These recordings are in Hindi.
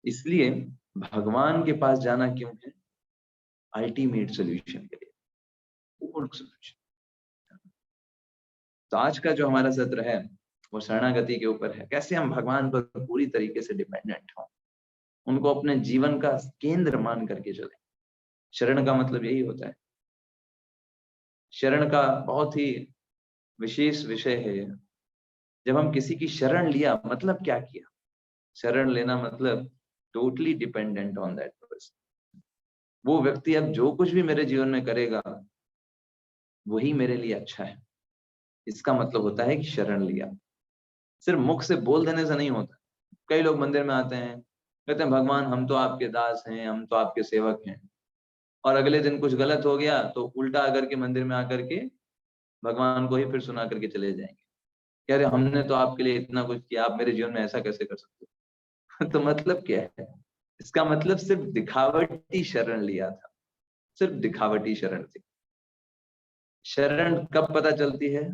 इसलिए भगवान के पास जाना क्यों है? अल्टीमेट सोल्यूशन के लिए, पूर्ण सोल्यूशन। तो आज का जो हमारा सत्र है वो शरणागति के ऊपर है। कैसे हम भगवान पर पूरी तरीके से डिपेंडेंट हों, उनको अपने जीवन का केंद्र मान करके चले। शरण का मतलब यही होता है। शरण का बहुत ही विशेष विषय है। जब हम किसी की शरण लिया, मतलब क्या किया? शरण लेना मतलब totally dependent on that person. वो व्यक्ति अब जो कुछ भी मेरे जीवन में करेगा वही मेरे लिए अच्छा है, इसका मतलब होता है कि शरण लिया। सिर्फ मुख से बोल देने से नहीं होता। कई लोग मंदिर में आते हैं, कहते हैं भगवान हम तो आपके दास हैं, हम तो आपके सेवक हैं, और अगले दिन कुछ गलत हो गया तो उल्टा आकर के मंदिर में आकर के भगवान को ही फिर सुना करके चले जाएंगे। कह रहे हमने तो आपके लिए इतना कुछ किया, आप मेरे जीवन में ऐसा कैसे कर सकते हो? तो मतलब क्या है? इसका मतलब सिर्फ दिखावटी शरण लिया था, सिर्फ दिखावटी शरण थी। शरण कब पता चलती है?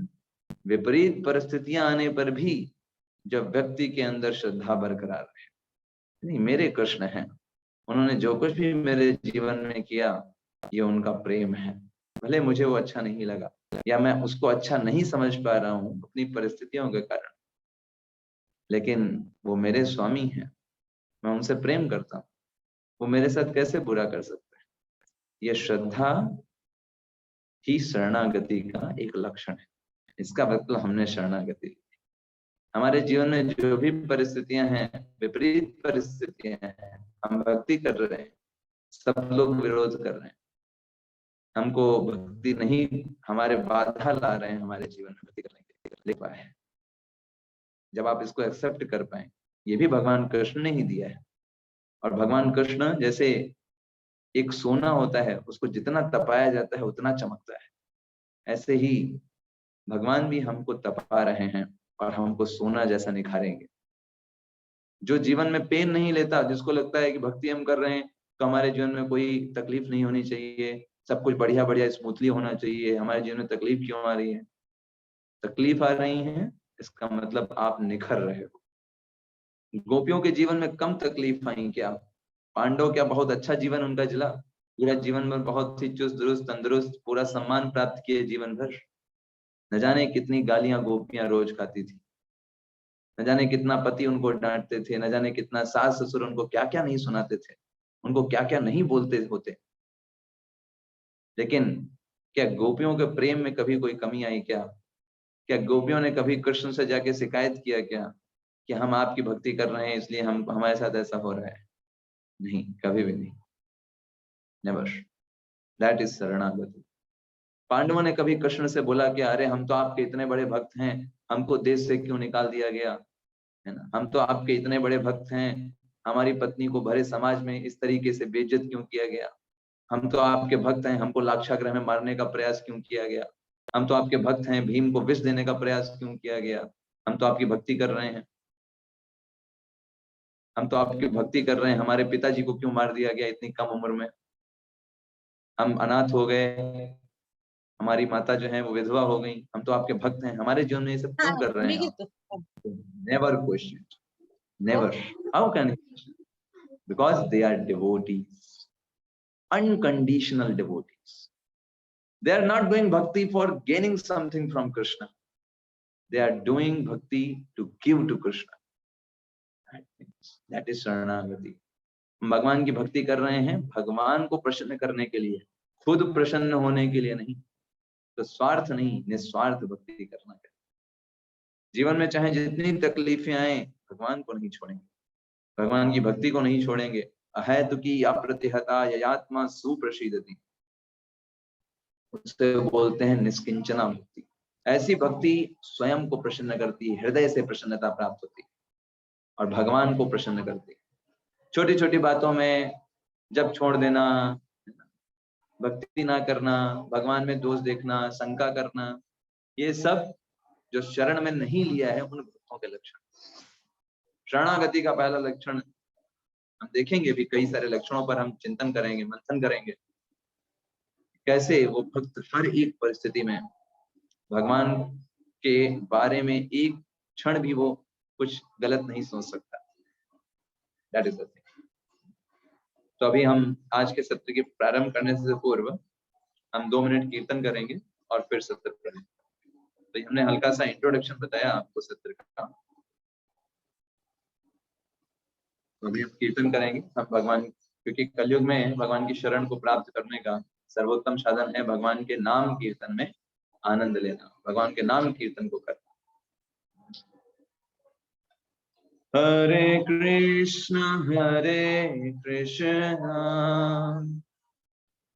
विपरीत परिस्थितियां आने पर भी जब व्यक्ति के अंदर श्रद्धा बरकरार है। नहीं, मेरे कृष्ण हैं, उन्होंने जो कुछ भी मेरे जीवन में किया ये उनका प्रेम है। भले मुझे वो अच्छा नहीं लगा या मैं उसको अच्छा नहीं समझ पा रहा हूँ अपनी परिस्थितियों के कारण, लेकिन वो मेरे स्वामी हैं, मैं उनसे प्रेम करता हूँ, वो मेरे साथ कैसे बुरा कर सकते हैं? ये श्रद्धा ही शरणागति का एक लक्षण है। इसका मतलब हमने शरणागति ली। हमारे जीवन में जो भी परिस्थितियां हैं, विपरीत परिस्थितियां हैं, हम भक्ति कर रहे हैं, सब लोग विरोध कर रहे हैं, हमको भक्ति नहीं, हमारे बाधा ला रहे हैं हमारे जीवन में भक्ति करने के लिए। ले पाए जब आप इसको एक्सेप्ट कर पाए, ये भी भगवान कृष्ण ने ही दिया है। और भगवान कृष्ण जैसे एक सोना होता है, उसको जितना तपाया जाता है उतना चमकता है, ऐसे ही भगवान भी हमको तपा रहे हैं और हमको सोना जैसा निखारेंगे। जो जीवन में पेन नहीं लेता, जिसको लगता है कि भक्ति हम कर रहे हैं तो हमारे जीवन में कोई तकलीफ नहीं होनी चाहिए, सब कुछ बढ़िया बढ़िया स्मूथली होना चाहिए, हमारे जीवन में तकलीफ क्यों आ रही है? तकलीफ आ रही है, इसका मतलब आप निखर रहे हो। गोपियों के जीवन में कम तकलीफ आई क्या? पांडव क्या बहुत अच्छा जीवन उनका चला? पूरा जीवन भर बहुत ही चुस्त दुरुस्त तंदुरुस्त, पूरा सम्मान प्राप्त किए जीवन भर। न जाने कितनी गालियां गोपियां रोज खाती थी, न जाने कितना पति उनको डांटते थे, न जाने कितना सास ससुर उनको क्या क्या नहीं सुनाते थे, उनको क्या क्या नहीं बोलते होते। लेकिन क्या गोपियों के प्रेम में कभी कोई कमी आई क्या? क्या गोपियों ने कभी कृष्ण से जाके शिकायत किया क्या कि हम आपकी भक्ति कर रहे हैं इसलिए हम हमारे साथ ऐसा हो रहा है? नहीं, कभी भी नहीं। नेवर। दैट इज शरणागति। पांडवों ने कभी कृष्ण से बोला कि अरे हम तो आपके इतने बड़े भक्त हैं, हमको देश से क्यों निकाल दिया गया, है ना? हम तो आपके इतने बड़े भक्त हैं, हमारी पत्नी को भरे समाज में इस तरीके से बेइज्जत क्यों किया गया? हम तो आपके भक्त हैं, हमको लाक्षागृह में मारने का प्रयास क्यों किया गया? हम तो आपके भक्त हैं, भीम को विष देने का प्रयास क्यों किया गया? हम तो आपकी भक्ति कर रहे हैं, हम तो आपकी भक्ति कर रहे हैं, हमारे पिताजी को क्यों मार दिया गया इतनी कम उम्र में? हम अनाथ हो गए, हमारी माता जो है वो विधवा हो गई, हम तो आपके भक्त हैं, हमारे जीवन में ये सब क्यों हाँ, कर रहे हैं आप? Never question, never. How can you question? Because they are devotees, unconditional devotees. They are not doing bhakti for gaining something from Krishna. They are doing bhakti to give to Krishna. That is Sharanagati. भगवान की भक्ति कर रहे हैं भगवान को प्रसन्न करने के लिए, खुद प्रसन्न होने के लिए नहीं। तो स्वार्थ नहीं, निस्वार्थ भक्ति करना है। जीवन में चाहे जितनी तकलीफें आए, भगवान को नहीं छोड़ेंगे, भगवान की भक्ति को नहीं छोड़ेंगे। अहेतुकी अप्रतिहता ययात्मा सुप्रसीदति, उससे बोलते हैं निष्किंचना भक्ति। ऐसी भक्ति स्वयं को प्रसन्न करती है, हृदय से प्रसन्नता प्राप्त होती है और भगवान को प्रसन्न करती है। छोटी छोटी बातों में जब छोड़ देना, भक्ति ना करना, भगवान में दोष देखना, शंका करना, ये सब जो शरण में नहीं लिया है उन भक्तों के लक्षण। शरणागति का पहला लक्षण हम देखेंगे भी, कई सारे लक्षणों पर हम चिंतन करेंगे, मंथन करेंगे, कैसे वो भक्त हर एक परिस्थिति में भगवान के बारे में एक क्षण भी वो कुछ गलत नहीं सोच सकता। That is the thing. तो अभी हम आज के सत्र के प्रारंभ करने से पूर्व हम 2 मिनट कीर्तन करेंगे और फिर सत्र करेंगे। तो हमने हल्का सा इंट्रोडक्शन बताया आपको सत्र का। तो अभी हम कीर्तन करेंगे। हम भगवान, क्योंकि कलयुग में भगवान की शरण को प्राप्त करने का सर्वोत्तम साधन है भगवान के नाम कीर्तन में आनंद लेना, भगवान के नाम कीर्तन को करना। हरे कृष्णा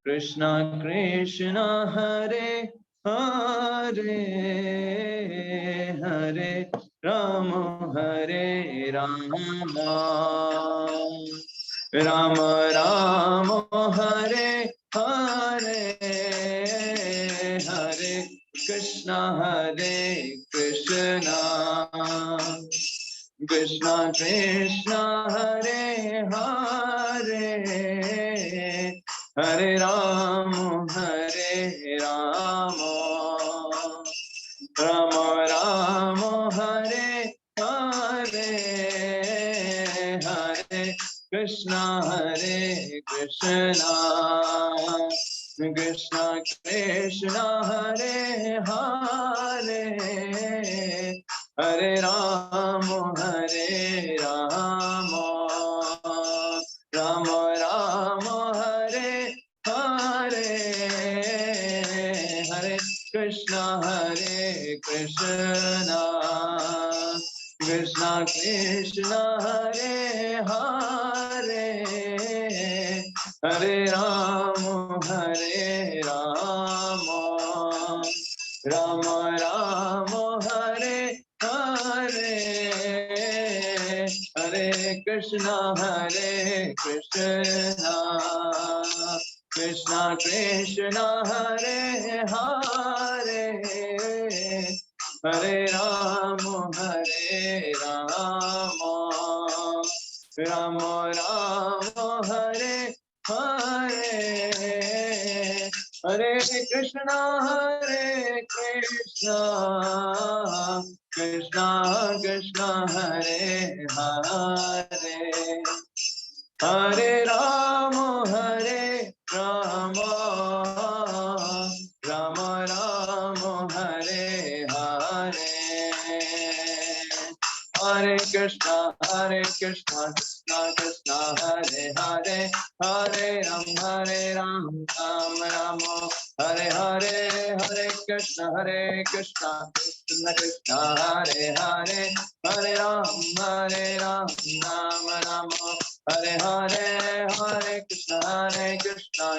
कृष्णा कृष्णा हरे हरे, हरे राम राम राम हरे हरे, हरे कृष्णा कृष्णा कृष्णा हरे हरे, हरे राम राम राम हरे हरे, हरे कृष्णा कृष्णा कृष्णा हरे हरे, हरे राम राम राम हरे हरे, हरे कृष्णा कृष्णा कृष्णा हरे हरे, हरे राम राम राम हरे हरे, हरे कृष्णा कृष्णा कृष्णा हरे हरे, हरे राम राम राम हरे हरे, हरे कृष्णा कृष्णा कृष्णा हरे हरे, हरे राम राम राम हरे हरे, हरे कृष्णा कृष्णा कृष्णा हरे हरे, हरे राम राम राम हरे हरे, हरे कृष्णा कृष्णा कृष्णा हरे हरे, हरे राम राम राम हरे हरे, हरे कृष्णा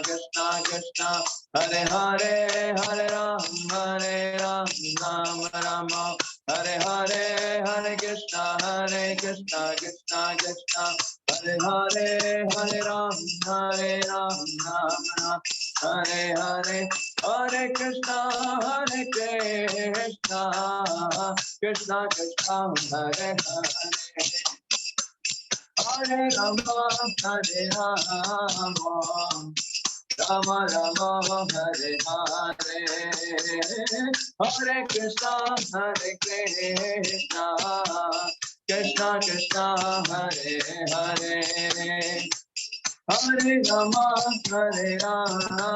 कृष्णा कृष्णा हरे हरे, हरे राम राम राम हरे हरे, हरे कृष्णा कृष्णा कृष्णा हरे हरे, हरे राम राम राम हरे हरे, हरे कृष्णा कृष्णा कृष्णा हरे हरे, हरे राम राम राम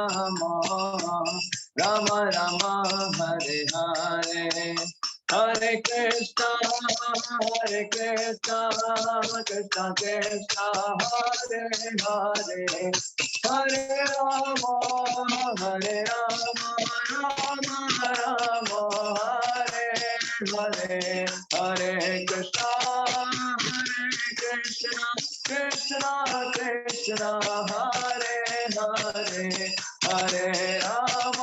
हरे हरे, हरे कृष्णा कृष्णा कृष्णा हरे हरे, हरे राम राम राम हरे हरे, हरे कृष्णा कृष्णा कृष्णा हरे हरे, हरे राम राम राम हरे हरे, हरे कृष्णा कृष्णा कृष्णा हरे हरे, हरे राम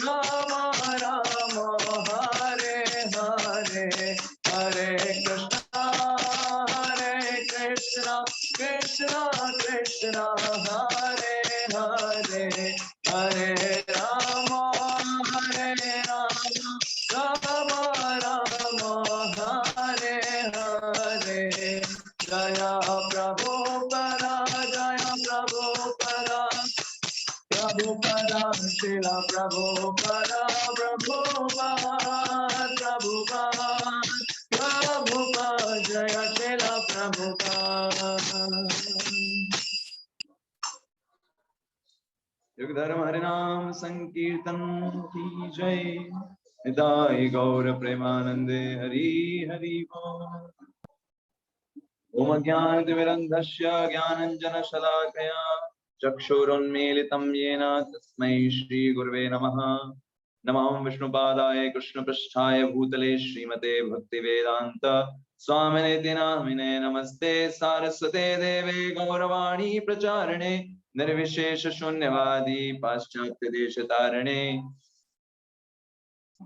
राम राम हरे हरे, हरे कृष्णा कृष्णा कृष्णा हरे हरे, हरे राम राम राम हरे हरे, जया प्रभुपदा प्रभुपदा शिला प्रभुपदा जय श्रील प्रभुपाद। युग धर्म हरिनाम संकीर्तन की जय। निताय गौर प्रेमानंदे हरि हरि बोल। ओम ज्ञानतिमिरन्धस्य ज्ञानाञ्जनशलाकया चक्षुरुन्मीलितं येन तस्मै श्रीगुरवे नमः। नमो विष्णुपादाय कृष्णपृष्ठाय भूतले श्रीमते भक्तिवेदान्त स्वामिनेति नामिने। नमस्ते सारस्वते देवे गौरवाणी प्रचारिणे निर्विशेष शून्यवादी पाश्चात्य देशतारिणे।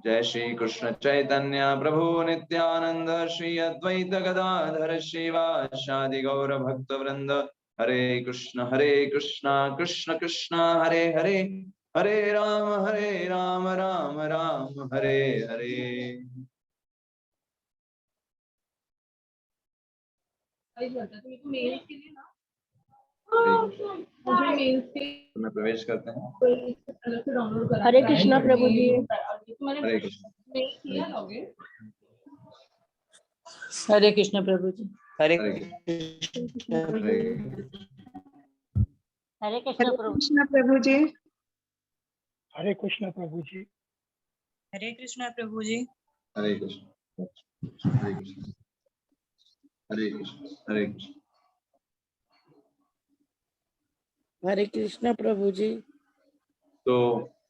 जय श्री कृष्ण चैतन्य प्रभु नित्यानंद श्री अद्वैत गदाधर श्रीवासादि गौर भक्त वृंद। हरे कृष्ण कृष्ण कृष्ण हरे हरे, हरे राम राम राम हरे हरे। मैं प्रवेश करते हैं। हरे कृष्णा प्रभु जी। हरे कृष्ण। हरे कृष्ण प्रभु जी। हरे हरे कृष्ण प्रभु जी। हरे कृष्ण प्रभु जी। हरे कृष्ण प्रभु जी। हरे कृष्ण। हरे कृष्ण। हरे कृष्ण। हरे कृष्ण। हरे कृष्ण प्रभु जी। तो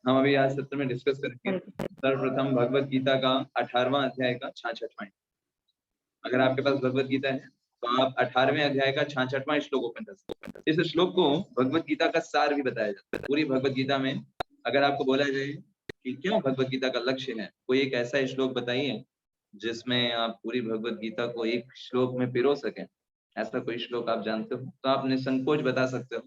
हम अभी आज सत्र में डिस्कस करेंगे सर्वप्रथम भगवत गीता का 18वां अध्याय का 66वां। अगर आपके पास भगवत गीता है तो आप 18वें अध्याय का 66वां श्लोक ओपन कर सकते हैं। इस श्लोक को भगवत गीता का सार भी बताया जाता है। पूरी भगवत गीता में अगर आपको बोला जाए कि क्या भगवत गीता का लक्ष्य है, कोई एक ऐसा श्लोक बताइए जिसमें आप पूरी भगवत गीता को एक श्लोक में पिरो सकें। ऐसा कोई श्लोक आप जानते हो तो आप निसंकोच बता सकते हो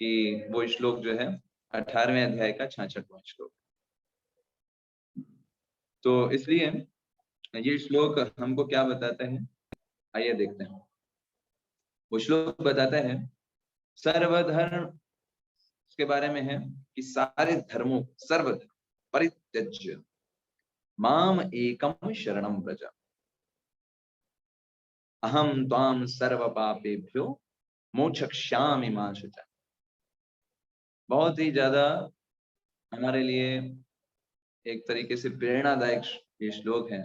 कि वो श्लोक जो है 18वें अध्याय का 66वां श्लोक। तो इसलिए ये श्लोक हमको क्या बताता है, आइए देखते हैं। वो श्लोक बताता है सर्वधर्म के बारे में है कि सारे धर्मों सर्वधर्म परित्यज्य माम एकम शरणम व्रज अहम त्वाम सर्व पापेभ्यो मोक्षयिष्यामि मा शुचः। बहुत ही ज्यादा हमारे लिए एक तरीके से प्रेरणादायक ये श्लोक है।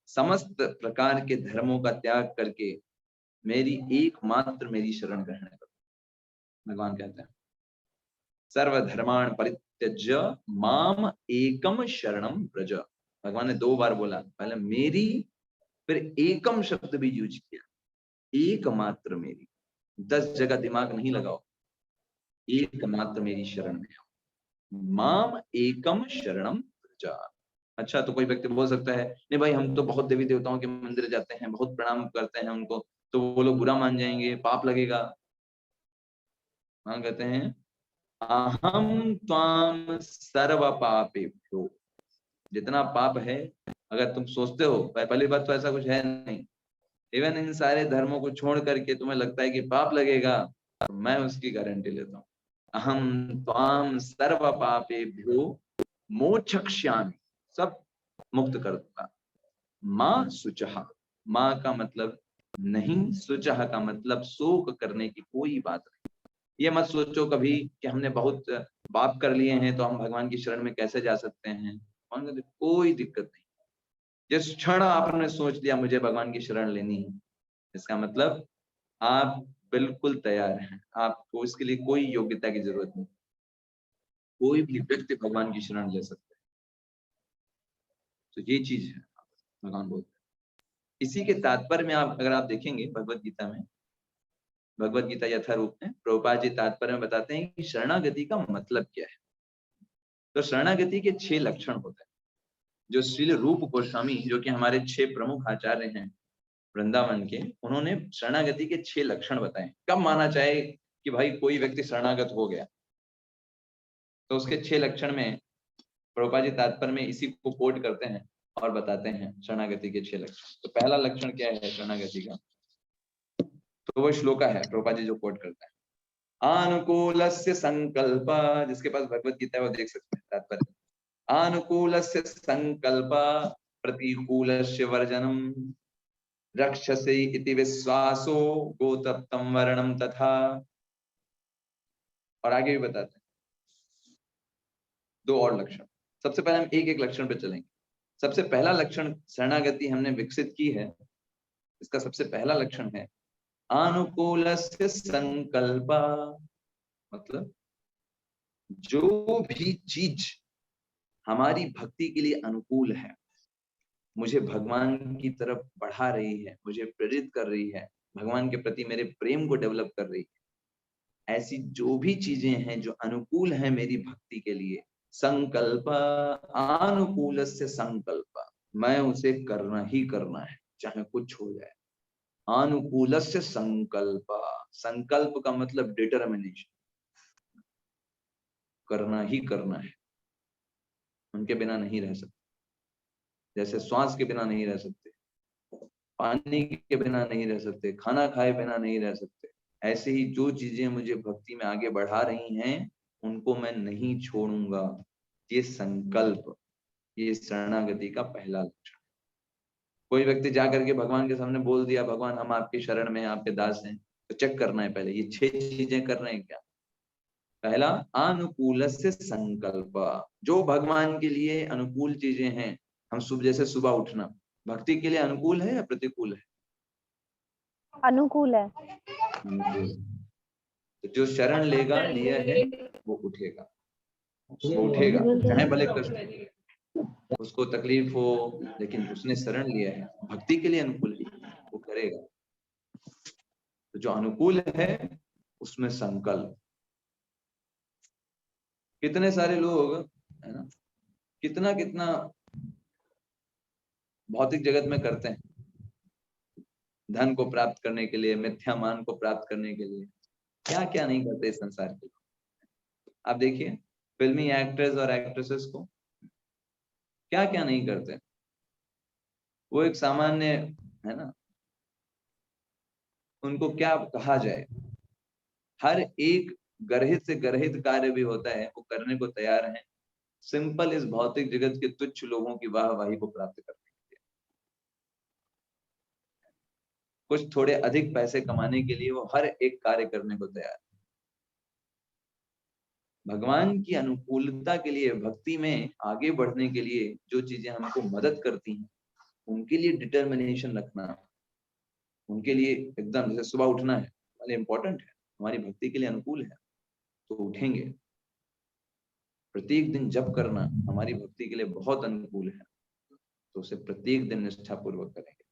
समस्त प्रकार के धर्मों का त्याग करके मेरी एकमात्र मेरी शरण ग्रहण करो। भगवान कहते हैं सर्वधर्मान् परित्यज्य माम एकम शरणम व्रज। भगवान ने 2 बार बोला, पहले मेरी फिर एकम शब्द भी यूज किया, एकमात्र मेरी। 10 जगह दिमाग नहीं लगाओ, एकमात्र मेरी शरण में आओ। माम एकम शरणम व्रज। अच्छा, तो कोई व्यक्ति बोल सकता है नहीं भाई हम तो बहुत देवी देवताओं के मंदिर जाते हैं, बहुत प्रणाम करते हैं उनको, तो वो लोग बुरा मान जाएंगे, पाप लगेगा। हाँ, कहते हैं अहम त्वाम सर्व पापेभ्यो। जितना पाप है अगर तुम सोचते हो, पहली बात तो ऐसा कुछ है नहीं। इवन इन सारे धर्मों को छोड़ करके तुम्हें लगता है कि पाप लगेगा, तो मैं उसकी गारंटी लेता हूँ। अहम त्वाम सर्व पापेभ्यो मोक्षयिष्यामि, सब मुक्त कर दूंगा। माँ शुचः, माँ का मतलब नहीं, शुचः का मतलब शोक करने की कोई बात नहीं। ये मत सोचो कभी कि हमने बहुत पाप कर लिए हैं तो हम भगवान की शरण में कैसे जा सकते हैं। कोई दिक्कत नहीं। जिस क्षण आपने सोच लिया मुझे भगवान की शरण लेनी है, इसका मतलब आप बिल्कुल तैयार हैं। आपको इसके लिए कोई योग्यता की जरूरत नहीं। कोई भी व्यक्ति भगवान की शरण ले सकता है। तो ये चीज है भगवान बोलते हैं। इसी के तात्पर्य में आप अगर आप देखेंगे भगवत गीता में, भगवत गीता यथारूप में प्रभुपाद जी तात्पर्य में बताते हैं कि शरणागति का मतलब क्या है। तो शरणागति के 6 लक्षण होते हैं जो श्रील रूप गोस्वामी, जो कि हमारे 6 प्रमुख आचार्य हैं वृंदावन के, उन्होंने शरणागति के 6 लक्षण बताए। कब माना जाए कि भाई कोई व्यक्ति शरणागत हो गया, तो उसके 6 लक्षण में प्रभुपाद जी तात्पर्य में इसी को कोट करते हैं और बताते हैं शरणागति के 6 लक्षण। तो पहला लक्षण क्या है शरणागति का, तो वो श्लोका है प्रभुपाद जी जो कोट करते हैं। आनुकूलस्य संकल्प, जिसके पास भगवत गीता है वो देख सकते हैं तात्पर्य। आनुकूलस्य संकल्प प्रतिकूलस्य वर्जनम। रक्षसे इति विश्वासो गोतप्तम वर्णम तथा। और आगे भी बताते हैं 2 और लक्षण। सबसे पहले हम एक एक लक्षण पे चलेंगे। सबसे पहला लक्षण शरणागति हमने विकसित की है, इसका सबसे पहला लक्षण है अनुकूलस्य संकल्प। मतलब जो भी चीज हमारी भक्ति के लिए अनुकूल है, मुझे भगवान की तरफ बढ़ा रही है, मुझे प्रेरित कर रही है, भगवान के प्रति मेरे प्रेम को डेवलप कर रही है, ऐसी जो भी चीजें हैं जो अनुकूल है मेरी भक्ति के लिए, संकल्प अनुकूलस्य संकल्प, मैं उसे करना ही करना है, चाहे कुछ हो जाए। अनुकूलस्य संकल्प, संकल्प का मतलब डिटर्मिनेशन, करना ही करना है, उनके बिना नहीं रह सकते। जैसे श्वास के बिना नहीं रह सकते, पानी के बिना नहीं रह सकते, खाना खाए बिना नहीं रह सकते, ऐसे ही जो चीजें मुझे भक्ति में आगे बढ़ा रही हैं उनको मैं नहीं छोड़ूंगा। ये संकल्प, ये शरणागति का पहला लक्षण। कोई व्यक्ति जाकर के भगवान के सामने बोल दिया भगवान हम आपकी शरण में आपके दास हैं, तो चेक करना है पहले ये 6 चीजें कर रहे हैं क्या। पहला अनुकूलस्य संकल्प, जो भगवान के लिए अनुकूल चीजें हैं। हम सुबह जैसे सुबह उठना भक्ति के लिए अनुकूल है या प्रतिकूल है? अनुकूल है। अनुकूल। तो जो शरण लेगा लिया है वो उठेगा, वो उठेगा चाहे भले कष्ट उसको तकलीफ हो, लेकिन उसने शरण लिया है, भक्ति के लिए अनुकूल है, वो करेगा। तो जो अनुकूल है उसमें संकल्प। कितने सारे लोग है ना, कितना कितना भौतिक जगत में करते हैं, धन को प्राप्त करने के लिए, मिथ्या मान को प्राप्त करने के लिए, क्या क्या नहीं करते इस संसार के लोग। आप देखिए फिल्मी एक्टर्स और एक्ट्रेसेस को क्या क्या नहीं करते। वो एक सामान्य है ना, उनको क्या कहा जाए, हर एक गर्हित से गर्हित कार्य भी होता है वो करने को तैयार है, सिंपल इस भौतिक जगत के तुच्छ लोगों की वाहवाही को प्राप्त करने के लिए। कुछ थोड़े अधिक पैसे कमाने के लिए वो हर एक कार्य करने को तैयार है। भगवान की अनुकूलता के लिए, भक्ति में आगे बढ़ने के लिए जो चीजें हमको मदद करती हैं उनके लिए डिटर्मिनेशन रखना, उनके लिए एकदम जैसे सुबह उठना है वाले इंपॉर्टेंट है, हमारी भक्ति के लिए अनुकूल है तो उठेंगे। प्रत्येक दिन जप करना हमारी भक्ति के लिए बहुत अनुकूल है तो उसे प्रत्येक दिन निष्ठा पूर्वक करेंगे।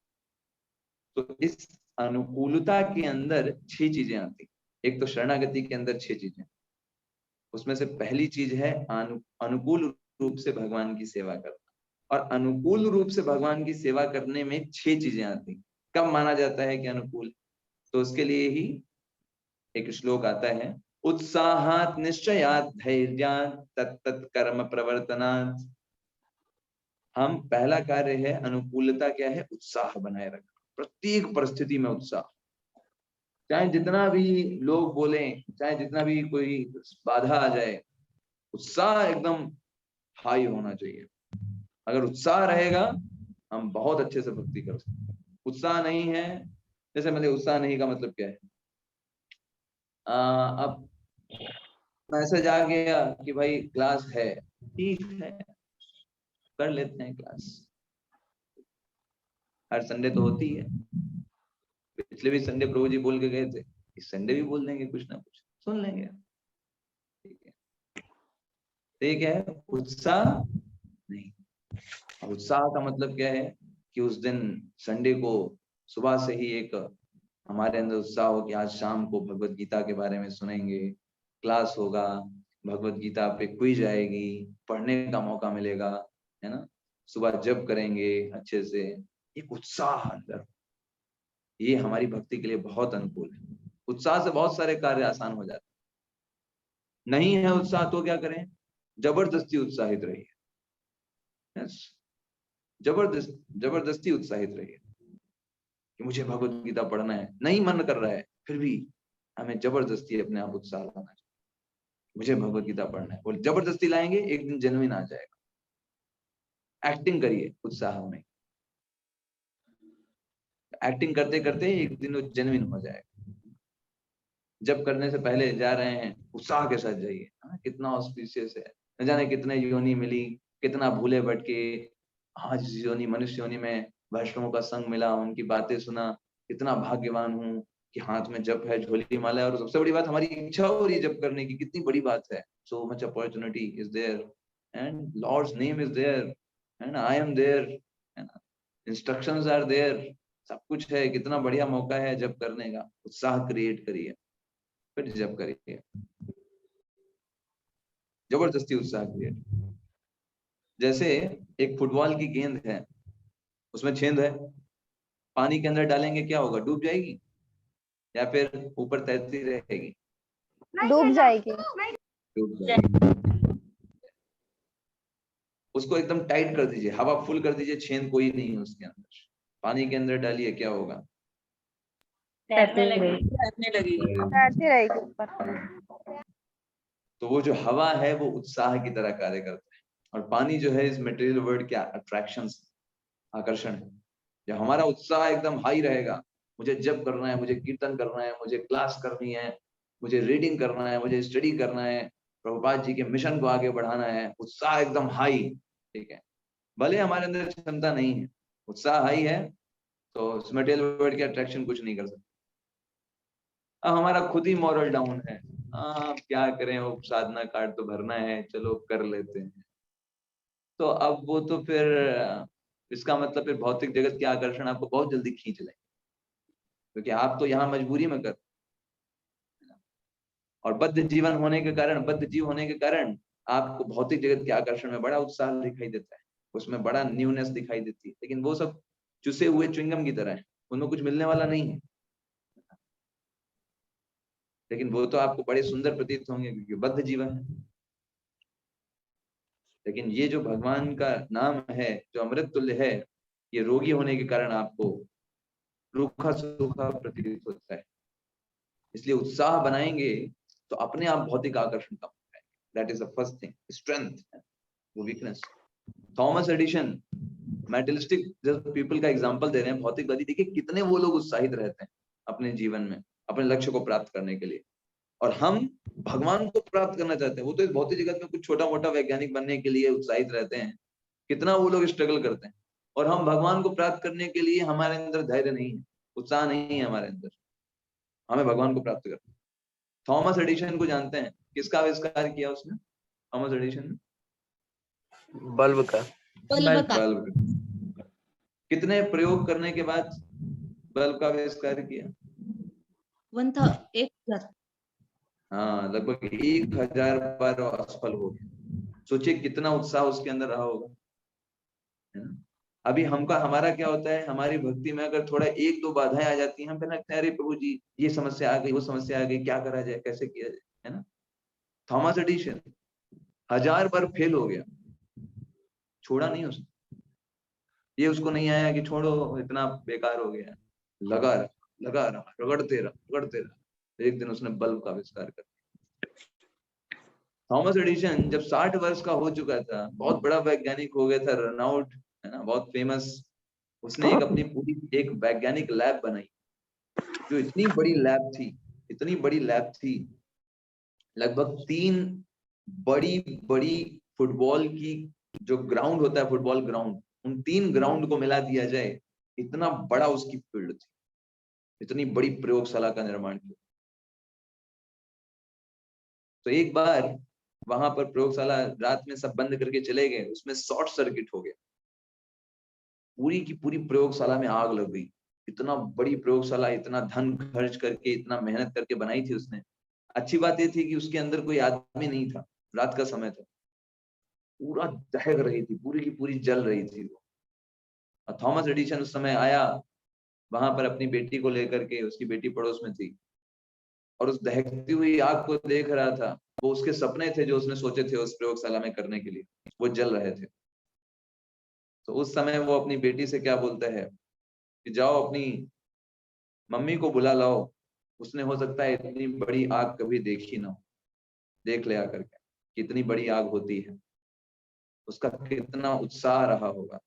तो इस अनुकूलता के अंदर 6 चीजें आती। एक तो शरणागति के अंदर 6 चीजें, उसमें से पहली चीज है अनुकूल रूप से भगवान की सेवा करना। और अनुकूल रूप से भगवान की सेवा करने में 6 चीजें आती। कब माना जाता है कि अनुकूल? तो उसके लिए ही एक श्लोक आता है, उत्साहात निश्चयात धैर्यात तत्तत् कर्म प्रवर्तनात्। हम पहला कार्य है अनुकूलता क्या है? उत्साह बनाए रखना, प्रत्येक परिस्थिति में उत्साह। चाहे जितना भी लोग बोले, चाहे जितना भी कोई बाधा आ जाए, उत्साह एकदम हाई होना चाहिए। अगर उत्साह रहेगा हम बहुत अच्छे से भक्ति कर सकते हैं। उत्साह नहीं है, जैसे मतलब उत्साह नहीं का मतलब क्या है, अब मैसेज आ गया कि भाई क्लास है, ठीक है कर लेते हैं क्लास, हर संडे तो होती है। पिछले भी संडे प्रभु जी बोल के गए थे, इस संडे भी बोल देंगे, कुछ ना कुछ सुन लेंगे, ठीक है। ठीक है, उत्साह नहीं। उत्साह का मतलब क्या है कि उस दिन संडे को सुबह से ही एक हमारे अंदर उत्साह हो कि आज शाम को भगवत गीता के बारे में सुनेंगे, क्लास होगा, भगवत गीता पे क्विज आएगी, पढ़ने का मौका मिलेगा, है ना, सुबह जप करेंगे अच्छे से, एक उत्साह अंदर, ये हमारी भक्ति के लिए बहुत अनुकूल है। उत्साह से बहुत सारे कार्य आसान हो जाते हैं। नहीं है उत्साह तो क्या करें? जबरदस्ती उत्साहित रहिए, जबरदस्ती उत्साहित रहिए कि मुझे भगवत गीता पढ़ना है, नहीं मन कर रहा है फिर भी हमें जबरदस्ती अपने आप उत्साह लाना चाहिए, मुझे भगवत गीता पढ़ना है, और जबरदस्ती लाएंगे एक दिन जेन्युइन आ जाएगा। एक्टिंग करिए उत्साह में, एक्टिंग करते करते एक दिन वो जेन्युइन हो जाएगा। जब करने से पहले जा रहे हैं उत्साह के साथ जाइए। कितना ऑस्पिशियस है, न जाने कितने योनि मिली, कितना भूले भटके, आज योनि मनुष्य योनि में वैष्णवों का संग मिला, उनकी बातें सुना, कितना भाग्यवान हूँ कि हाथ में जप है, झोली माला है, और सबसे बड़ी बात हमारी इच्छा हो रही है जप करने की, कितनी बड़ी बात है। So much opportunity is there and lord's name is there and I am there, instructions are there, सब कुछ है। कितना बढ़िया मौका है जप करने का। उत्साह क्रिएट करिए, फिर जप करिए, जबरदस्ती उत्साह क्रिएट। जैसे एक फुटबॉल की गेंद है, उसमें छेद है, पानी के अंदर डालेंगे क्या होगा? डूब जाएगी या फिर ऊपर तैरती रहेगी? डूब जाएगी। डूब जाएगी। उसको एकदम टाइट कर दीजिए, हवा फुल कर दीजिए, छेद कोई नहीं है उसके अंदर, पानी के अंदर डालिए, क्या होगा? तैरने लगेगी। तैरती रहेगी ऊपर। तो वो जो हवा है वो उत्साह की तरह कार्य करता है, और पानी जो है इस मटेरियल वर्ल्ड क्या? अट्रैक्शन, आकर्षण है। जब हमारा उत्साह एकदम हाई रहेगा, मुझे जप करना है, मुझे कीर्तन करना है, मुझे क्लास करनी है, मुझे रीडिंग करना है, मुझे स्टडी करना है, प्रभुपाद जी के मिशन को आगे बढ़ाना है, उत्साह एकदम हाई, ठीक है। भले हमारे अंदर क्षमता नहीं है, उत्साह हाई है, तो मटेरियल वर्ल्ड के अट्रैक्शन कुछ नहीं कर सकते। अब हमारा खुद ही मॉरल डाउन है, क्या करें, वो साधना कार्ड तो भरना है, चलो कर लेते हैं। तो अब वो तो फिर इसका मतलब फिर भौतिक जगत के आकर्षण आपको बहुत जल्दी खींच लेंगे, क्योंकि आप तो यहाँ मजबूरी में कर, और बद्ध जीवन होने के कारण, बद्ध जीव होने के कारण आपको भौतिक जगत के आकर्षण में बड़ा उत्साह दिखाई देता है, उसमें बड़ा न्यूनेस दिखाई देती है, लेकिन वो सब चुसे हुए च्युइंगम की तरह है, उनमें कुछ मिलने वाला नहीं है। लेकिन वो तो आपको बड़े सुंदर प्रतीत होंगे क्योंकि बद्ध जीवन है। लेकिन ये जो भगवान का नाम है, जो अमृत तुल्य है, ये रोगी होने के कारण आपको रूखा सूखा प्रतीत होता है। इसलिए उत्साह बनाएंगे तो अपने आप भौतिक आकर्षण कम हो जाएंगे। That is the first thing, strength, वो वीकनेस। थॉमस एडिशन मेटलिस्टिक पीपल का एग्जांपल दे रहे हैं, भौतिकवादी। देखिए कितने वो लोग उत्साहित रहते हैं अपने जीवन में, अपने लक्ष्य को प्राप्त करने के लिए, और हम भगवान को प्राप्त करना चाहते हैं। वो तो इस भौतिक जगत में कुछ छोटा मोटा वैज्ञानिक बनने के लिए उत्साहित रहते हैं, कितना वो लोग स्ट्रगल करते हैं, और हम भगवान को प्राप्त करने के लिए हमारे अंदर धैर्य नहीं है, उत्साह नहीं है हमारे अंदर, हमें भगवान को प्राप्त करना। थॉमस एडिशन को जानते हैं, किसका आविष्कार किया उसने? थॉमस एडिशन ने बल्ब का। बल्ब। कितने प्रयोग करने के बाद बल्ब का आविष्कार किया? 1000। हाँ, लगभग 1000 बार असफल हो गया। सोचिए कितना उत्साह उसके अंदर रहा होगा, है ना। अभी हमारा क्या होता है, हमारी भक्ति में अगर थोड़ा एक दो बाधाएं आ जाती हैं, हम कहते हैं अरे प्रभु जी ये समस्या आ गई, वो समस्या आ गई, क्या करा जाए, कैसे किया जाए, है ना। थॉमस एडिशन 1000 बार फेल हो गया, छोड़ा नहीं उसने। ये उसको नहीं आया कि छोड़ो इतना बेकार हो गया, लगा रहा, रगड़ते रहा। एक दिन उसने बल्ब का आविष्कार कर दिया। थॉमस एडिशन जब 60 वर्ष का हो चुका था, बहुत बड़ा वैज्ञानिक हो गया था, रनआउट, है ना, बहुत फेमस। उसने अपनी पूरी एक वैज्ञानिक लैब बनाई, जो इतनी बड़ी लैब थी, लगभग 3 बड़ी फुटबॉल की जो ग्राउंड होता है, फुटबॉल ग्राउंड, उन 3 ग्राउंड को मिला दिया जाए, इतना बड़ा उसकी फील्ड थी, इतनी बड़ी प्रयोगशाला का निर्माण किया। तो एक बार वहां पर प्रयोगशाला रात में सब बंद करके चले गए, उसमें शॉर्ट सर्किट हो गया, पूरी की पूरी प्रयोगशाला में आग लग गई। इतना बड़ी प्रयोगशाला, इतना धन खर्च करके, इतना मेहनत करके बनाई थी उसने। अच्छी बात ये थी कि उसके अंदर कोई आदमी नहीं था, रात का समय था, पूरा दहक रही थी, पूरी की पूरी जल रही थी वो। और थॉमस एडिशन उस समय आया वहां पर अपनी बेटी को लेकर के, उसकी बेटी पड़ोस में थी, और उस दहकती हुई आग को देख रहा था। वो उसके सपने थे जो उसने सोचे थे उस प्रयोगशाला में करने के लिए, वो जल रहे थे। तो उस समय वो अपनी बेटी से क्या बोलता है कि जाओ अपनी मम्मी को बुला लाओ, उसने हो सकता है इतनी बड़ी आग कभी देखी ना हो, देख ले आकर के कितनी बड़ी आग होती है। उसका कितना उत्साह रहा होगा।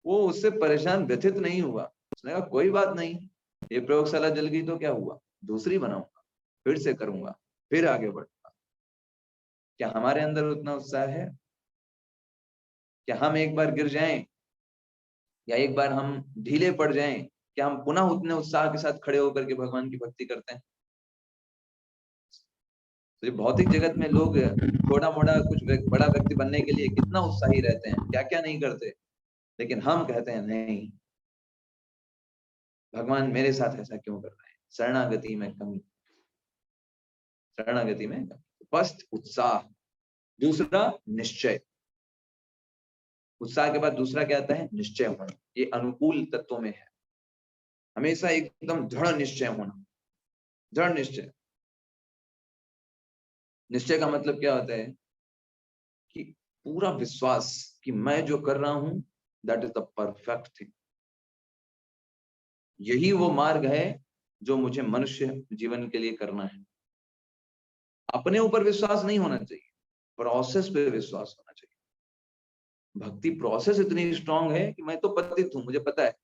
वो उससे परेशान, व्यथित नहीं हुआ, उसने कहा कोई बात नहीं, ये प्रयोगशाला जल गई तो क्या हुआ, दूसरी बनाऊंगा, फिर से करूंगा, फिर आगे बढ़ूंगा। क्या हमारे अंदर उतना उत्साह है? क्या हम एक बार गिर जाएं या एक बार हम ढीले पड़ जाएं, क्या हम पुनः उतने उत्साह के साथ खड़े होकर के भगवान की भक्ति करते हैं? तो भौतिक जगत में लोग थोड़ा मोड़ा कुछ बड़ा व्यक्ति बनने के लिए कितना उत्साही रहते हैं, क्या क्या नहीं करते, लेकिन हम कहते हैं नहीं, भगवान मेरे साथ ऐसा क्यों कर रहे हैं? शरणागति में कमी, शरणागति में कमी। फर्स्ट उत्साह, दूसरा निश्चय। उत्साह के बाद दूसरा क्या आता है? निश्चय होना। ये अनुकूल तत्वों में है, हमेशा एकदम दृढ़ निश्चय होना, दृढ़ निश्चय। निश्चय का मतलब क्या होता है कि पूरा विश्वास कि मैं जो कर रहा हूं that is the perfect thing. यही वो मार्ग है जो मुझे मनुष्य जीवन के लिए करना है। अपने ऊपर विश्वास नहीं होना चाहिए, प्रोसेस पे विश्वास होना चाहिए। भक्ति प्रोसेस इतनी स्ट्रांग है कि मैं तो पतित हूं, मुझे पता है,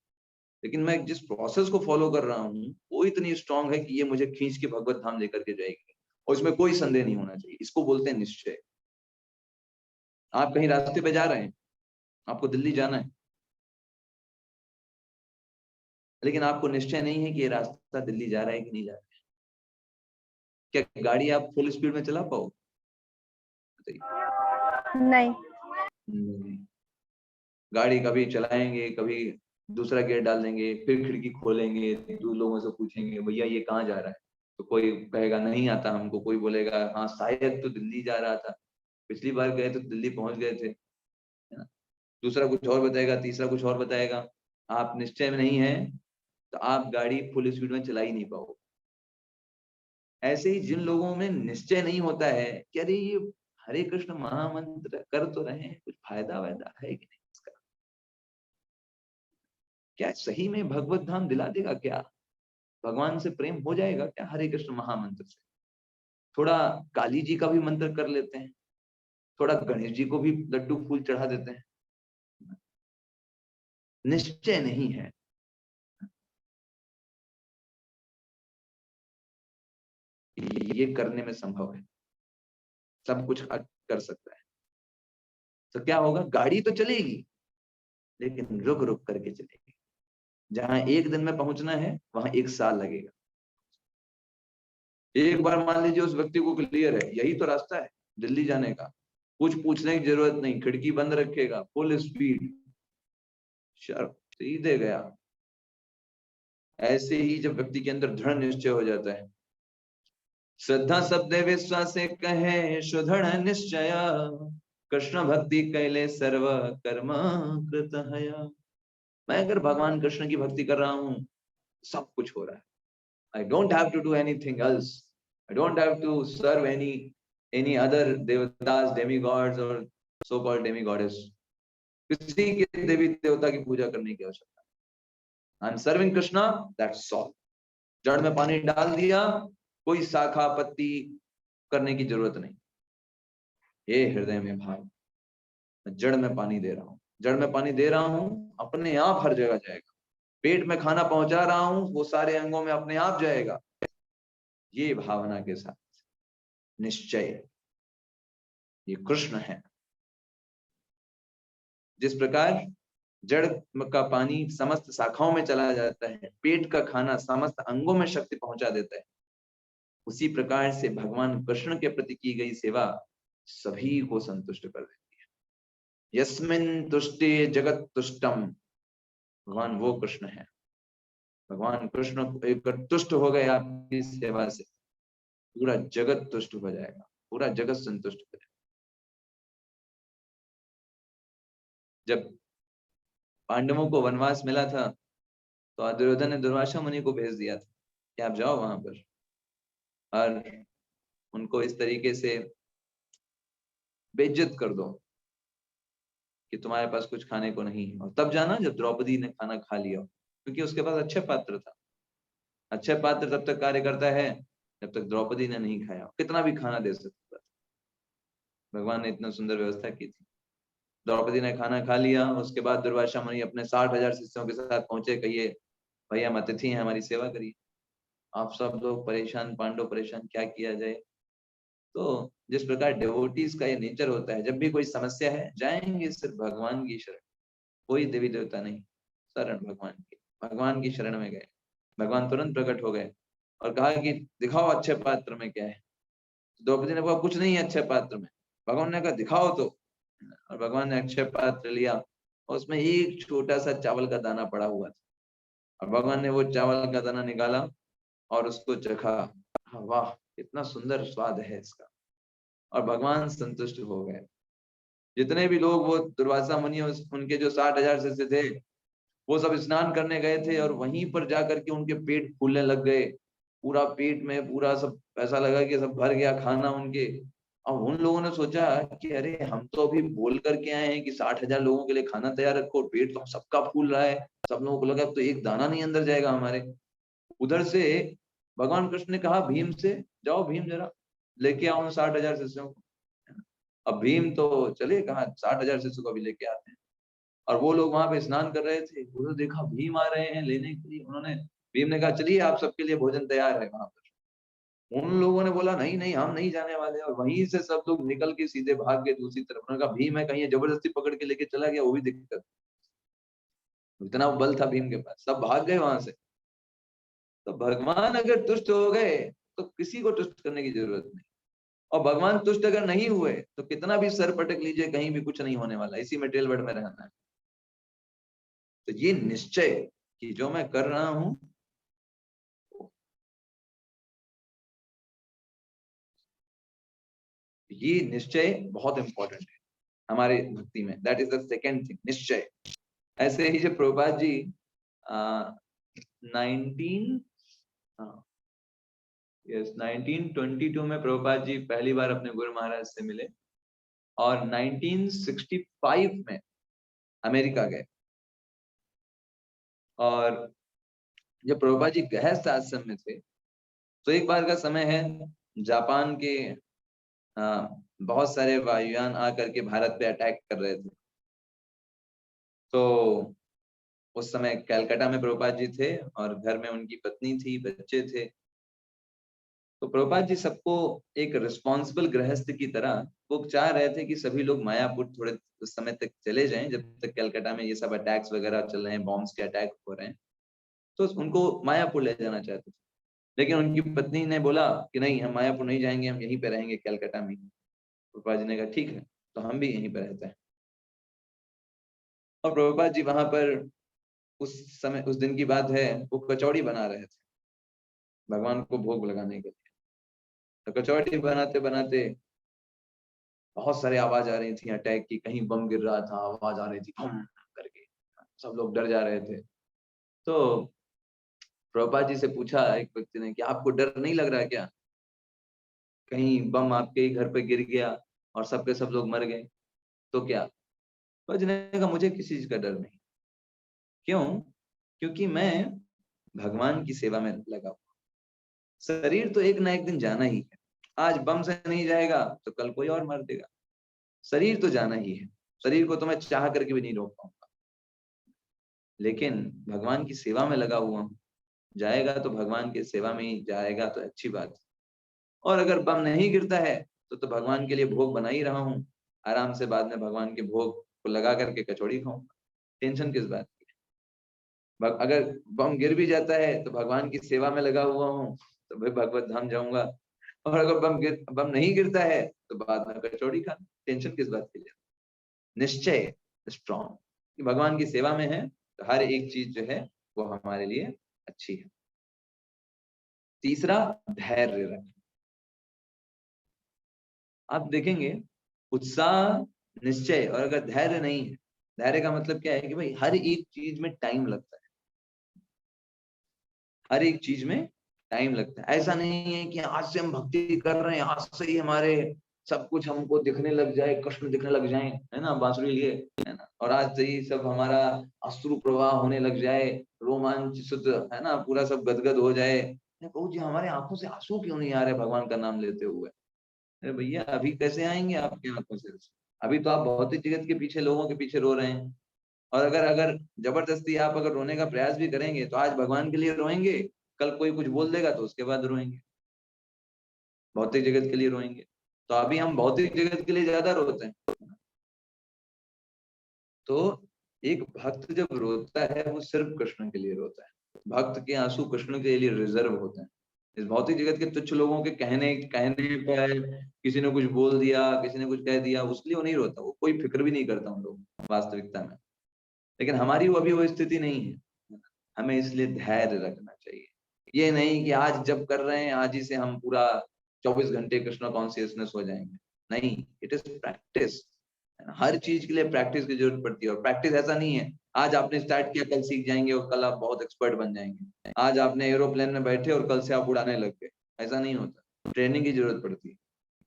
लेकिन मैं जिस प्रोसेस को फॉलो कर रहा हूं वो इतनी स्ट्रांग है कि ये मुझे खींच के भगवत धाम लेकर के जाएगी, और इसमें कोई संदेह नहीं होना चाहिए। इसको बोलते हैं निश्चय। आप कहीं रास्ते पे जा रहे हैं, आपको दिल्ली जाना है, लेकिन आपको निश्चय नहीं है कि ये रास्ता दिल्ली जा रहा है कि नहीं जा रहा है। क्या गाड़ी आप फुल स्पीड में चला पाओगे? नहीं। गाड़ी कभी चलाएंगे, कभी दूसरा गियर डाल देंगे, फिर खिड़की खोलेंगे, दो लोगों से पूछेंगे भैया ये कहाँ जा रहा है, तो कोई कहेगा नहीं आता हमको, कोई बोलेगा हाँ शायद तो दिल्ली जा रहा था, पिछली बार गए तो दिल्ली पहुंच गए थे, है ना? दूसरा कुछ और बताएगा, तीसरा कुछ और बताएगा। आप निश्चय में नहीं है तो आप गाड़ी फुल स्पीड में चला ही नहीं पाओगे। ऐसे ही जिन लोगों में निश्चय नहीं होता है कि अरे ये हरे कृष्ण महामंत्र कर तो रहे हैं, कुछ फायदा वायदा है कि नहीं इसका, क्या सही में भगवत धाम दिला देगा, क्या भगवान से प्रेम हो जाएगा क्या हरे कृष्ण महामंत्र से? थोड़ा काली जी का भी मंत्र कर लेते हैं, थोड़ा गणेश जी को भी लड्डू फूल चढ़ा देते हैं, निश्चय नहीं है। ये करने में संभव है, सब कुछ कर सकता है। तो क्या होगा, गाड़ी तो चलेगी लेकिन रुक रुक करके चलेगी। जहां एक दिन में पहुंचना है वहां 1 साल लगेगा। एक बार मान लीजिए उस व्यक्ति को क्लियर है यही तो रास्ता है दिल्ली जाने का, कुछ पूछने की जरूरत नहीं, खिड़की बंद रखेगा, फुल स्पीड, शर्म सीधे गया। ऐसे ही जब व्यक्ति के अंदर दृढ़ निश्चय हो जाता है, श्रद्धा शब्द विश्वास कहे सुदृढ़ निश्चय, कृष्ण भक्ति कैले सर्व कर्म कृत हया। मैं अगर भगवान कृष्ण की भक्ति कर रहा हूं, सब कुछ हो रहा है। I don't have to do anything else. I don't have to serve any other devatas, demigods or so-called demigoddess. किसी के देवी देवता की पूजा करने की आवश्यकता है। I'm serving Krishna, that's all. जड़ में पानी डाल दिया, कोई शाखा पत्ती करने की जरूरत नहीं। ये हृदय में भाव, मैं जड़ में पानी दे रहा हूँ, जड़ में पानी दे रहा हूँ, अपने आप हर जगह जाएगा। पेट में खाना पहुंचा रहा हूं, वो सारे अंगों में अपने आप जाएगा। ये भावना के साथ निश्चय, ये कृष्ण है। जिस प्रकार जड़ का पानी समस्त शाखाओं में चला जाता है, पेट का खाना समस्त अंगों में शक्ति पहुंचा देता है, उसी प्रकार से भगवान कृष्ण के प्रति की गई सेवा सभी को संतुष्ट कर देती है। यस्मिन तुष्टे जगत तुष्टम, भगवान वो कृष्ण है। भगवान कृष्ण एक तुष्ट हो गए आपकी सेवा से, पूरा जगत तुष्ट हो जाएगा, पूरा जगत संतुष्ट हो जाएगा। जब पांडवों को वनवास मिला था तो दुर्योधन ने दुर्वासा मुनि को भेज दिया था कि आप जाओ वहां पर और उनको इस तरीके से बेइज्जत कर दो कि तुम्हारे पास कुछ खाने को नहीं है। और तब जाना जब द्रौपदी ने खाना खा लिया, क्योंकि उसके पास अच्छे पात्र था। अच्छे पात्र तब तक कार्य करता है जब तक द्रौपदी ने नहीं खाया, कितना भी खाना दे सकता था। भगवान ने इतना सुंदर व्यवस्था की थी। द्रौपदी ने खाना खा लिया, उसके बाद दुर्वासा मुनि अपने 60,000 शिष्यों के साथ पहुंचे, कहिए भाई हम अतिथि हैं, हमारी सेवा करिए। आप सब लोग परेशान, पांडव परेशान, क्या किया जाए। तो जिस प्रकार डिवोटीज का ये नेचर होता है, जब भी कोई समस्या है जाएंगे सिर्फ भगवान की शरण, कोई देवी देवता नहीं, शरण भगवान की शरण में गए। भगवान तुरंत प्रकट हो गए और कहा कि दिखाओ अच्छे पात्र में क्या है। द्रौपदी ने कहा कुछ नहीं है अच्छे पात्र में। भगवान ने कहा दिखाओ तो, और भगवान ने अक्षय पात्र लिया और उसमें एक छोटा सा चावल का दाना पड़ा हुआ था, और भगवान ने वो चावल का दाना निकाला और उसको चखा। वाह कितना सुंदर स्वाद है इसका, और भगवान संतुष्ट हो गए। जितने भी लोग, वो दुर्वासा मुनि उनके जो 60,000 शिष्य थे, वो सब स्नान करने गए थे और वहीं पर जाकर के उनके पेट फूलने लग गए। पूरा पेट में पूरा सब ऐसा लगा कि सब भर गया खाना उनके। अब उन लोगों ने सोचा कि अरे हम तो अभी बोल करके आए हैं कि 60,000 लोगों के लिए खाना तैयार रखो, पेट तो सबका फूल रहा है। सब लोगों को लगा तो एक दाना नहीं अंदर जाएगा हमारे। उधर से भगवान कृष्ण ने कहा भीम से, जाओ भीम जरा लेके आओ 60,000 शिष्यों को। अब भीम तो चले, कहा 60,000 शिष्यों को भी लेके आते हैं। और वो लोग वहां पे स्नान कर रहे थे, उन्होंने देखा भीम आ रहे हैं लेने के लिए। उन्होंने, भीम ने कहा चलिए आप सबके लिए भोजन तैयार है वहां पर। उन लोगों ने बोला नहीं नहीं हम नहीं जाने वाले, और वहीं से सब लोग निकल के सीधे भाग गए दूसरी तरफ। उन्होंने कहा भीम है कहीं जबरदस्ती पकड़ के लेके चला गया, वो भी दिक्कत। इतना बल था भीम के पास, सब भाग गए वहां से। तो भगवान अगर तुष्ट हो गए तो किसी को तुष्ट करने की जरूरत नहीं। और भगवान तुष्ट अगर नहीं हुए तो कितना भी सर पटक लीजिए, कहीं भी कुछ नहीं होने वाला, इसी में टेलवर्ड में रहना है। तो ये निश्चय कि जो मैं कर रहा हूं, ये निश्चय बहुत इंपॉर्टेंट है हमारे भक्ति में। That is the second thing, निश्चय। ऐसे ही जब प्रभुपाद जी 1922 में प्रभुपाद जी पहली बार अपने गुरु महाराज से मिले, और 1965 में अमेरिका गए। और जब प्रभुपाद जी गृहस्थ आश्रम में थे, तो एक बार का समय है, जापान के बहुत सारे वायुयान आकर के भारत पे अटैक कर रहे थे। तो उस समय कलकत्ता में प्रभुपाद जी थे और घर में उनकी पत्नी थी, बच्चे थे। तो प्रभुपाद जी सबको एक रिस्पॉन्सिबल गृहस्थ की तरह वो चाह रहे थे कि सभी लोग मायापुर थोड़े उस समय तक चले जाएं, जब तक कलकत्ता में ये सब अटैक्स वगैरह चल रहे हैं, बॉम्ब्स के अटैक हो रहे हैं। तो उनको मायापुर ले जाना चाहते थे, लेकिन उनकी पत्नी ने बोला कि नहीं हम मायापुर नहीं जाएंगे, हम यहीं पे रहेंगे कलकत्ता में। प्रभुपाद जी ने कहा ठीक है, तो हम भी यहीं पे रहते हैं। और प्रभुपाद जी वहां पर उस समय, उस दिन की बात है, वो कचौड़ी बना रहे थे भगवान को भोग लगाने के लिए। तो कचौड़ी बनाते बनाते बहुत सारी आवाज आ रही थी अटैक की, कहीं बम गिर रहा था, आवाज आ रही थी बम करके, सब लोग डर जा रहे थे। तो प्रभुपाद जी से पूछा एक व्यक्ति ने कि आपको डर नहीं लग रहा क्या, कहीं बम आपके ही घर पे गिर गया और सबके सब लोग मर गए तो क्या? प्रभुपाद जी ने कहा मुझे किसी चीज का डर नहीं। क्यों? क्योंकि मैं भगवान की सेवा में लगा हूं। शरीर तो एक ना एक दिन जाना ही है। आज बम से नहीं जाएगा तो कल कोई और मार देगा। शरीर तो जाना ही है, शरीर को तो मैं चाह करके भी नहीं रोक पाऊंगा, लेकिन भगवान की सेवा में लगा हुआ हूं, जाएगा तो भगवान की सेवा में ही जाएगा, तो अच्छी बात है। और अगर बम नहीं गिरता है तो भगवान के लिए भोग बना ही रहा हूँ, आराम से बाद में भगवान के भोग को लगा करके कचौड़ी खाऊंगा, टेंशन किस बात की। अगर बम गिर भी जाता है तो भगवान की सेवा में लगा हुआ हूँ तो भाई भगवत धाम जाऊंगा, और अगर बम नहीं गिरता है तो बाद में कचौड़ी खाना, टेंशन किस बात के लिए। निश्चय स्ट्रॉन्ग कि भगवान की सेवा में है तो हर एक चीज जो है वो हमारे लिए अच्छी है। तीसरा, धैर्य रखें। आप देखेंगे उत्साह, निश्चय और अगर धैर्य नहीं है, धैर्य का मतलब क्या है कि भाई हर एक चीज में टाइम लगता है, हर एक चीज में टाइम लगता है। ऐसा नहीं है कि आज से हम भक्ति कर रहे हैं, आज से ही हमारे सब कुछ हमको दिखने लग जाए, कृष्ण दिखने लग जाए, है ना, बांसुरी लिए, है ना, और आज से ही सब हमारा अश्रु प्रवाह होने लग जाए, रोमांच शुद्ध, है ना, पूरा सब गदगद हो जाए। प्रभु जी हमारे आंखों से आंसू क्यों नहीं आ रहे भगवान का नाम लेते हुए? अरे भैया अभी कैसे आएंगे आपकी आंखों से? अभी तो आप भौतिक जगत के पीछे, लोगों के पीछे रो रहे हैं, और अगर अगर जबरदस्ती आप अगर रोने का प्रयास भी करेंगे तो आज भगवान के लिए रोएंगे, कल कोई कुछ बोल देगा तो उसके बाद रोएंगे, भौतिक जगत के लिए रोएंगे। तो अभी हम भौतिक जगत के लिए ज्यादा रोते हैं। तो एक भक्त जब रोता है वो सिर्फ कृष्ण के लिए रोता है। भक्त के आंसू कृष्ण के लिए रिजर्व होते हैं। इस भौतिक जगत के तुच्छ लोगों के कहने पर किसी ने कुछ बोल दिया, किसी ने कुछ कह दिया, उसलिए वो नहीं रोता, वो कोई फिक्र भी नहीं करता उन लोग वास्तविकता में। लेकिन हमारी वो अभी वो स्थिति नहीं है। हमें इसलिए धैर्य रखना चाहिए। ये नहीं कि आज जब कर रहे हैं आज ही से हम पूरा 24 घंटे कृष्ण कॉन्शियसनेस हो जाएंगे। नहीं, इट इज प्रैक्टिस। हर चीज के लिए प्रैक्टिस की जरूरत पड़ती है। और प्रैक्टिस ऐसा नहीं है आज आपने स्टार्ट किया कल सीख जाएंगे और कल आप बहुत एक्सपर्ट बन जाएंगे। आज आपने एरोप्लेन में बैठे और कल से आप उड़ाने लग गए, ऐसा नहीं होता। ट्रेनिंग की जरूरत पड़ती है।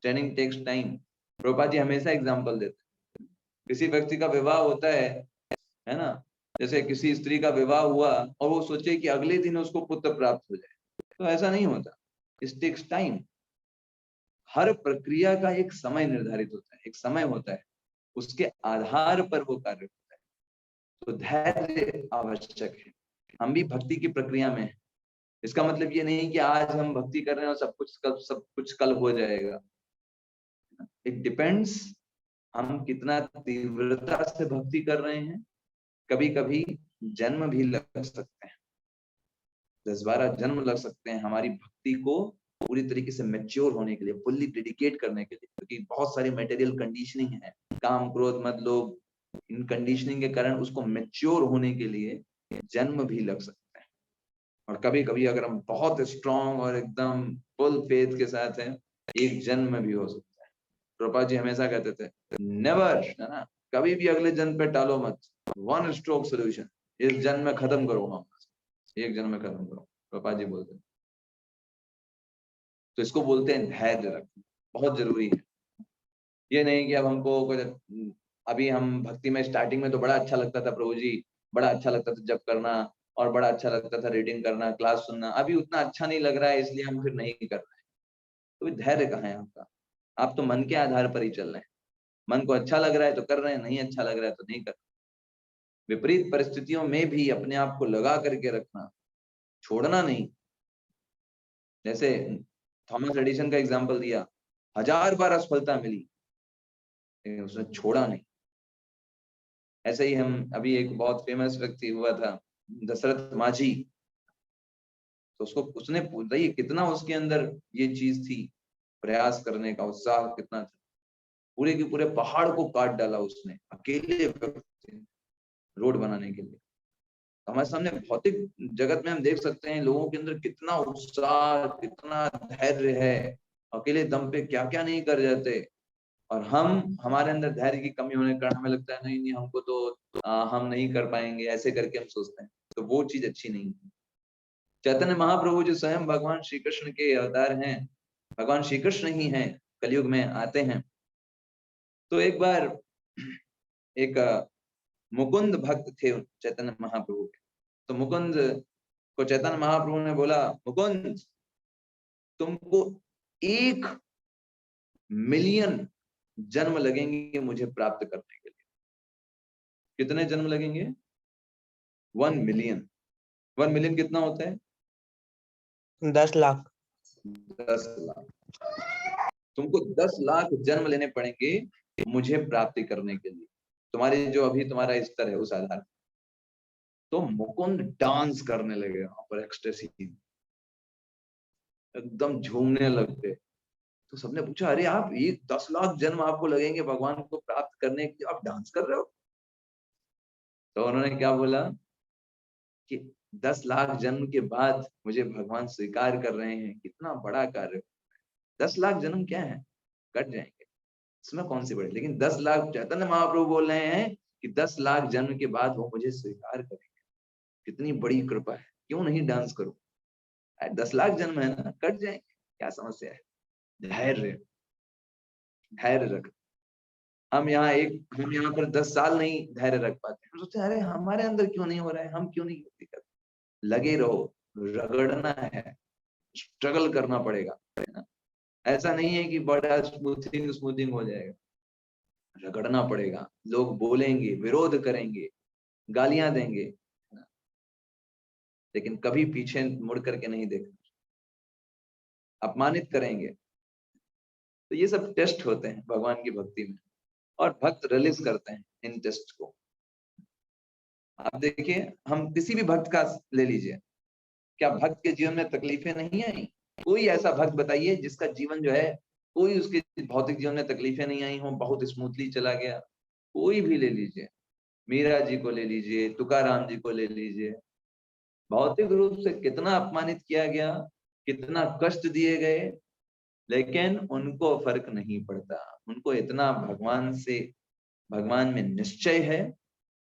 Training takes time. Prabhupada ji हमेशा एग्जाम्पल देते हैं। किसी व्यक्ति का विवाह होता है ना, जैसे किसी स्त्री का विवाह हुआ और वो सोचे कि अगले दिन उसको पुत्र प्राप्त हो जाए, तो ऐसा नहीं होता। It takes time. हर प्रक्रिया का एक समय निर्धारित होता है, एक समय होता है, उसके आधार पर वो कार्य होता है। तो धैर्य आवश्यक है। हम भी भक्ति की प्रक्रिया में हैं। इसका मतलब ये नहीं कि आज हम भक्ति कर रहे हैं और सब कुछ कल हो जाएगा। इट डिपेंड्स हम कितना तीव्रता से भक्ति कर रहे हैं। कभी कभी जन्म भी लग सकते हैं, 10-12 जन्म लग सकते हैं हमारी भक्ति को पूरी तरीके से मैच्योर होने के लिए, फुल्ली डेडिकेट करने के लिए। क्योंकि बहुत सारी मटेरियल कंडीशनिंग है, काम क्रोध मत लोभ, इन कंडीशनिंग के कारण उसको मैच्योर होने के लिए जन्म भी लग सकते हैं। और कभी कभी अगर हम बहुत स्ट्रांग और एकदम फुल फेथ के साथ हैं, एक जन्म भी हो सकता है। प्रभुपाद जी हमेशा कहते थे नेवर, है ना, कभी भी अगले जन्म पे टालो मत। वन स्ट्रोक सोल्यूशन, इस जन्म में खत्म करो, एक जन्म में खत्म करो, प्रभुपाद जी बोलते हैं। तो इसको बोलते हैं धैर्य रखना, बहुत जरूरी है। ये नहीं कि अब हमको कुछ, अभी हम भक्ति में स्टार्टिंग में तो बड़ा अच्छा लगता था प्रभु जी, बड़ा अच्छा लगता था जप करना और बड़ा अच्छा लगता था रीडिंग करना, क्लास सुनना, अभी उतना अच्छा नहीं लग रहा है इसलिए हम फिर नहीं कर रहे हैं। तो धैर्य कहाँ है आपका? आप तो मन के आधार पर ही चल रहे हैं। मन को अच्छा लग रहा है तो कर रहे हैं, नहीं अच्छा लग रहा है तो नहीं कर रहे। विपरीत परिस्थितियों में भी अपने आप को लगा करके रखना, छोड़ना नहीं। जैसे थॉमस एडिसन का एग्जाम्पल दिया, 1000 बार असफलता मिली लेकिन उसने छोड़ा नहीं। ऐसे ही हम अभी एक बहुत फेमस व्यक्ति हुआ था दशरथ माझी, तो उसने देखिए कितना उसके अंदर ये चीज थी, प्रयास करने का उत्साह कितना था। पूरे के पूरे पहाड़ को काट डाला उसने अकेले रोड बनाने के लिए। हमारे सामने भौतिक जगत में हम देख सकते हैं लोगों के अंदर कितना उत्साह, कितना धैर्य है, अकेले दम पे क्या क्या नहीं कर जाते। और हमारे अंदर धैर्य की कमी होने के कारण हमें लगता है नहीं नहीं हमको तो हम नहीं कर पाएंगे, ऐसे करके हम सोचते हैं। तो वो चीज अच्छी नहीं है। चैतन्य महाप्रभु जो स्वयं भगवान श्री कृष्ण के अवतार हैं, भगवान श्री कृष्ण ही हैं, कलयुग में आते हैं। तो एक बार एक मुकुंद भक्त थे चैतन्य महाप्रभु के। तो मुकुंद को चैतन्य महाप्रभु ने बोला, मुकुंद तुमको 1 मिलियन जन्म लगेंगे मुझे प्राप्त करने के लिए। कितने जन्म लगेंगे? 1 मिलियन। 1 मिलियन कितना होता है? 10 लाख। 10 लाख। तुमको 10 लाख जन्म लेने पड़ेंगे मुझे प्राप्ति करने के लिए, तुम्हारे जो अभी तुम्हारा स्तर है उस आधार। तो मुकुंद डांस करने लगे वहां पर, एक्सटेसी, एकदम झूमने लग गए। तो सबने पूछा, अरे आप ये 10 लाख जन्म आपको लगेंगे भगवान को प्राप्त करने के लिए, आप डांस कर रहे हो? तो उन्होंने क्या बोला कि 10 लाख जन्म के बाद मुझे भगवान स्वीकार कर रहे हैं, कितना बड़ा कार्य। 10 लाख जन्म क्या है, कट जाएंगे, इसमें कौन सी बड़ी। लेकिन 10 लाख, चैतन्य महाप्रभु बोल रहे हैं कि 10 लाख जन्म के बाद वो मुझे स्वीकार करेंगे, कितनी बड़ी कृपा है, क्यों नहीं डांस करूं। 10 लाख जन्म है ना, कट जाएंगे, क्या समस्या है। धैर्य, धैर्य रख। हम यहाँ पर 10 साल नहीं धैर्य रख पाते। हम सोचते हैं अरे हमारे अंदर क्यों नहीं हो रहा है, हम क्यों नहीं करते। लगे रहो, रगड़ना है, स्ट्रगल करना पड़ेगा, है ना। ऐसा नहीं है कि बड़ा स्मूथिंग हो जाएगा, रगड़ना पड़ेगा। लोग बोलेंगे, विरोध करेंगे, गालियां देंगे, लेकिन कभी पीछे मुड़ करके नहीं देखना, अपमानित करेंगे। तो ये सब टेस्ट होते हैं भगवान की भक्ति में, और भक्त रिलीज करते हैं इन टेस्ट को। आप देखिए, हम किसी भी भक्त का ले लीजिए, क्या भक्त के जीवन में तकलीफें नहीं आई? कोई ऐसा भक्त बताइए जिसका जीवन जो है, कोई उसके भौतिक जीवन में तकलीफें नहीं आई हो, बहुत स्मूथली चला गया। कोई भी ले लीजिए, मीरा जी को ले लीजिए, तुकाराम जी को ले लीजिए, भौतिक रूप से कितना अपमानित किया गया, कितना कष्ट दिए गए, लेकिन उनको फर्क नहीं पड़ता। उनको इतना भगवान में निश्चय है,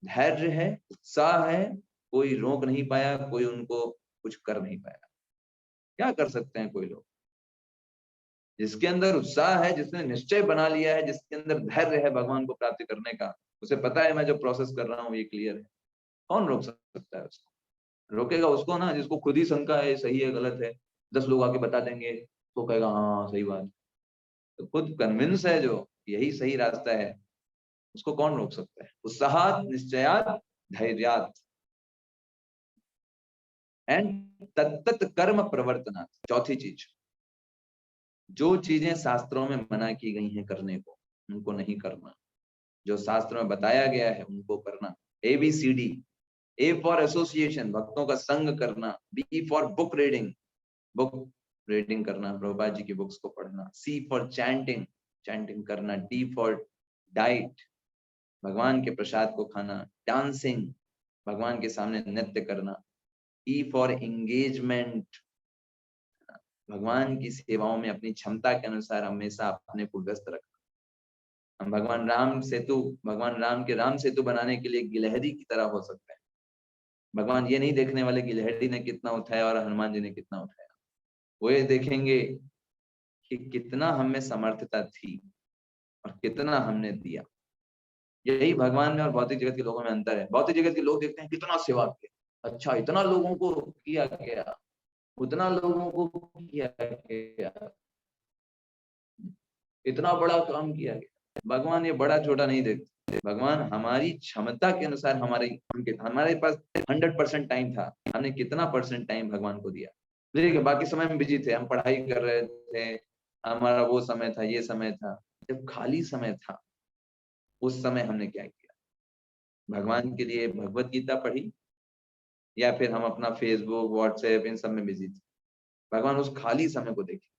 धैर्य है, उत्साह है, कोई रोक नहीं पाया, कोई उनको कुछ कर नहीं पाया। क्या कर सकते हैं कोई लोग? जिसके अंदर उत्साह है, जिसने निश्चय बना लिया है, जिसके अंदर धैर्य है भगवान को प्राप्त करने का, उसे पता है मैं जो प्रोसेस कर रहा हूँ ये क्लियर है, कौन रोक सकता है उसको? रोकेगा उसको ना जिसको खुद ही शंका है, सही है गलत है, 10 लोग आके बता देंगे तो कहेगा हाँ सही बात। तो खुद कन्विंस है जो यही सही रास्ता है, उसको कौन रोक सकता है? उत्साहात निश्चयात धैर्यात एंड तत्त कर्म प्रवर्तनात्। चौथी चीज, जो चीजें शास्त्रों में मना की गई हैं करने को, उनको नहीं करना। जो शास्त्र में बताया गया है उनको करना। ABCD: A फॉर एसोसिएशन, भक्तों का संग करना। B for book reading, book reading करना, प्रभुपाद जी की बुक्स को पढ़ना। C फॉर चैंटिंग, चैंटिंग करना। D फॉर डाइट, भगवान के प्रसाद को खाना। डांसिंग, भगवान के सामने नृत्य करना। E फॉर एंगेजमेंट, भगवान की सेवाओं में अपनी क्षमता के अनुसार हमेशा अपने को व्यस्त रखना। हम भगवान राम के राम सेतु बनाने के लिए गिलहरी की तरह हो सकते हैं। भगवान ये नहीं देखने वाले गिलहरी ने कितना उठाया और हनुमान जी ने कितना उठाया, वो ये देखेंगे कि कितना हमें समर्थता थी और कितना हमने दिया। यही भगवान में और भौतिक जगत के लोगों में अंतर है। भौतिक जगत के लोग देखते हैं कितना सेवा किया, अच्छा इतना लोगों को किया गया, उतना लोगों को किया गया, इतना बड़ा काम किया गया। भगवान ये बड़ा छोटा नहीं देखते। भगवान हमारी क्षमता के अनुसार हमारे पास 100% टाइम था, हमने कितना परसेंट टाइम भगवान को दिया। देखिए बाकी समय में बिजी थे, हम पढ़ाई कर रहे थे, हमारा वो समय था, ये समय था। जब खाली समय था उस समय हमने क्या किया? भगवान के लिए भगवत गीता पढ़ी, या फिर हम अपना फेसबुक व्हाट्सएप इन सब में बिजी थे? भगवान उस खाली समय को देखे।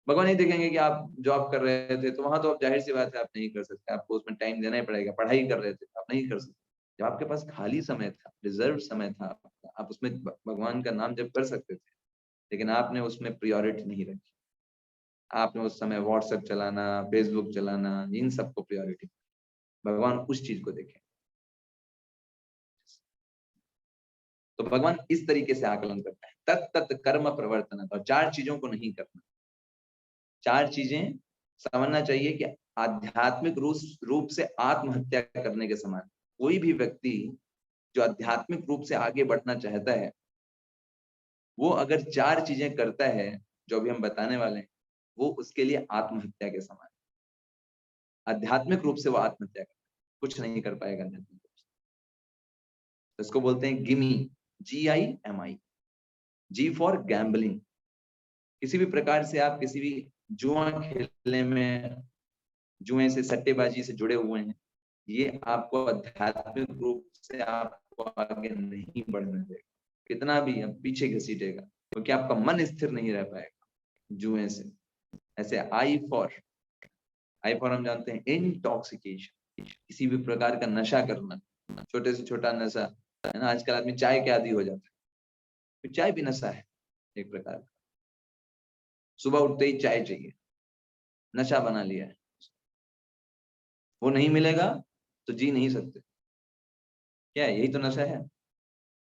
भगवान नहीं देखेंगे कि आप जॉब कर रहे थे तो वहां तो आप जाहिर सी बात है आप नहीं कर सकते, आपको उसमें टाइम देना ही पड़ेगा। पढ़ाई कर रहे थे आप नहीं कर सकते। जब आपके पास खाली समय था, रिजर्व समय था, आप उसमें भगवान का नाम जप कर सकते थे, लेकिन आपने उसमें प्रायोरिटी नहीं रखी। आपने उस समय व्हाट्सएप चलाना, फेसबुक चलाना, इन सबको प्रायोरिटी। भगवान उस चीज को देखे। तो भगवान इस तरीके से आकलन करता है, तत्त कर्म प्रवर्तन। और 4 चीजों को नहीं करना। 4 चीजें समझना चाहिए कि आध्यात्मिक रूप से आत्महत्या करने के समान। कोई भी व्यक्ति जो आध्यात्मिक रूप से आगे बढ़ना चाहता है, वो अगर 4 चीजें करता है जो अभी हम बताने वाले हैं, वो उसके लिए आत्महत्या के समान। आध्यात्मिक रूप से वो आत्महत्या करता है, कुछ नहीं कर पाएगा आध्यात्मिक रूप से। तो इसको बोलते हैं gimme, GIMI। G for gambling, किसी भी प्रकार से आप किसी भी जुआ खेलने में, जुए से, सट्टेबाजी से जुड़े हुए हैं, ये आपको आध्यात्मिक रूप से आपको आगे नहीं बढ़ने देगा। कितना भी अब पीछे घसीटेगा, क्योंकि आपका मन स्थिर नहीं रह पाएगा जुए से। ऐसे I फॉर हम जानते हैं इंटॉक्सिकेशन, किसी भी प्रकार का नशा करना, छोटे से छोटा नशा है ना। आजकल आदमी चाय के आदी हो जाता है, तो चाय भी नशा है एक प्रकार का। सुबह उठते ही चाय चाहिए, नशा बना लिया है। वो नहीं मिलेगा तो जी नहीं सकते। क्या है? यही तो नशा है।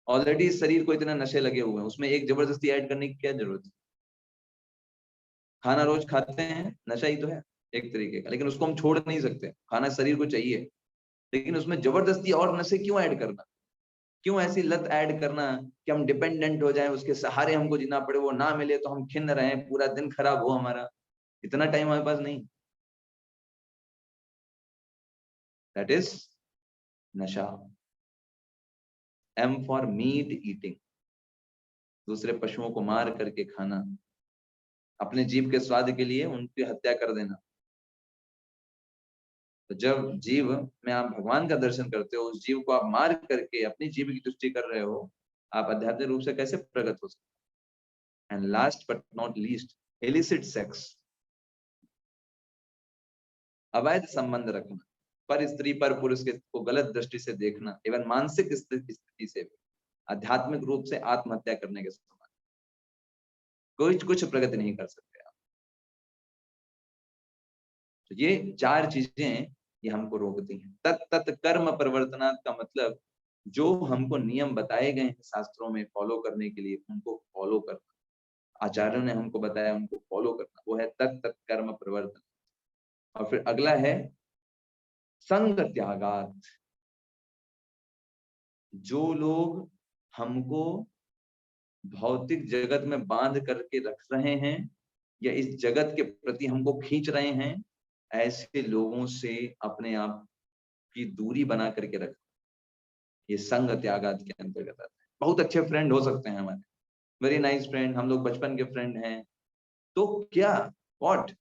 ऑलरेडी इस शरीर को इतने नशे लगे हुए हैं, उसमें एक जबरदस्ती ऐड करने की क्या जरूरत है? खाना रोज खाते हैं, नशा ही तो है एक तरीके का, लेकिन उसको हम छोड़ नहीं सकते। खाना शरीर को चाहिए, लेकिन उसमें जबरदस्ती और नशे क्यों ऐड करना? क्यों ऐसी लत ऐड करना कि हम डिपेंडेंट हो जाएं, उसके सहारे हमको जीना पड़े, वो ना मिले तो हम खिन्न रहें, पूरा दिन खराब हो हमारा। इतना टाइम हमारे पास नहीं। दैट इज नशा। M फॉर मीट ईटिंग, दूसरे पशुओं को मार करके खाना, अपने जीव के स्वाद के लिए उनकी हत्या कर देना। तो जब जीव में आप भगवान का दर्शन करते हो, उस जीव को आप मार करके अपनी जीव की तुष्टि कर रहे हो, आप आध्यात्मिक रूप से कैसे प्रगत हो सकते? And last but not least, illicit sex, अवैध संबंध रखना, पर स्त्री पर पुरुष को गलत दृष्टि से देखना, एवं मानसिक स्थिति से भी आध्यात्मिक रूप से आत्महत्या करने के समान, कुछ प्रगति नहीं कर सकते आप। तो ये 4 चीजें ये हमको रोकती हैं। तत् कर्म प्रवर्तनात् का मतलब जो हमको नियम बताए गए हैं शास्त्रों में फॉलो करने के लिए, उनको फॉलो करना, आचार्यों ने हमको बताया उनको फॉलो करना, वो है तत् कर्म प्रवर्तन। और फिर अगला है संग त्यागात। जो लोग हमको भौतिक जगत में बांध करके रख रहे हैं या इस जगत के प्रति हमको खींच रहे हैं, ऐसे लोगों से अपने आप की दूरी बना करके रख, ये संग त्यागात के अंतर्गत आता है। बहुत अच्छे फ्रेंड हो सकते हैं हमारे, वेरी नाइस फ्रेंड, हम लोग बचपन के फ्रेंड हैं, तो क्या व्हाट,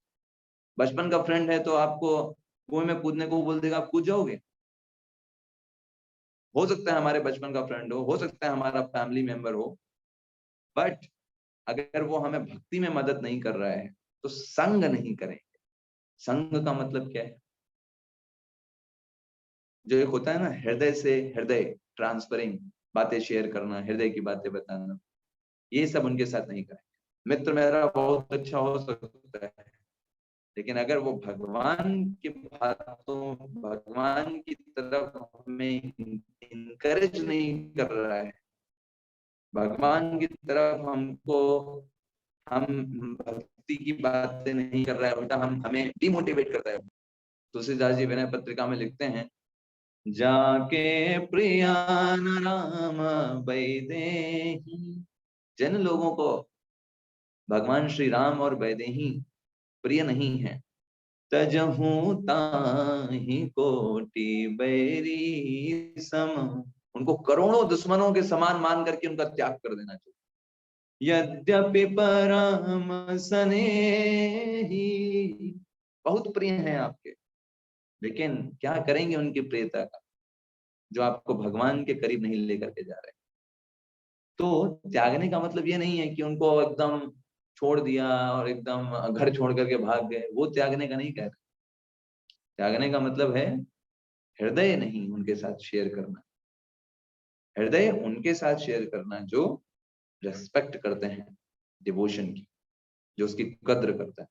बचपन का फ्रेंड है तो आपको कुएं में कूदने को बोल देगा, आप कूद जाओगे? हो सकता है हमारे बचपन का फ्रेंड हो सकता है हमारा फैमिली मेंबर हो, बट अगर वो हमें भक्ति में मदद नहीं कर रहा है तो संग नहीं करेंगे। संग का मतलब क्या है? जो एक होता है ना, हृदय से हृदय ट्रांसफरिंग, बातें शेयर करना, हृदय की बातें बताना, ये सब उनके साथ नहीं करेंगे। मित्र मेरा बहुत अच्छा हो सकता है, लेकिन अगर वो भगवान की बातों, भगवान की तरफ हमें इनकरेज नहीं कर रहा है, भगवान की तरफ हमको, हम भक्ति की बातें नहीं कर रहा है, उल्टा हमें डिमोटिवेट करता है। तुलसीदास जी विनय पत्रिका में लिखते हैं, जाके प्रियान राम वैदेही, जिन लोगों को भगवान श्री राम और वैदेही प्रिय नहीं है, तजहू ताहि कोटि बैरी सम, उनको करोड़ों दुश्मनों के समान मान करके उनका त्याग कर देना चाहिए। यद्यपि परम स्नेही, बहुत प्रिय हैं आपके, लेकिन क्या करेंगे उनकी प्रियता का, जो आपको भगवान के करीब नहीं लेकर के जा रहे। तो त्यागने का मतलब ये नहीं है कि उनको एकदम छोड़ दिया और एकदम घर छोड़ करके भाग गए, वो त्यागने का नहीं कह रहे। त्यागने का मतलब है हृदय नहीं उनके साथ शेयर करना, हृदय उनके साथ शेयर करना जो रेस्पेक्ट करते हैं डिवोशन की, जो उसकी कद्र करता है,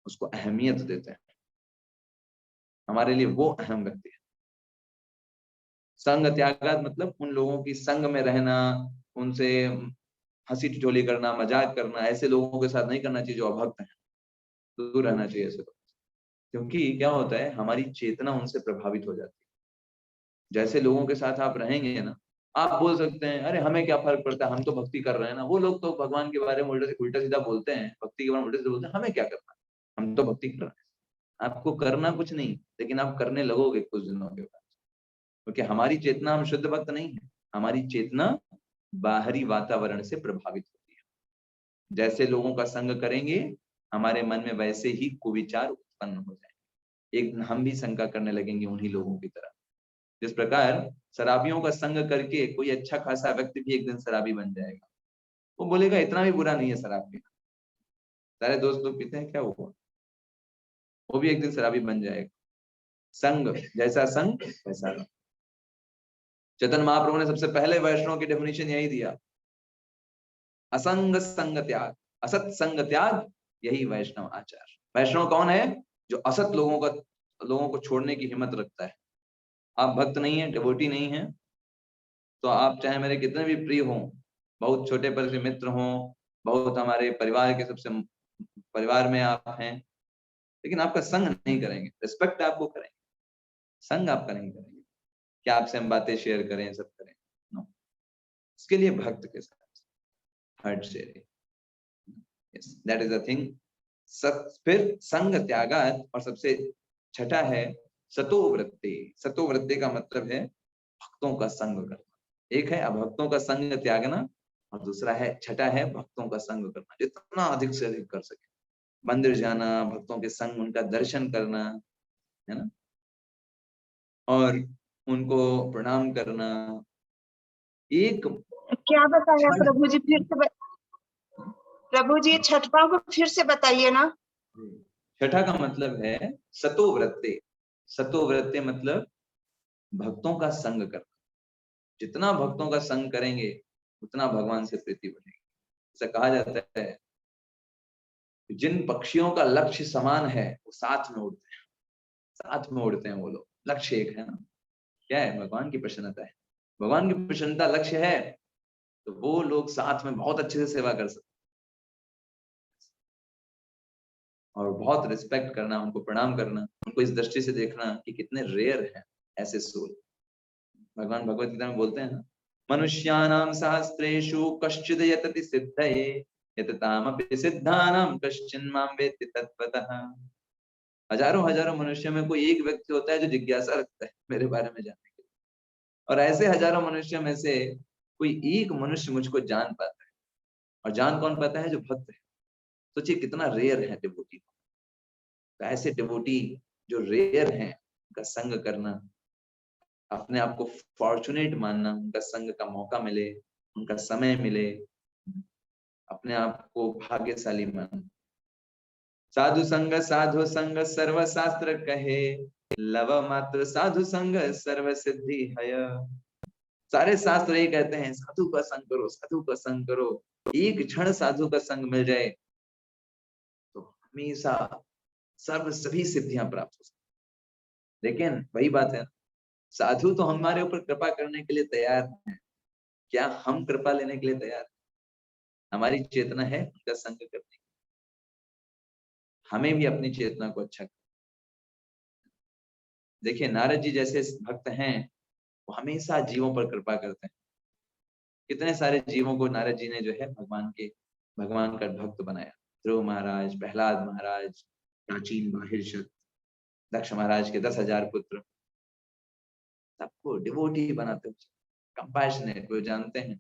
उसको अहमियत देते हैं, हमारे लिए वो अहम व्यक्ति है। संग त्यागात मतलब उन लोगों की संग में रहना, उनसे हंसी ठिठोली करना, मजाक करना, ऐसे लोगों के साथ नहीं करना चाहिए जो अभक्त हैं, दूर रहना चाहिए ऐसे लोग। क्योंकि क्या होता है, हमारी चेतना उनसे प्रभावित हो जाती है। जैसे लोगों के साथ आप रहेंगे ना, आप बोल सकते हैं अरे हमें क्या फर्क पड़ता है, हम तो भक्ति कर रहे हैं ना, वो लोग तो भगवान के बारे में उल्टा सीधा बोलते हैं, भक्ति के बारे में उल्टा सीधा बोलते हैं, हमें क्या करना, हम तो भक्ति कर रहे हैं। आपको करना कुछ नहीं, लेकिन आप करने लगोगे कुछ दिनों के बाद, क्योंकि हमारी चेतना, हम शुद्ध भक्त नहीं है, हमारी चेतना बाहरी वातावरण से प्रभावित होती है। जैसे लोगों का संग करेंगे, हमारे मन में वैसे ही कुविचार उत्पन्न हो जाएंगे, एक हम भी शंका करने लगेंगे उन्हीं लोगों की तरह। जिस प्रकार शराबियों का संग करके कोई अच्छा खासा व्यक्ति भी एक दिन शराबी बन जाएगा, वो बोलेगा इतना भी बुरा नहीं है शराब पीना, सारे दोस्त लोग पीते हैं, क्या हुआ, वो भी एक दिन शराबी बन जाएगा। संग जैसा संग वैसा रंग। चैतन्य महाप्रभु ने सबसे पहले वैष्णव की डेफिनेशन यही दिया, असंग संग त्याग, असत संग त्याग, यही वैष्णव आचार। वैष्णव कौन है? जो असत लोगों को छोड़ने की हिम्मत रखता है। आप भक्त नहीं है, डिवोटी नहीं है, तो आप चाहे मेरे कितने भी प्रिय हों, बहुत छोटे पर से मित्र हों, बहुत हमारे परिवार के सबसे परिवार में आप हैं, लेकिन आपका संग नहीं करेंगे, रिस्पेक्ट आपको करेंगे, संग आपका नहीं करेंगे। क्या आपसे हम बातें शेयर करें, सब करें, नो। इसके लिए भक्त के साथ heart sharing, yes, that is the thing. फिर संग त्यागात, और सबसे छठा है सतो वृत्ति। सतो वृत्ति का मतलब है भक्तों का संग करना। एक है अभक्तों का संग त्यागना और दूसरा है छठा है भक्तों का संग करना, जितना अधिक से अधिक कर सके। मंदिर जाना, भक्तों के संग उनका दर्शन करना, है ना, और उनको प्रणाम करना। एक क्या बताया क्षण, प्रभु जी, फिर से प्रभु जी छठवां को फिर से बताइए ना। छठा का मतलब है सतोव्रते। सतोव्रते मतलब भक्तों का संग करना। जितना भक्तों का संग करेंगे उतना भगवान से प्रीति बढ़ेगी। ऐसा कहा जाता है जिन पक्षियों का लक्ष्य समान है वो साथ में उड़ते हैं, साथ में उड़ते हैं वो लोग। लक्ष्य एक है ना, क्या है? भगवान की प्रसन्नता है। भगवान की प्रसन्नता लक्ष्य है तो वो लोग साथ में बहुत अच्छे से सेवा कर सकते हैं। और बहुत रिस्पेक्ट करना, उनको प्रणाम करना, उनको इस दृष्टि से देखना कि कितने रेयर हैं ऐसे सोल। भगवान भगवत गीता में बोलते हैं ना, मनुष्याणाम सहस्रेषु कश्चिद यतति सिद्धये यततामपि सिद्धानां कश्चिन् मां वेत्ति तत्त्वतः। हजारों हजारों मनुष्य में कोई एक व्यक्ति होता है जो जिज्ञासा रखता है मेरे बारे में जानने के लिए, और ऐसे हजारों मनुष्य में से कोई एक मनुष्य मुझको जान पाता है। और जान कौन पाता है? जो भक्त है। सोचिए कितना रेयर है डिवोटी। तो ऐसे डिवोटी जो रेयर हैं उनका संग करना, अपने आप को फॉर्चुनेट मानना, उनका संग का मौका मिले, उनका समय मिले, अपने आप को भाग्यशाली मानना। साधु संग सर्व शास्त्र कहे, लव मात्र साधु संग सर्व सिद्धि है। सारे शास्त्र ये कहते हैं साधु का संग करो, साधु का संग करो। एक क्षण साधु का संग मिल जाए तो हमेशा सभी सिद्धियां प्राप्त हो सकती। लेकिन वही बात है, साधु तो हमारे ऊपर कृपा करने के लिए तैयार हैं, क्या हम कृपा लेने के लिए तैयार हैं? हमारी चेतना है उनका संग करने की। हमें भी अपनी चेतना को अच्छा करना। देखिए नारद जी जैसे भक्त हैं वो हमेशा जीवों पर कृपा करते हैं। कितने सारे जीवों को नारद जी ने जो है भगवान का भक्त बनाया। ध्रुव महाराज, प्रहलाद महाराज, प्राचीन बाहिर, दक्ष महाराज के 10,000 पुत्र, सबको डिवोटी बनाते हैं, कंपैशनेट। वो जानते हैं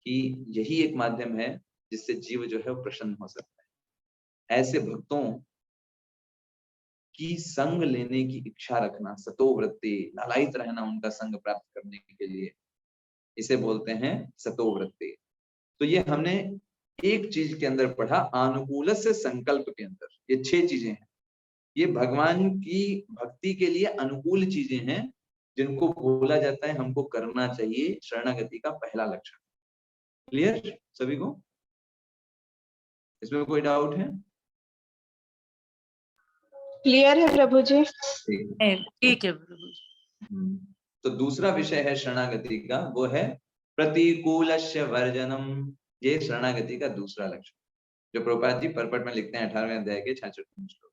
कि यही एक माध्यम है जिससे जीव जो है वो प्रसन्न हो सकता है। ऐसे भक्तों की संग लेने की इच्छा रखना, सतोवृत्ति, लालायित रहना उनका संग प्राप्त करने के लिए, इसे बोलते हैं सतोवृत्ति। तो ये हमने एक चीज के अंदर पढ़ा, अनुकूल से संकल्प के अंदर ये 6 चीजें हैं। ये भगवान की भक्ति के लिए अनुकूल चीजें हैं जिनको बोला जाता है हमको करना चाहिए। शरणागति का पहला लक्षण। क्लियर सभी को? इसमें कोई डाउट है? क्लियर है प्रभु जी। ठीक है प्रभु जी। तो दूसरा विषय है शरणागति का, वो है प्रतिकूलस्य वर्जनम। ये शरणागति का दूसरा लक्षण जो प्रभुपाद जी परपट में लिखते हैं 18वें अध्याय के 66वें श्लोक।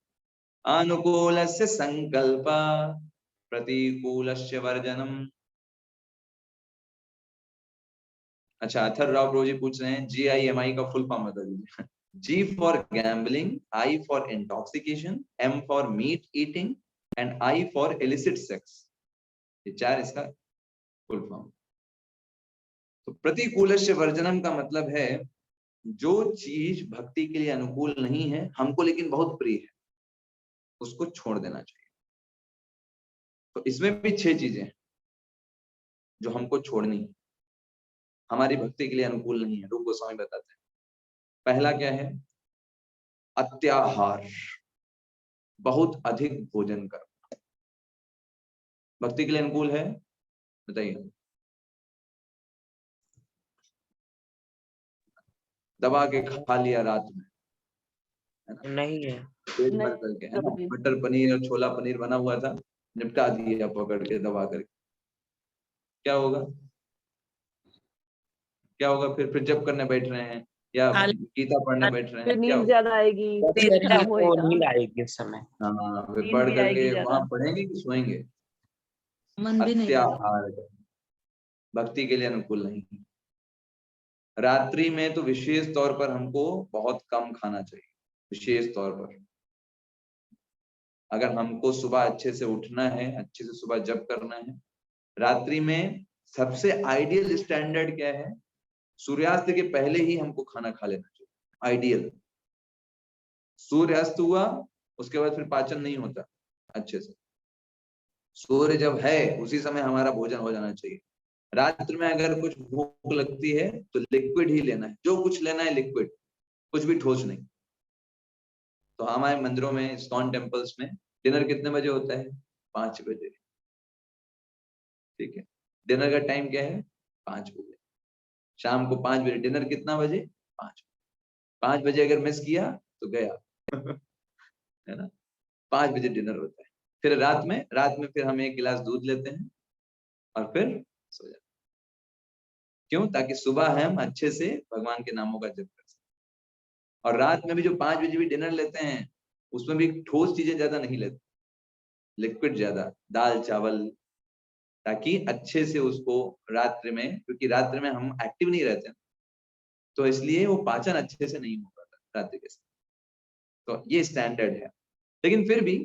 अनुकूलस्य संकल्प प्रतिकूलस्य वर्जनम। अच्छा अथर राव प्रभु जी पूछ रहे हैं GIMI का फुल फॉर्म बता दीजिए। G for gambling, I for intoxication, M for meat eating and I for illicit sex. ये 4 इसका फुल फॉर्म। तो प्रतिकूलस्य वर्जनम का मतलब है जो चीज भक्ति के लिए अनुकूल नहीं है हमको लेकिन बहुत प्रिय है, उसको छोड़ देना चाहिए। तो इसमें भी 6 चीजें हैं जो हमको छोड़नी है, हमारी भक्ति के लिए अनुकूल नहीं है। रूप गोस्वामी बताते हैं। पहला क्या है? अत्याहार, बहुत अधिक भोजन करना भक्ति के लिए अनुकूल है? बताइए। दबा के खा लिया रात में, नहीं है। पेट भर करके, है ना? मटर पनीर और छोला पनीर बना हुआ था, निपटा दिया पकड़ के दबा करके, क्या होगा? क्या होगा फिर जब करने बैठ रहे हैं या गीता पढ़ने बैठ रहे हैं, क्या नींद ज्यादा आएगी, पेट खराब होएगा। नींद आएगी इस समय। हाँ, फिर पढ़ करके वहां पढ़ेंगे कि सोएंगे? मन भी नहीं अत्याहार भक्ति के लिए अनुकूल नहीं है। रात्रि में तो विशेष तौर पर हमको बहुत कम खाना चाहिए। विशेष तौर पर अगर हमको सुबह अच्छे से उठना है, अच्छे से सुबह जप करना है, रात्रि में सबसे आइडियल स्टैंडर्ड क्या है? सूर्यास्त के पहले ही हमको खाना खा लेना चाहिए, आइडियल। सूर्यास्त हुआ उसके बाद फिर पाचन नहीं होता अच्छे से। सूर्य जब है उसी समय हमारा भोजन हो जाना चाहिए। रात्रि में अगर कुछ भूख लगती है तो लिक्विड ही लेना है, जो कुछ लेना है लिक्विड, कुछ भी ठोस नहीं। तो हमारे मंदिरों में, इस्कॉन टेम्पल्स में डिनर कितने बजे होता है? 5 बजे। ठीक है, डिनर का टाइम क्या है? 5 बजे। शाम को 5 बजे डिनर, कितना बजे? 5 बजे अगर मिस किया तो गया है ना। 5 बजे डिनर होता है। फिर रात में फिर हम 1 गिलास दूध लेते हैं और फिर सो जाते हैं। क्यों? ताकि सुबह हम अच्छे से भगवान के नामों का जप कर सकें। और रात में भी जो 5 बजे भी डिनर लेते हैं उसमें भी ठोस चीजें ज्यादा नहीं लेते, लिक्विड ज्यादा, दाल चावल, ताकि अच्छे से उसको रात्रि में, क्योंकि रात्रि में हम एक्टिव नहीं रहते तो इसलिए वो पाचन अच्छे से नहीं हो पाता रात्रि के समय। तो ये स्टैंडर्ड है। लेकिन फिर भी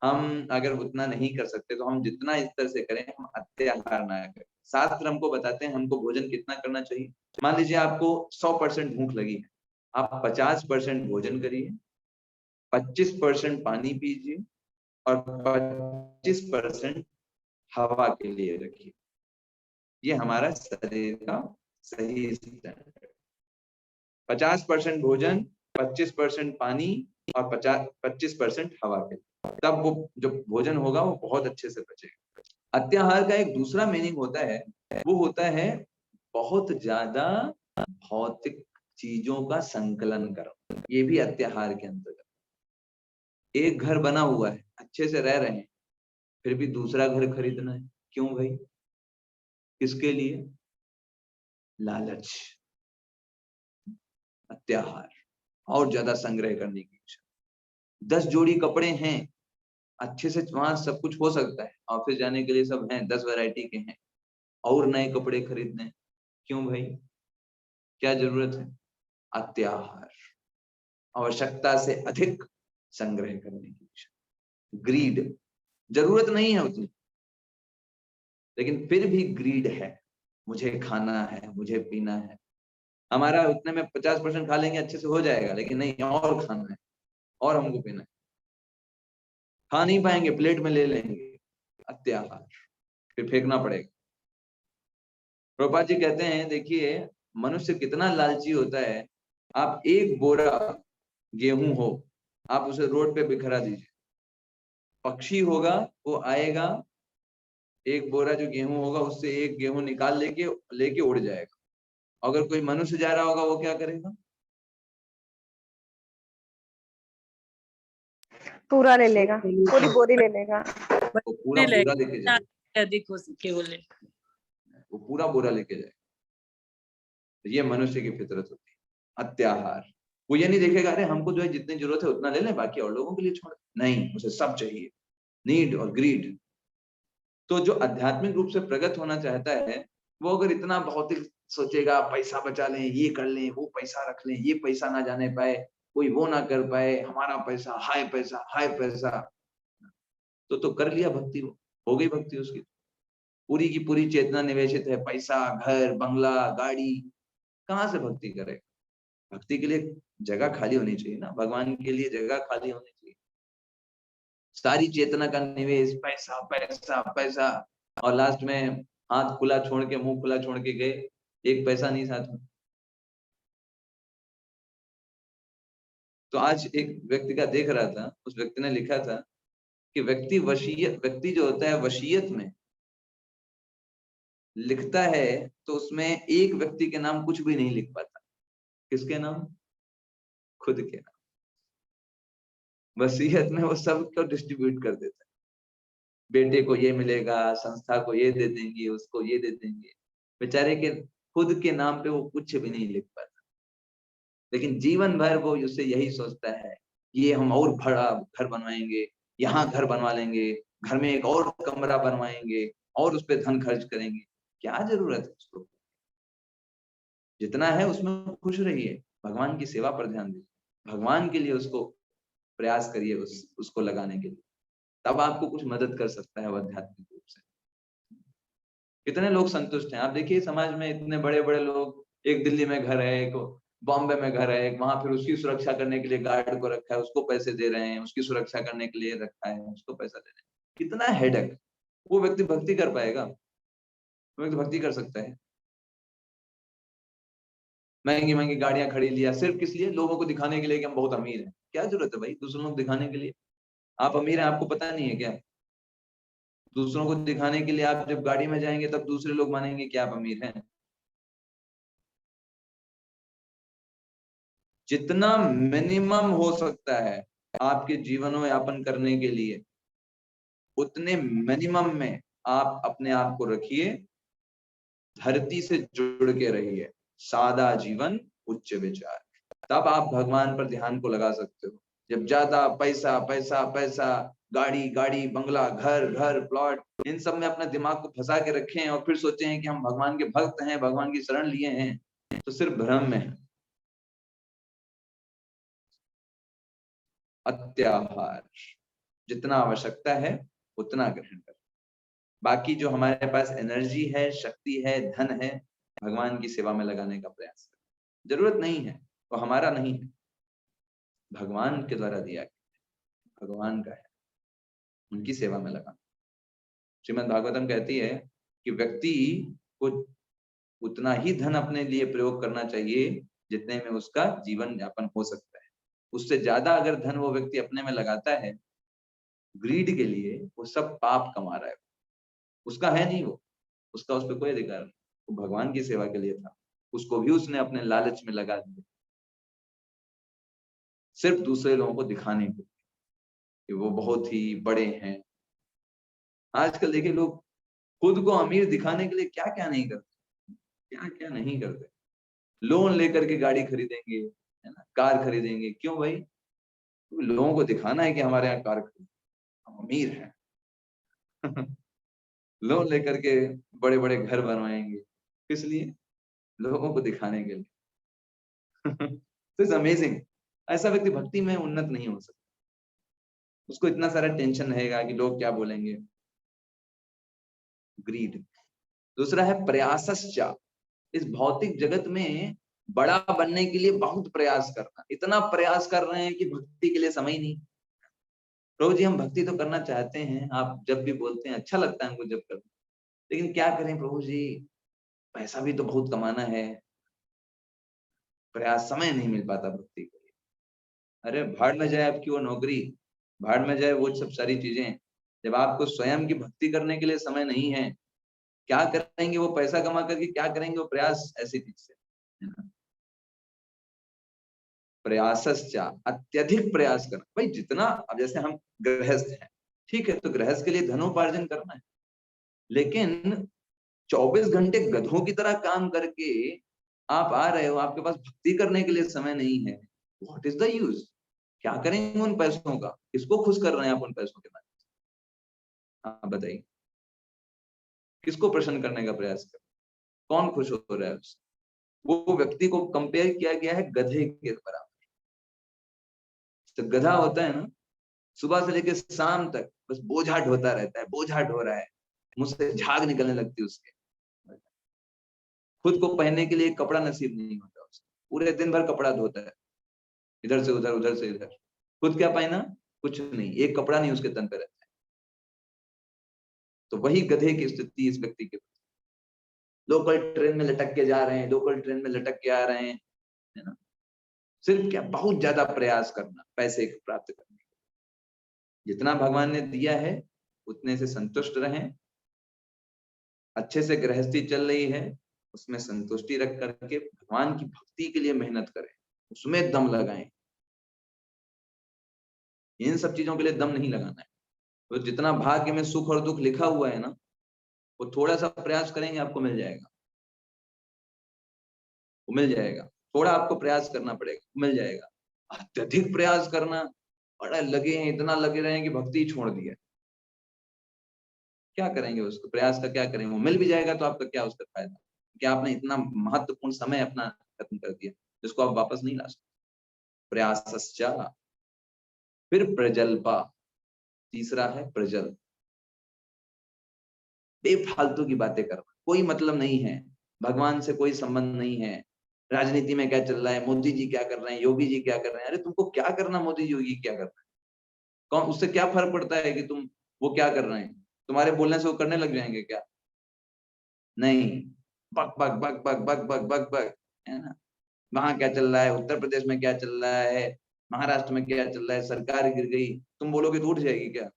हम अगर उतना नहीं कर सकते तो हम जितना इस तरह से करें, हम अत्याहार ना करें। शास्त्र हमको बताते हैं हमको भोजन कितना करना चाहिए। मान लीजिए आपको 100% भूख लगी है, आप 50% भोजन करिए, 25% पानी पीजिए और 25% हवा के लिए रखिए। ये हमारा शरीर का सही स्टैंडर्ड। 50% भोजन, 25% पानी और 25% हवा के लिए, तब वो जो भोजन होगा वो बहुत अच्छे से पचेगा। अत्याहार का एक दूसरा मीनिंग होता है, वो होता है बहुत ज्यादा भौतिक चीजों का संकलन करो। ये भी अत्याहार के अंतर्गत। एक घर बना हुआ है, अच्छे से रह रहे हैं, फिर भी दूसरा घर खरीदना है। क्यों भाई? किसके लिए? लालच, अत्याहार, और ज्यादा संग्रह करने की इच्छा। 10 जोड़ी कपड़े हैं, अच्छे से वहां सब कुछ हो सकता है, ऑफिस जाने के लिए सब हैं, 10 वैरायटी के हैं, और नए कपड़े खरीदने हैं। क्यों भाई? क्या जरूरत है? अत्याहार, आवश्यकता से अधिक संग्रह करने की इच्छा, ग्रीड। जरूरत नहीं है उतनी, लेकिन फिर भी ग्रीड है, मुझे खाना है, मुझे पीना है। हमारा उतने में 50% खा लेंगे, अच्छे से हो जाएगा, लेकिन नहीं, और खाना है और हमको पीना है। खा नहीं पाएंगे, प्लेट में ले लेंगे, अत्याहार, फिर फेंकना पड़ेगा। प्रभुपाद जी कहते हैं, देखिए मनुष्य कितना लालची होता है। आप एक बोरा गेहूं हो, आप उसे रोड पे बिखरा दीजिए, पक्षी होगा वो आएगा, एक बोरा जो गेहूं होगा उससे एक गेहूं निकाल लेके उड़ जाएगा। अगर कोई मनुष्य जा रहा होगा वो क्या करेगा? पूरा ले लेगा, पूरी बोरी ले लेगा। वो पूरा बोरा लेके जाएगा, अधिक हो सके बोले। वो पूरा बोरा लेके जाएगा। तो ये मनुष्य की फितरत होती है, अत्याहार। वो ये नहीं देखेगा अरे हमको जो है जितनी जरूरत है उतना ले लें, बाकी और लोगों के लिए छोड़, नहीं, उसे सब चाहिए, नीड और ग्रीड। तो जो आध्यात्मिक रूप से प्रगत होना चाहता है, वो अगर इतना भौतिक सोचेगा, पैसा बचा लें, ये कर लें, वो पैसा रख लें, ये पैसा ना जाने पाए, कोई वो ना कर पाए, हमारा पैसा, हाय पैसा, तो कर लिया भक्ति, वो हो गई भक्ति उसकी। पूरी की पूरी चेतना निवेशित है, पैसा, घर, बंगला, गाड़ी, कहाँ से भक्ति करेगा? भक्ति के लिए जगह खाली होनी चाहिए ना, भगवान के लिए जगह खाली होनी चाहिए। सारी चेतना का निवेश पैसा पैसा पैसा, और लास्ट में हाथ खुला छोड़ के, मुंह खुला छोड़ के गए, एक पैसा नहीं साथ में। तो आज एक व्यक्ति का देख रहा था, उस व्यक्ति ने लिखा था कि व्यक्ति जो होता है वसीयत में लिखता है तो उसमें एक व्यक्ति के नाम कुछ भी नहीं लिख पाता। किसके नाम? खुद के नाम। वसीयत में वो सबको डिस्ट्रीब्यूट कर देता है, बेटे को ये मिलेगा, संस्था को ये दे देंगे, उसको ये दे देंगे। बेचारे के खुद के नाम पे वो कुछ भी नहीं लिख पाता, लेकिन जीवन भर वो उससे यही सोचता है, ये हम और बड़ा घर बनवाएंगे, यहाँ घर बनवा लेंगे, घर में एक और कमरा बनवाएंगे और उस पर धन खर्च करेंगे। क्या जरूरत है उसको? जितना है उसमें खुश रहिए, भगवान की सेवा पर ध्यान दीजिए, भगवान के लिए उसको प्रयास करिए, उसको लगाने के लिए, तब आपको कुछ मदद कर सकता है वो आध्यात्मिक रूप से। कितने लोग संतुष्ट हैं? आप देखिए समाज में इतने बड़े बड़े लोग, एक दिल्ली में घर है, एक बॉम्बे में घर है, एक वहां फिर उसकी सुरक्षा करने के लिए गार्ड को रखा है, उसको पैसे दे रहे हैं, उसकी सुरक्षा करने के लिए रखा है, उसको पैसा दे रहे हैं। कितना हेडेक। वो व्यक्ति भक्ति कर पाएगा? वो व्यक्ति भक्ति कर सकता है? महंगी महंगी गाड़ियां खरीद लिया सिर्फ किस लिए? लोगों को दिखाने के लिए कि हम बहुत अमीर हैं। क्या जरूरत है भाई दूसरों को दिखाने के लिए? आप अमीर हैं, आपको पता नहीं है क्या? दूसरों को दिखाने के लिए आप जब गाड़ी में जाएंगे तब दूसरे लोग मानेंगे कि आप अमीर हैं। जितना मिनिमम हो सकता है आपके जीवन यापन करने के लिए, उतने मिनिमम में आप अपने आप को रखिए। धरती से जुड़ के रहिए। सादा जीवन, उच्च विचार। तब आप भगवान पर ध्यान को लगा सकते हो। जब ज्यादा पैसा पैसा पैसा, गाड़ी गाड़ी, बंगला, घर घर, प्लॉट, इन सब में अपने दिमाग को फंसा के रखे हैं और फिर सोचे हैं कि हम भगवान के भक्त हैं, भगवान की शरण लिए हैं, तो सिर्फ भ्रम में है। अत्याहार, जितना आवश्यकता है उतना ग्रहण करें। बाकी जो हमारे पास एनर्जी है, शक्ति है, धन है, भगवान की सेवा में लगाने का प्रयास करें। जरूरत नहीं है, वो हमारा नहीं है, भगवान के द्वारा दिया गया, भगवान का है, उनकी सेवा में लगाना। श्रीमद् भागवतम कहती है कि व्यक्ति को उतना ही धन अपने लिए प्रयोग करना चाहिए जितने में उसका जीवन यापन हो सकता है। उससे ज्यादा अगर धन वो व्यक्ति अपने में लगाता है ग्रीड के लिए, वो सब पाप कमा रहा है। उसका है नहीं वो, उसका उस पर कोई अधिकार नहीं। वो भगवान की सेवा के लिए था, उसको भी उसने अपने लालच में लगा दिया, सिर्फ दूसरे लोगों को दिखाने के लिए कि वो बहुत ही बड़े हैं। आजकल देखिए लोग खुद को अमीर दिखाने के लिए क्या क्या नहीं करते, क्या क्या नहीं करते। लोन लेकर के गाड़ी खरीदेंगे, है ना, कार खरीदेंगे। क्यों भाई? तो लोगों को दिखाना है कि हमारे यहाँ कार खरीद, हम अमीर हैं। लोन लेकर के बड़े बड़े घर बनवाएंगे, किस लिए? लोगों को दिखाने के लिए। तो इट्स अमेजिंग। ऐसा व्यक्ति भक्ति में उन्नत नहीं हो सकता। उसको इतना सारा टेंशन रहेगा कि लोग क्या बोलेंगे। ग्रीड। दूसरा है प्रयासश्च। इस भौतिक जगत में बड़ा बनने के लिए बहुत प्रयास करना। इतना प्रयास कर रहे हैं कि भक्ति के लिए समय ही नहीं। प्रभु जी हम भक्ति तो करना चाहते हैं, आप जब भी बोलते हैं अच्छा लगता है हमको जब करते, लेकिन क्या करें प्रभु जी, पैसा भी तो बहुत कमाना है, प्रयास, समय नहीं मिल पाता भक्ति के लिए। अरे भाड़ में जाए आपकी वो नौकरी, भाड़ में जाए वो सब सारी चीजें, जब आपको स्वयं की भक्ति करने के लिए समय नहीं है, क्या करेंगे वो पैसा कमा करके? क्या करेंगे वो प्रयास ऐसी चीज से, है ना? प्रयासश्च, अत्यधिक प्रयास करना। भाई जितना, अब जैसे हम गृहस्थ हैं, ठीक है, तो गृहस्थ के लिए धनोपार्जन करना है, लेकिन 24 घंटे गधों की तरह काम करके आप आ रहे हो, आपके पास भक्ति करने के लिए समय नहीं है। What is the use? क्या करेंगे उन पैसों का? किसको खुश कर रहे हैं आप उन पैसों के माध्यम से? आप बताइए, किसको प्रसन्न करने का प्रयास कर? कौन खुश हो रहा है उससे? वो व्यक्ति को कंपेयर किया गया है गधे के बराबर। तो गधा होता है ना, सुबह से लेकर शाम तक बस बोझा ढोता रहता है, बोझा ढो रहा है, मुंह से झाग निकलने लगती है उसके, खुद को पहनने के लिए कपड़ा नसीब नहीं होता उसको, पूरे दिन भर कपड़ा धोता है, इधर से उधर, उधर से इधर, खुद क्या पहना? कुछ नहीं, एक कपड़ा नहीं उसके तन पे रहता है। तो वही गधे की स्थिति इस व्यक्ति के, लोकल ट्रेन में लटक के जा रहे हैं, लोकल ट्रेन में लटक के आ रहे हैं, है ना, सिर्फ क्या, बहुत ज्यादा प्रयास करना पैसे प्राप्त करने। जितना भगवान ने दिया है उतने से संतुष्ट रहें। अच्छे से गृहस्थी चल रही है, उसमें संतुष्टि रख करके भगवान की भक्ति के लिए मेहनत करें, उसमें दम लगाएं। इन सब चीजों के लिए दम नहीं लगाना है। तो जितना भाग्य में सुख और दुख लिखा हुआ है ना, वो थोड़ा सा प्रयास करेंगे आपको मिल जाएगा, वो मिल जाएगा। थोड़ा आपको प्रयास करना पड़ेगा, मिल जाएगा। अत्यधिक प्रयास करना, बड़ा लगे हैं, इतना लगे रहे हैं कि भक्ति छोड़ दिया, क्या करेंगे? उसको प्रयास का क्या करेंगे? वो मिल भी जाएगा तो आपका क्या उसका फायदा? कि आपने इतना महत्वपूर्ण समय अपना खत्म कर दिया जिसको आप वापस नहीं ला सकते। प्रयासश्च। फिर प्रजल्पा, तीसरा है प्रजल, बेफालतू की बातें करना। कोई मतलब नहीं है, भगवान से कोई संबंध नहीं है, राजनीति में क्या चल रहा है, मोदी जी क्या कर रहे हैं, योगी जी क्या कर रहे हैं, अरे तुमको क्या करना, मोदी जी योगी क्या कर रहे हैं, कौन, उससे क्या फर्क पड़ता है कि तुम वो क्या कर रहे हैं, तुम्हारे बोलने से वो करने लग जाएंगे क्या? नहीं, बक बक बक बक बक बक बक बक, है ना। वहां क्या चल रहा है, उत्तर प्रदेश में क्या चल रहा है, महाराष्ट्र में क्या चल रहा है, सरकार गिर गई, तुम बोलोगे तो उठ जाएगी क्या?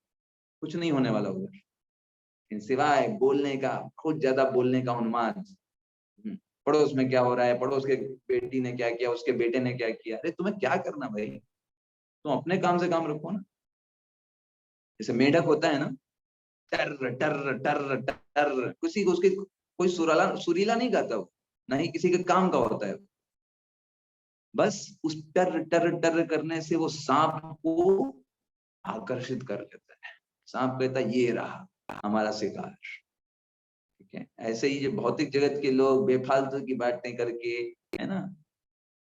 कुछ नहीं होने वाला उधर, सिवाय बोलने का, बहुत ज्यादा बोलने का उन्माद। पड़ोस में क्या हो रहा है, पड़ोस के बेटी ने क्या किया, उसके बेटे ने क्या किया, अरे तुम्हें क्या करना भाई, तुम अपने काम से काम रखो ना। जैसे मेढक होता है ना, टर टर टर टर, किसी को उसके कोई सुरीला नहीं गाता वो, ना ही किसी के काम का होता है, बस उस टर टर टर करने से वो सांप को आकर्षित कर लेता है। सांप कहता है ये रहा हमारा शिकार, ठीक है। ऐसे ही जो भौतिक जगत के लोग बेफालतू की बातें करके, है ना,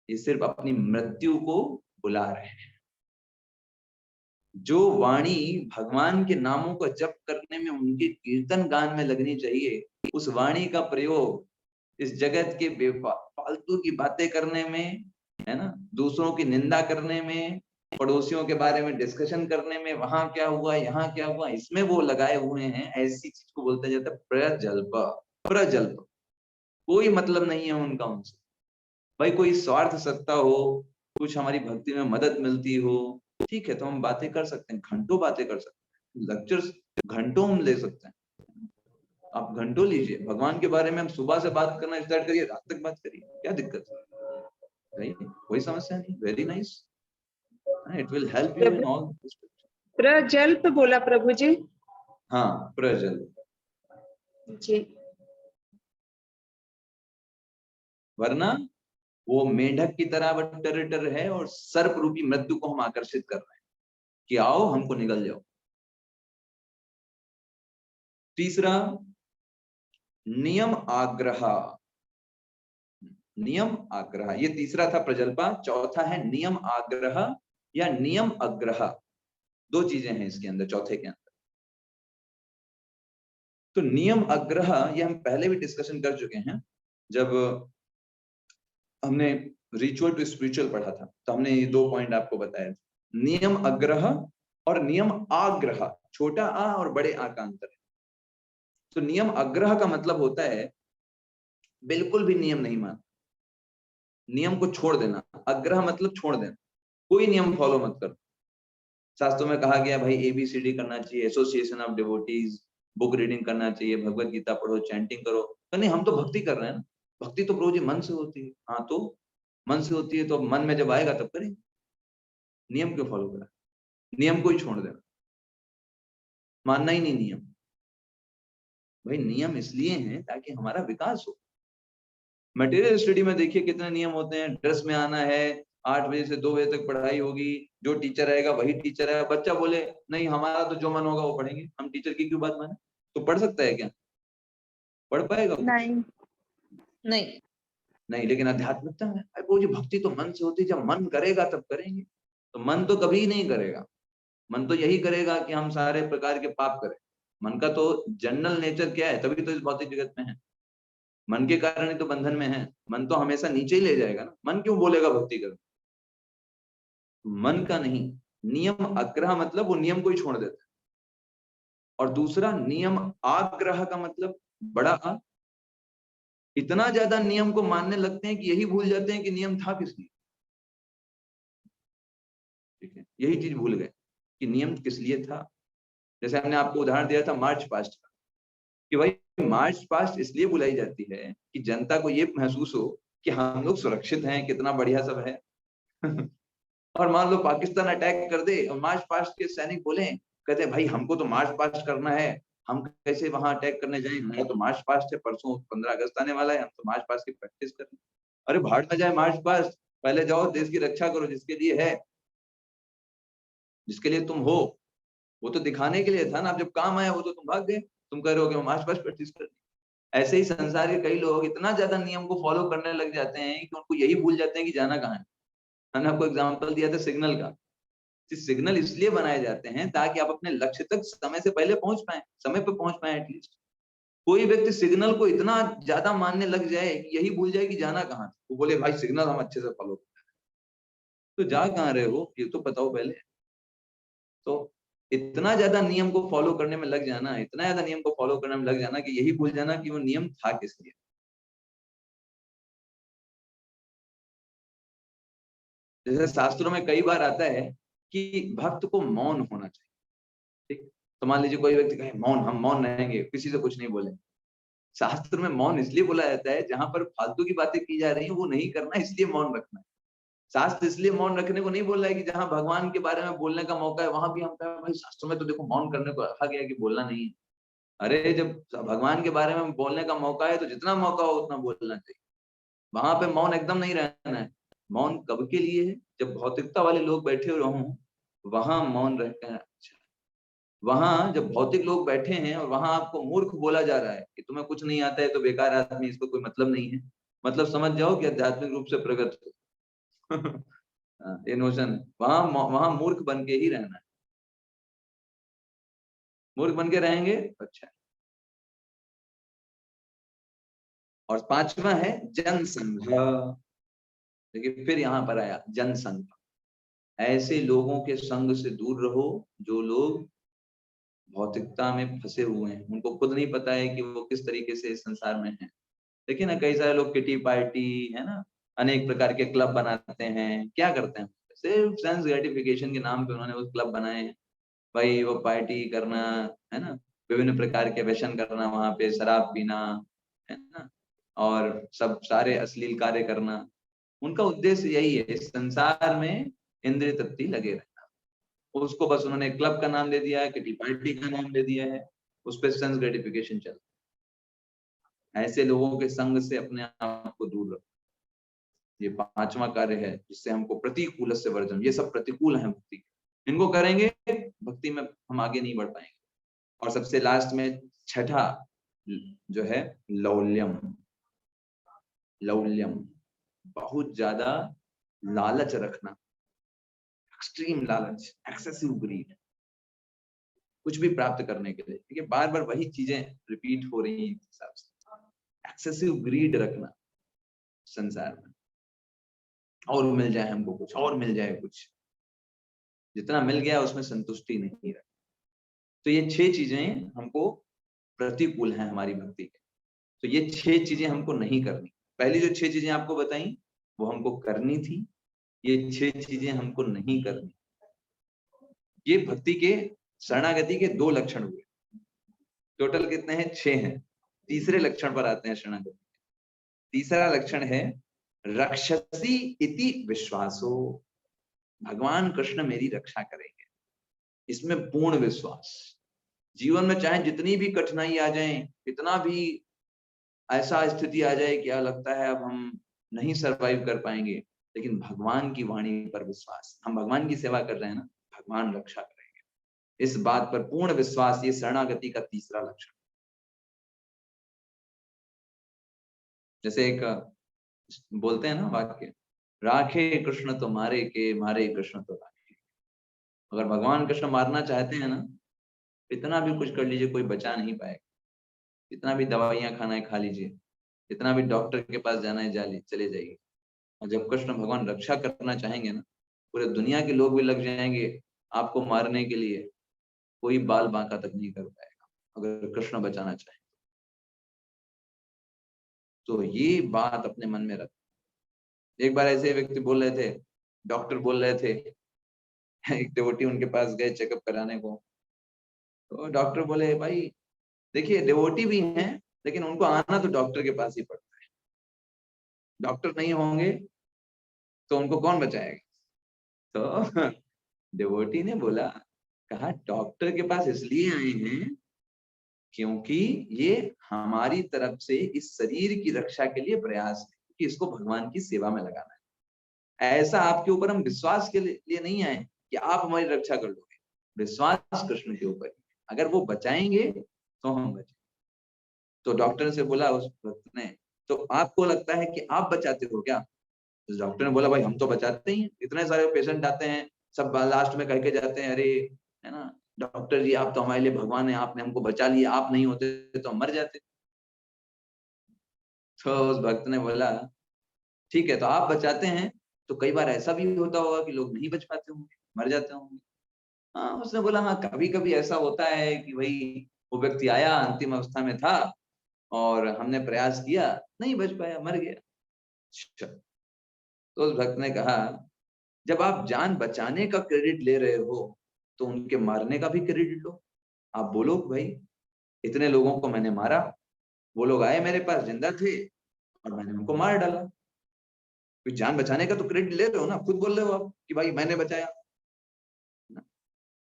ये सिर्फ अपनी मृत्यु को बुला रहे हैं। जो वाणी भगवान के नामों को जप करने में, उनके कीर्तन गान में लगनी चाहिए, उस वाणी का प्रयोग इस जगत के बेफालतू की बातें करने में, है ना, दूसरों की निंदा करने में, पड़ोसियों के बारे में डिस्कशन करने में, वहां क्या हुआ यहाँ क्या हुआ, इसमें वो लगाए हुए हैं। ऐसी चीज को बोलते जाता है प्रजल्प। प्रजल्प, कोई मतलब नहीं है उनका उनसे। भाई कोई स्वार्थ सत्ता हो, कुछ हमारी भक्ति में मदद मिलती हो, ठीक है, तो हम बातें कर सकते हैं, घंटों बातें कर सकते हैं, लेक्चर्स घंटों हम ले सकते हैं, आप घंटों लीजिए भगवान के बारे में। हम सुबह से बात करना स्टार्ट करिए, रात तक बात करिए, क्या दिक्कत है भाई, कोई समस्या नहीं। Very nice, it will help you in all. प्रजल्प बोला प्रभु जी। हाँ, प्रजल, जी। वरना वो मेढक की तरह टर है और सर्प रूपी मृत्यु को हम आकर्षित कर रहे हैं कि आओ हमको निगल जाओ। तीसरा, नियम आग्रह। नियम आग्रह, ये तीसरा था प्रजल्पा। चौथा है नियम आग्रह या नियम अग्रह। दो चीजें हैं इसके अंदर, चौथे के अंदर। तो नियम अग्रह ये हम पहले भी डिस्कशन कर चुके हैं, जब हमने रिचुअल टू स्पिरिचुअल पढ़ा था, तो हमने ये दो पॉइंट आपको बताया था, नियम अग्रह और नियम आग्रह। छोटा आ और बड़े आ का अंतर है। तो नियम अग्रह का मतलब होता है बिल्कुल भी नियम नहीं मानना, नियम को छोड़ देना। अग्रह मतलब छोड़ देना, कोई नियम फॉलो मत करो। शास्त्रों में कहा गया भाई ABCD करना चाहिए, association of devotees, book reading करना चाहिए, भगवत गीता पढ़ो, चैंटिंग करो। तो नहीं, हम तो भक्ति कर रहे हैं ना, भक्ति तो प्रभु जी मन से होती है। हाँ, तो मन से होती है तो मन में जब आएगा तब करेंगे, नियम क्यों फॉलो करा, नियम को ही छोड़ देना, मानना ही नहीं नियम। भाई नियम इसलिए हैं ताकि हमारा विकास हो। मटेरियल स्टडी में देखिए कितने नियम होते हैं, ड्रेस में आना है, 8 बजे से 2 बजे तक पढ़ाई होगी, जो टीचर रहेगा वही टीचर है। बच्चा बोले नहीं हमारा तो जो मन होगा वो पढ़ेंगे, हम टीचर की क्यों बात माने? तो पढ़ सकता है क्या? पढ़ पाएगा? नहीं। नहीं। नहीं, लेकिन अध्यात्मिकता में वो जो भक्ति तो मन से होती है, जब मन करेगा तब करेंगे। तो मन तो कभी नहीं करेगा, मन तो यही करेगा कि हम सारे प्रकार के पाप करें। मन का तो जनरल नेचर क्या है, तभी तो इस भौतिक जगत में है, मन के कारण ही तो बंधन में है। मन तो हमेशा नीचे ही ले जाएगा ना, मन क्यों बोलेगा भक्ति करो? मन का नहीं। नियम आग्रह मतलब वो नियम को ही छोड़ देता है। और दूसरा नियम आग्रह का मतलब बड़ा आ, इतना ज्यादा नियम को मानने लगते हैं कि यही भूल जाते हैं कि नियम था किस लिए। ठीक है, यही चीज भूल गए कि नियम किस लिए था। जैसे हमने आपको उदाहरण दिया था मार्च पास्ट का, कि भाई मार्च पास्ट इसलिए बुलाई जाती है कि जनता को ये महसूस हो कि हम लोग सुरक्षित हैं, कितना बढ़िया सब है। और मान लो पाकिस्तान अटैक कर दे और मार्च पास्ट के सैनिक बोले, कहते भाई हमको तो मार्च पास्ट करना है, हम कैसे वहां अटैक करने जाएं, हमारा तो मार्च पास्ट है, परसों 15 अगस्त आने वाला है, हम तो मार्च पास्ट की प्रैक्टिस करें। अरे भाड़ में जाए मार्च पास्ट, पहले जाओ देश की रक्षा करो जिसके लिए है, जिसके लिए तुम हो। वो तो दिखाने के लिए था ना, अब जब काम आया वो तो तुम भाग गए, तुम कह रहे हो कि मार्च पास्ट प्रैक्टिस कर। ऐसे ही संसार के कई लोग इतना ज्यादा नियम को फॉलो करने लग जाते हैं कि उनको यही भूल जाते हैं कि जाना कहाँ है। मैंने आपको एग्जांपल दिया था सिग्नल का। सिग्नल इसलिए बनाए जाते हैं ताकि आप अपने लक्ष्य तक समय से पहले पहुंच पाए, समय पे पहुंच पाए एटलीस्ट। कोई व्यक्ति सिग्नल को इतना ज्यादा मानने लग जाए कि यही भूल जाए कि जाना कहाँ, वो बोले भाई सिग्नल हम अच्छे से फॉलो करते हैं, तो जा कहाँ रहे हो ये तो बताओ पहले। तो इतना ज्यादा नियम को फॉलो करने में लग जाना, इतना ज्यादा नियम को फॉलो करने में लग जाना कि यही भूल जाना कि वो नियम था किस लिए। जैसे शास्त्रों में कई बार आता है कि भक्त को मौन होना चाहिए, ठीक। तो मान लीजिए कोई व्यक्ति कहे मौन, हम मौन रहेंगे, किसी से कुछ नहीं बोले। शास्त्र में मौन इसलिए बोला जाता है जहां पर फालतू की बातें की जा रही है वो नहीं करना, इसलिए मौन रखना है। शास्त्र इसलिए मौन रखने को नहीं बोल रहा है कि जहां भगवान के बारे में बोलने का मौका है वहां भी हम कहें भाई शास्त्र में तो देखो मौन करने को रखा गया कि बोलना नहीं है। अरे जब भगवान के बारे में बोलने का मौका है तो जितना मौका हो उतना बोलना चाहिए, वहां पे मौन एकदम नहीं रहना है। मौन कब के लिए है? जब भौतिकता वाले लोग बैठे हुए हों वहां मौन रहकर अच्छा। वहां जब भौतिक लोग बैठे हैं और वहां आपको मूर्ख बोला जा रहा है कि तुम्हें कुछ नहीं आता है तो बेकार आदमी, इसको कोई मतलब नहीं है, मतलब समझ जाओ कि आध्यात्मिक रूप से प्रगत हो। ये नोशन है। वहां मूर्ख बन के ही रहना है, मूर्ख बन के रहेंगे अच्छा। और पांचवा है जनसंघ। देखिए फिर यहाँ पर आया जनसंघ। ऐसे लोगों के संग से दूर रहो जो लोग भौतिकता में फंसे हुए हैं, उनको खुद नहीं पता है कि वो किस तरीके से इस संसार में है। देखिए ना कई सारे लोग किटी पार्टी है ना, अनेक प्रकार के क्लब बनाते हैं, क्या करते हैं सिर्फ सेंस ग्रेटिफिकेशन के नाम पे उन्होंने वो क्लब बनाए हैं। भाई वो पार्टी करना है ना, विभिन्न प्रकार के व्यसन करना, वहां पे शराब पीना है ना, और सब सारे अश्लील कार्य करना। उनका उद्देश्य यही है, इस संसार में इंद्रिय तृप्ति लगे रहना। उसको बस उन्होंने क्लब का नाम दे दिया है, किटी पार्टी का नाम दे दिया है, उस पर सेंस ग्रेटिफिकेशन चल। ऐसे लोगों के संग से अपने आप को दूर रखो। ये पांचवा कार्य है जिससे हमको प्रतिकूल से वर्जन, ये सब प्रतिकूल है भक्ति, इनको करेंगे भक्ति में हम आगे नहीं बढ़ पाएंगे। और सबसे लास्ट में छठा जो है लौल्यम। लौल्यम बहुत ज्यादा लालच रखना, एक्सट्रीम लालच, एक्सेसिव ग्रीड, कुछ भी प्राप्त करने के लिए। ठीक है, बार बार वही चीजें रिपीट हो रही हैं हिसाब से। एक्सेसिव ग्रीड रखना संसार में, और मिल जाए हमको कुछ, और मिल जाए कुछ, जितना मिल गया उसमें संतुष्टि नहीं रखी। तो ये 6 चीजें हमको प्रतिकूल हैं हमारी भक्ति के। तो ये 6 चीजें हमको नहीं करनी। पहली जो 6 चीजें आपको बताई वो हमको करनी थी, ये 6 चीजें हमको नहीं करनी। ये भक्ति के शरणागति के 2 लक्षण हुए, टोटल कितने हैं? 6 हैं। तीसरे लक्षण पर आते हैं शरणागति। तीसरा लक्षण है रक्षसी इति विश्वासो, भगवान कृष्ण मेरी रक्षा करेंगे, इसमें पूर्ण विश्वास। जीवन में चाहे जितनी भी कठिनाई आ जाए, कितना भी ऐसा स्थिति आ जाए क्या लगता है अब हम नहीं सरवाइव कर पाएंगे, लेकिन भगवान की वाणी पर विश्वास, हम भगवान की सेवा कर रहे हैं ना, भगवान रक्षा करेंगे, इस बात पर पूर्ण विश्वास। ये शरणागति का तीसरा लक्षण। जैसे एक बोलते हैं ना वाक्य, राखे कृष्ण तो मारे के, मारे कृष्ण तो राखे। अगर भगवान कृष्ण मारना चाहते हैं ना, इतना भी कुछ कर लीजिए कोई बचा नहीं पाएगा। इतना भी दवाइयां खाना है खा लीजिए, इतना भी डॉक्टर के पास जाना है चले जाइए। और जब कृष्ण भगवान रक्षा करना चाहेंगे ना, पूरे दुनिया के लोग भी लग जाएंगे आपको मारने के लिए, कोई बाल बांका तक नहीं कर पाएगा अगर कृष्ण बचाना चाहे। तो ये बात अपने मन में रख। एक बार ऐसे व्यक्ति बोल रहे थे, डॉक्टर बोल रहे थे, एक डिवोटी उनके पास गए चेकअप कराने को, तो डॉक्टर बोले भाई देखिए डिवोटी भी हैं लेकिन उनको आना तो डॉक्टर के पास ही पड़ता है, डॉक्टर नहीं होंगे तो उनको कौन बचाएगा। तो डिवोटी ने बोला, कहा डॉक्टर के पास इसलिए आए हैं क्योंकि ये हमारी तरफ से इस शरीर की रक्षा के लिए प्रयास है कि इसको भगवान की सेवा में लगाना है। ऐसा आपके ऊपर हम विश्वास के लिए नहीं आए कि आप हमारी रक्षा कर लोगे, विश्वास कृष्ण के ऊपर, अगर वो बचाएंगे तो हम बचेंगे। तो डॉक्टर से बोला उस भक्त ने, तो आपको लगता है कि आप बचाते हो क्या? तो डॉक्टर ने बोला भाई हम तो बचाते ही हैं, इतने सारे पेशेंट आते हैं, सब लास्ट में कह के जाते हैं अरे है ना डॉक्टर जी आप तो हमारे लिए भगवान है, आपने हमको बचा लिया, आप नहीं होते तो हम मर जाते। तो उस भक्त ने बोला ठीक है, तो आप बचाते हैं तो कई बार ऐसा भी होता होगा कि लोग नहीं बच पाते होंगे, मर जाते होंगे। हाँ, उसने बोला हाँ, कभी कभी ऐसा होता है कि भाई वो व्यक्ति आया, अंतिम अवस्था में था और हमने प्रयास किया, नहीं बच पाया, मर गया। अच्छा। तो उस भक्त ने कहा जब आप जान बचाने का क्रेडिट ले रहे हो तो उनके मारने का भी क्रेडिट लो। आप बोलो भाई इतने लोगों को मैंने मारा, वो लोग आए मेरे पास जिंदा थे और मैंने उनको मार डाला। तो जान बचाने का तो क्रेडिट ले रहे हो ना, खुद बोल रहे हो आप कि भाई मैंने बचाया ना?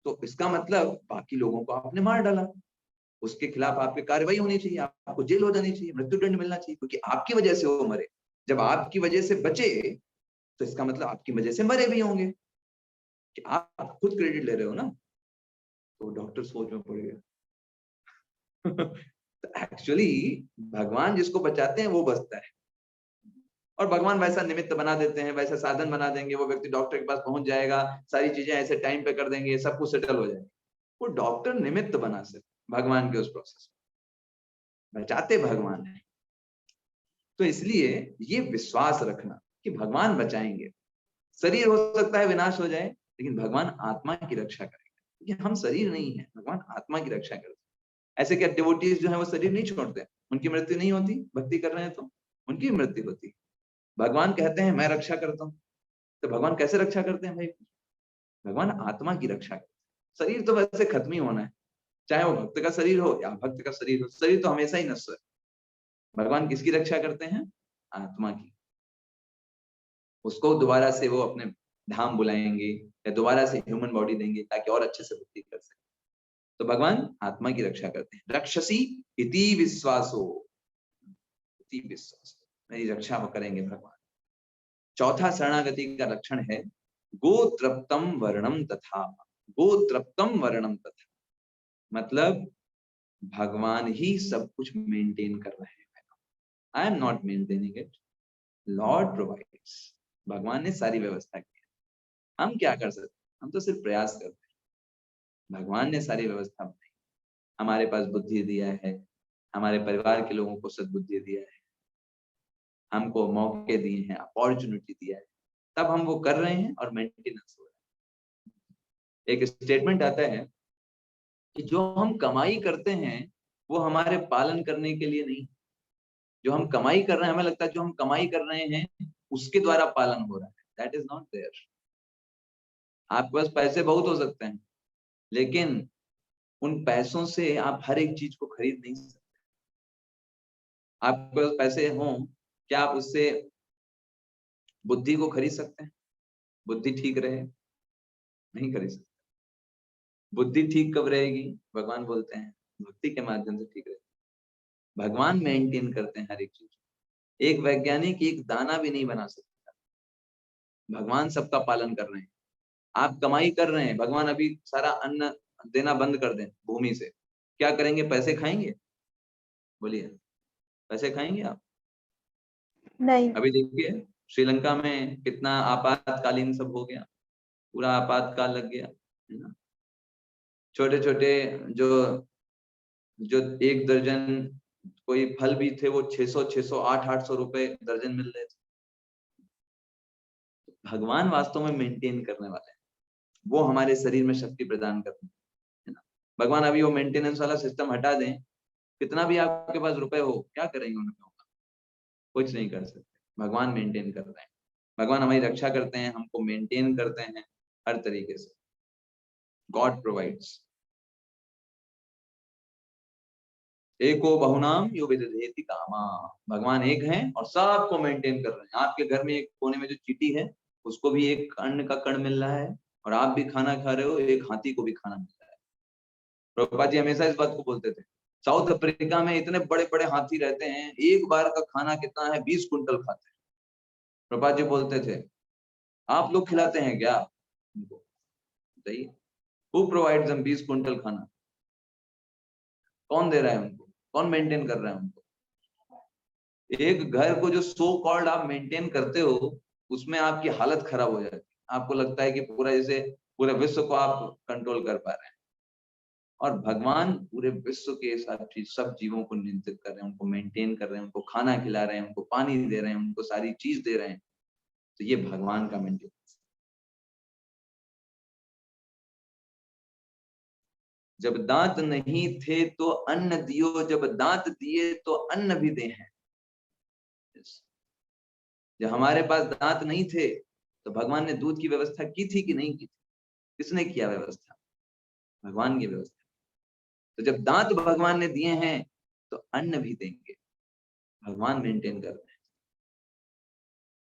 तो इसका मतलब बाकी लोगों को आपने मार डाला, उसके खिलाफ आपकी कार्रवाई होनी चाहिए, आपको जेल हो जानी चाहिए, मृत्युदंड मिलना चाहिए, क्योंकि आपकी वजह से वो मरे। जब आपकी वजह से बचे तो इसका मतलब आपकी वजह से मरे भी होंगे, कि आप खुद क्रेडिट ले रहे हो ना। तो डॉक्टर सोच में पड़ गया। तो एक्चुअली भगवान जिसको बचाते हैं वो बचता है, और भगवान वैसा निमित्त बना देते हैं, वैसा साधन बना देंगे, वो व्यक्ति डॉक्टर के पास पहुंच जाएगा, सारी चीजें ऐसे टाइम पे कर देंगे, सब कुछ सेटल हो जाएगा। वो डॉक्टर निमित्त बना सकते भगवान के उस प्रोसेस में, बचाते भगवान है। तो इसलिए ये विश्वास रखना कि भगवान बचाएंगे। शरीर हो सकता है विनाश हो जाए, लेकिन भगवान आत्मा की रक्षा करेंगे। ये हम शरीर नहीं है, भगवान आत्मा की रक्षा करते हैं। ऐसे क्या डिवोटीज जो है वो शरीर नहीं छोड़ते, उनकी मृत्यु नहीं होती, भक्ति कर रहे हैं तो उनकी मृत्यु होती। भगवान कहते हैं मैं रक्षा करता हूँ, तो भगवान कैसे रक्षा करते हैं भाई? भगवान आत्मा की रक्षा करते हैं। शरीर तो वैसे खत्म ही होना है, चाहे वो भक्त का शरीर हो या भक्त का शरीर हो, शरीर तो हमेशा ही नश्वर है। भगवान किसकी रक्षा करते हैं? आत्मा की। उसको दोबारा से वो अपने धाम बुलाएंगे या दोबारा से ह्यूमन बॉडी देंगे ताकि और अच्छे से भक्ति कर सके। तो भगवान आत्मा की रक्षा करते हैं। रक्षसी इति विश्वासो, इति विश्वास, मेरी रक्षा वो करेंगे भगवान। चौथा शरणागति का लक्षण है गोत्रप्तम वर्णम तथा। गोत्रप्तम वर्णम तथा मतलब भगवान ही सब कुछ मेंटेन कर रहे हैं। I am not maintaining it, Lord provides. भगवान ने सारी व्यवस्था की है, हम क्या कर सकते हैं? हम तो सिर्फ प्रयास करते हैं। भगवान ने सारी व्यवस्था बनाई, हमारे पास बुद्धि दिया है, हमारे परिवार के लोगों को सद्बुद्धि दिया है, हमको मौके दिए हैं, अपॉर्चुनिटी दिया है, तब हम वो कर रहे हैं और मेंटेनेंस हो रहा है। एक स्टेटमेंट आता है कि जो हम कमाई करते हैं वो हमारे पालन करने के लिए नहीं, जो हम कमाई कर रहे हैं, हमें लगता है जो हम कमाई कर रहे हैं उसके द्वारा पालन हो रहा है। That is not there. आपके पास पैसे बहुत हो सकते हैं, लेकिन उन पैसों से आप हर एक चीज को खरीद नहीं सकते। आपके पास पैसे हों, क्या आप उससे बुद्धि को खरीद सकते हैं? बुद्धि ठीक रहे? नहीं खरीद सकते। बुद्धि ठीक कब रहेगी? भगवान बोलते हैं भक्ति के माध्यम से ठीक रहेगी। भगवान मेंटेन करते हैं हर एक चीज। एक वैज्ञानिक एक दाना भी नहीं बना सकता, भगवान सबका पालन कर रहे हैं। आप कमाई कर रहे हैं, भगवान अभी सारा अन्न देना बंद कर दें भूमि से, क्या करेंगे? पैसे खाएंगे? बोलिए, पैसे खाएंगे आप? नहीं। अभी देखिए श्रीलंका में कितना आपातकालीन सब हो गया, पूरा आपातकाल लग गया है ना। छोटे छोटे जो जो एक दर्जन कोई फल भी थे वो 600 800 रुपए दर्जन मिल रहे थे। भगवान वास्तव में मेंटेन करने वाले हैं, वो हमारे शरीर में शक्ति प्रदान करते हैं, है ना। भगवान अभी वो मेंटेनेंस वाला सिस्टम हटा दें, कितना भी आपके पास रुपए हो, क्या करेंगे उन रुपयों का? कुछ नहीं कर सकते। भगवान मेंटेन कर रहे हैं, भगवान हमारी रक्षा करते हैं, हमको मेंटेन करते हैं हर तरीके से। God provides. एको बहुनाम यो विदधेति कामा। भगवान एक हैं और सबको मेंटेन कर रहे हैं। आपके घर में एक कोने में जो चींटी है उसको भी एक अन्न का कण मिल रहा है, और आप भी खाना खा रहे हो, एक हाथी को भी खाना मिल रहा है। प्रभुपाद जी हमेशा इस बात को बोलते थे। साउथ अफ्रीका में इतने बड़े बड़े हाथी रहते हैं, एक बार का खाना कितना है? 20 कुंटल खाते हैं। प्रभुपाद जी बोलते थे आप लोग खिलाते हैं क्या उनको? बताइए, हु प्रोवाइड्स देम 20 कुंटल खाना? कौन दे रहा है उनको? कौन मेंटेन कर रहा है उनको? एक घर को जो सो कॉल्ड आप मेंटेन करते हो, उसमें आपकी हालत खराब हो जाती है। आपको लगता है कि पूरा जैसे पूरे विश्व को आप कंट्रोल कर पा रहे हैं। और भगवान पूरे विश्व के सब जीवों को नियंत्रित कर रहे हैं, उनको मेंटेन कर रहे हैं, उनको खाना खिला रहे हैं, उनको पानी दे रहे हैं, उनको सारी चीज दे रहे हैं। तो ये भगवान का मेंटेनेंस। जब दांत नहीं थे तो अन्न दियो, जब दांत दिए तो अन्न भी दे हैं। जब हमारे पास दांत नहीं थे तो भगवान ने दूध की व्यवस्था की थी कि नहीं की थी? किसने किया व्यवस्था? भगवान की व्यवस्था। तो जब दांत भगवान ने दिए हैं तो अन्न भी देंगे। भगवान मेंटेन कर रहे हैं,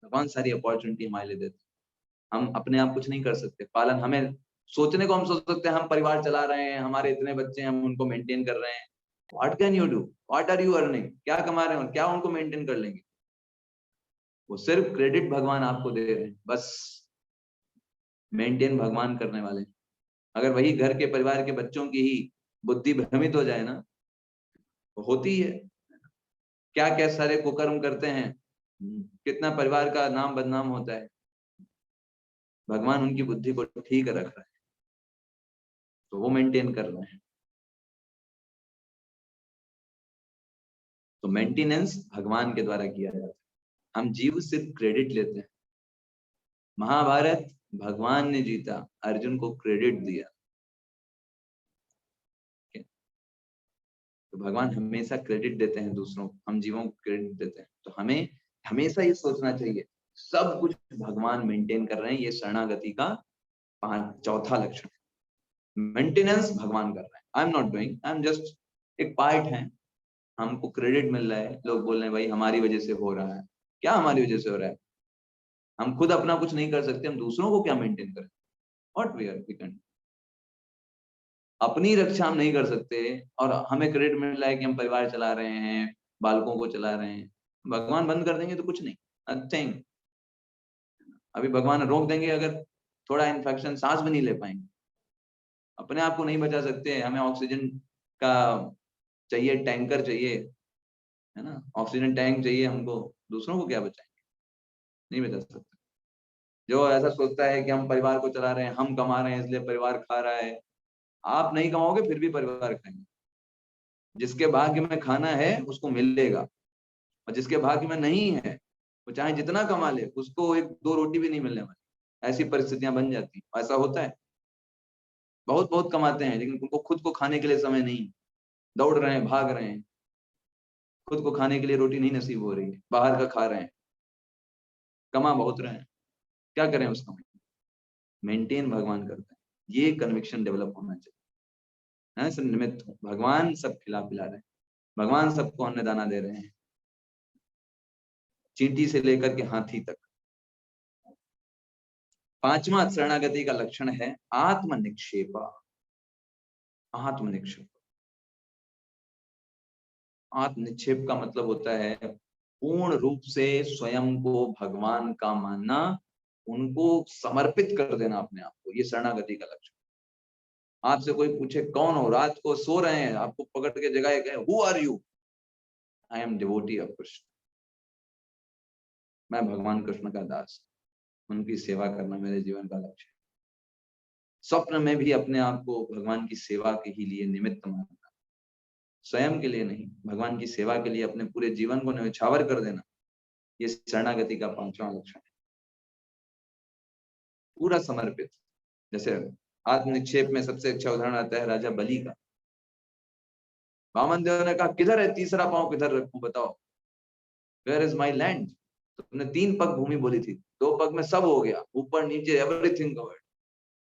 भगवान सारी अपॉर्चुनिटी हमारे लिए देते हैं। हम अपने आप कुछ नहीं कर सकते। पालन हमें सोचने को हम सोच सकते हैं, हम परिवार चला रहे हैं, हमारे इतने बच्चे हैं, हम उनको मेंटेन कर रहे हैं। What can you do? What are you earning? क्या कमा रहे हो, क्या उनको मेंटेन कर लेंगे? वो सिर्फ क्रेडिट भगवान आपको दे रहे हैं, बस मेंटेन भगवान करने वाले। अगर वही घर के परिवार के बच्चों की ही बुद्धि भ्रमित हो जाए ना, तो होती है क्या क्या सारे कुकर्म करते हैं, कितना परिवार का नाम बदनाम होता है। भगवान उनकी बुद्धि को ठीक रख रहा है, तो वो मेंटेन कर रहे हैं। तो मेंटेनेंस भगवान के द्वारा किया जाता है, हम जीव सिर्फ क्रेडिट लेते हैं। महाभारत भगवान ने जीता, अर्जुन को क्रेडिट दिया। तो भगवान हमेशा क्रेडिट देते हैं दूसरों को, हम जीवों को क्रेडिट देते हैं। तो हमें हमेशा ये सोचना चाहिए सब कुछ भगवान मेंटेन कर रहे हैं। ये शरणागति का चौथा लक्षण है। मेंटेनेंस भगवान कर रहे हैं। I am not doing, I am just एक पार्ट है। हमको क्रेडिट मिल रहा है, लोग बोल रहे हैं भाई हमारी वजह से हो रहा है। क्या हमारी वजह से हो रहा है? हम खुद अपना कुछ नहीं कर सकते, हम दूसरों को क्या मेंटेन करें? व्हाट वी कैन, अपनी रक्षा हम नहीं कर सकते और हमें क्रेडिट मिल रहा है कि हम परिवार चला रहे हैं, बालकों को चला रहे हैं। भगवान बंद कर देंगे तो कुछ नहीं, नथिंग। अभी भगवान रोक देंगे, अगर थोड़ा इन्फेक्शन, सांस भी नहीं ले पाएंगे। अपने आप को नहीं बचा सकते। हमें ऑक्सीजन का चाहिए, टैंकर चाहिए, है ना, ऑक्सीजन टैंक चाहिए हमको। दूसरों को क्या बचाएंगे? नहीं बचा सकते। जो ऐसा सोचता है कि हम परिवार को चला रहे हैं, हम कमा रहे हैं इसलिए परिवार खा रहा है, आप नहीं कमाओगे फिर भी परिवार खाएंगे। जिसके भाग्य में खाना है उसको मिलेगा, और जिसके भाग्य में नहीं है वो चाहे जितना कमा ले, उसको एक दो रोटी भी नहीं मिलने वाली। ऐसी परिस्थितियां बन जाती हैं। ऐसा होता है, बहुत बहुत कमाते हैं लेकिन उनको खुद को खाने के लिए समय नहीं, दौड़ रहे हैं, भाग रहे हैं, खुद को खाने के लिए रोटी नहीं नसीब हो रही है, बाहर का खा रहे हैं, कमा बहुत रहे हैं, क्या करें उसका? मेंटेन भगवान करते हैं। ये कन्विक्शन डेवलप होना चाहिए। सब निमित्त भगवान सब खिला पिला रहे हैं, भगवान सबको अन्न दाना दे रहे हैं, चींटी से लेकर के हाथी तक। पांचवा शरणागति का लक्षण है आत्मनिक्षेप। आत्मनिक्षेप, आत्मनिक्षेप का मतलब होता है पूर्ण रूप से स्वयं को भगवान का मानना, उनको समर्पित कर देना अपने आप को। ये शरणागति का लक्षण। आपसे कोई पूछे कौन हो, रात को सो रहे हैं, आपको पकड़ के जगाए गए, who are you? I am devotee of Krishna, मैं भगवान कृष्ण का दास, उनकी सेवा करना मेरे जीवन का लक्ष्य है। स्वप्न में भी अपने आप को भगवान की सेवा के ही लिए निमित्त मानना, स्वयं के लिए नहीं, भगवान की सेवा के लिए अपने पूरे जीवन को न्यौछावर कर देना, ये शरणागति का पांचवा लक्षण है। पूरा समर्पित। जैसे आत्मनिक्षेप में सबसे अच्छा उदाहरण आता है राजा बलि का। वामन देव ने कहा किधर है तीसरा पांव, किधर रखूं बताओ, वेयर इज माई लैंड? तो तुमने 3 पग भूमि बोली थी, 2 पग में सब हो गया, ऊपर नीचे एवरीथिंग कवर्ड,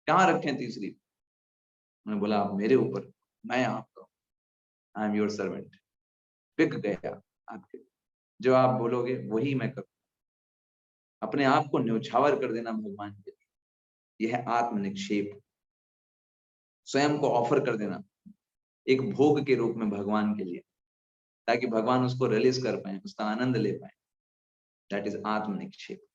कहाँ रखें तीसरी? उन्होंने बोला आप मेरे ऊपर, मैं आपका, आई एम योर सर्वेंट, बिक गया आपके, जो आप बोलोगे वही मैं करूँ। अपने आप को न्यौछावर कर देना भगवान के लिए, यह है आत्मनिक्षेप। स्वयं को ऑफर कर देना एक भोग के रूप में भगवान के लिए, ताकि भगवान उसको रिलीज कर पाए, उसका आनंद ले पाए। दैट इज आत्मनिक्षेप।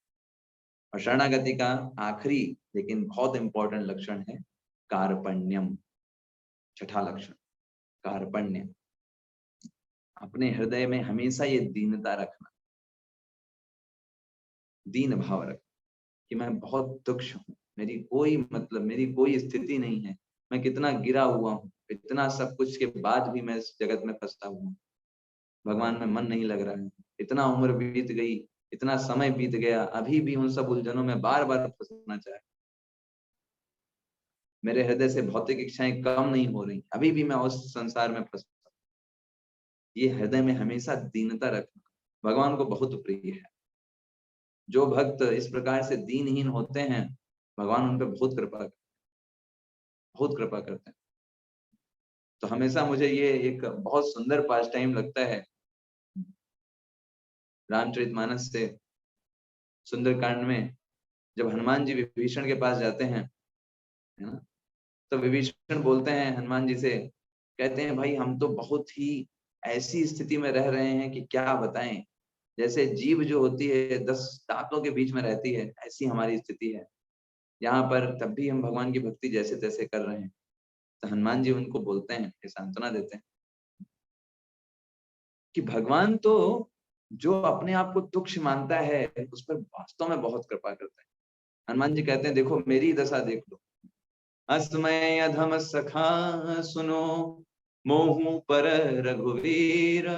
और शरणागति का आखिरी लेकिन बहुत इंपॉर्टेंट लक्षण है कार्पण्यम, छठा लक्षण कार्पण्य। अपने हृदय में हमेशा ये दीनता रखना, दीन भाव रखना कि मैं बहुत तुच्छ हूँ, मेरी कोई मतलब, मेरी कोई स्थिति नहीं है, मैं कितना गिरा हुआ हूँ, इतना सब कुछ के बाद भी मैं इस जगत में फंसा हूँ, भगवान में मन नहीं लग रहा है, इतना उम्र बीत गई, इतना समय बीत गया, अभी भी उन सब उलझनों में बार बार फंसना चाहे। मेरे हृदय से भौतिक इच्छाएं कम नहीं हो रही, अभी भी मैं उस संसार में फंसा। ये हृदय में हमेशा दीनता रखना भगवान को बहुत प्रिय है। जो भक्त इस प्रकार से दीनहीन होते हैं, भगवान उन पर बहुत कृपा करते हैं। तो हमेशा मुझे ये एक बहुत सुंदर पास टाइम लगता है रामचरितमानस से सुंदरकांड में, जब हनुमान जी विभीषण के पास जाते हैं, है ना, तो विभीषण बोलते हैं हनुमान जी से, कहते हैं भाई हम तो बहुत ही ऐसी स्थिति में रह रहे हैं कि क्या बताएं, जैसे जीव जो होती है 10 दांतों के बीच में रहती है, ऐसी हमारी स्थिति है यहाँ पर, तब भी हम भगवान की भक्ति जैसे तैसे कर रहे हैं। तो हनुमान जी उनको बोलते हैं, सांत्वना देते हैं कि भगवान तो जो अपने आप को तुच्छ मानता है उस पर वास्तव में बहुत कृपा करते हैं। हनुमान जी कहते हैं देखो मेरी दशा देख लो, अस्मय अधम सखा सुनो, मोहू पर रघुवीर,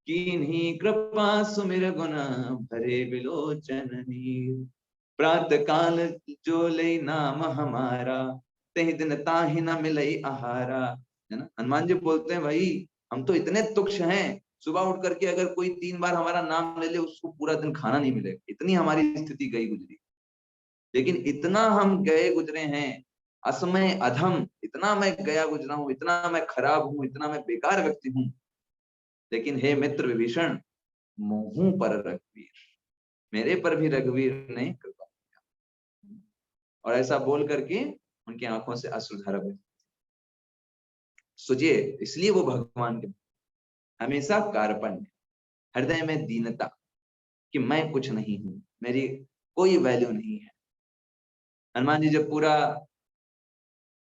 कीन्ही कृपा सुमिर गुण भरे बिलोचन नीर, प्रातः काल जो ले नाम हमारा, तेहि दिन ताहि न मिलई आहारा। है ना, हनुमान जी बोलते हैं भाई हम तो इतने तुच्छ हैं, सुबह उठ करके अगर कोई 3 बार हमारा नाम ले ले उसको पूरा दिन खाना नहीं मिलेगा, इतनी हमारी स्थिति गई गुजरी। लेकिन इतना हम गए गुजरे हैं, असमय अधम, इतना मैं गया गुजरा हूं, इतना मैं खराब हूं, इतना मैं बेकार व्यक्ति हूं, लेकिन हे मित्र विभीषण, मोहू पर रघुवीर, मेरे पर भी रघुवीर ने कृपा किया। और ऐसा बोल करके उनकी आंखों से अश्रुधारा बही। सोचिए, इसलिए वो भगवान के हमेशा कार्पण्य, हृदय में दीनता कि मैं कुछ नहीं हूं, मेरी कोई वैल्यू नहीं है। हनुमान जी जब पूरा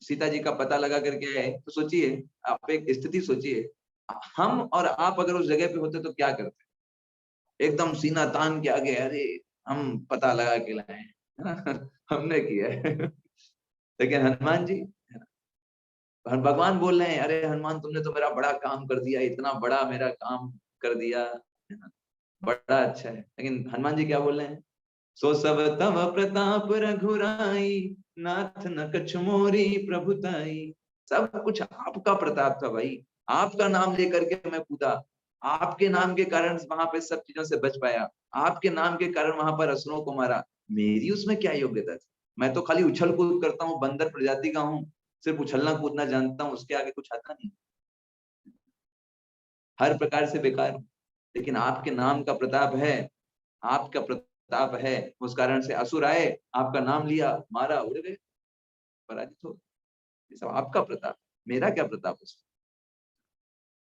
सीता जी का पता लगा करके आए, तो सोचिए, आप एक स्थिति सोचिए, हम और आप अगर उस जगह पे होते तो क्या करते? एकदम सीना तान के आगे, अरे हम पता लगा के लाए हमने किया है लेकिन हनुमान जी, भगवान बोल रहे हैं अरे हनुमान तुमने तो मेरा बड़ा काम कर दिया, इतना बड़ा मेरा काम कर दिया, बड़ा अच्छा है। लेकिन हनुमान जी क्या बोल रहे हैं? सो सब तव प्रताप रघुराई, नाथ न कछु मोरी प्रभुताई। सब कुछ आपका प्रताप था भाई, आपका नाम लेकर के मैं कूदा, आपके नाम के कारण वहां पे सब चीजों से बच पाया, आपके नाम के कारण वहां पर असुरों को मारा। मेरी उसमें क्या योग्यता थी? मैं तो खाली उछल कूद करता हूँ, बंदर प्रजाति का हूँ, सिर्फ उछलना कूदना जानता हूँ, उसके आगे कुछ आता नहीं, हर प्रकार से बेकार हूँ। लेकिन आपके नाम का प्रताप है, आपका प्रताप है, उस कारण से असुर आए, आपका नाम लिया, मारा, उड़ गए, पराजित हो। ये सब आपका प्रताप, मेरा क्या प्रताप उसमें?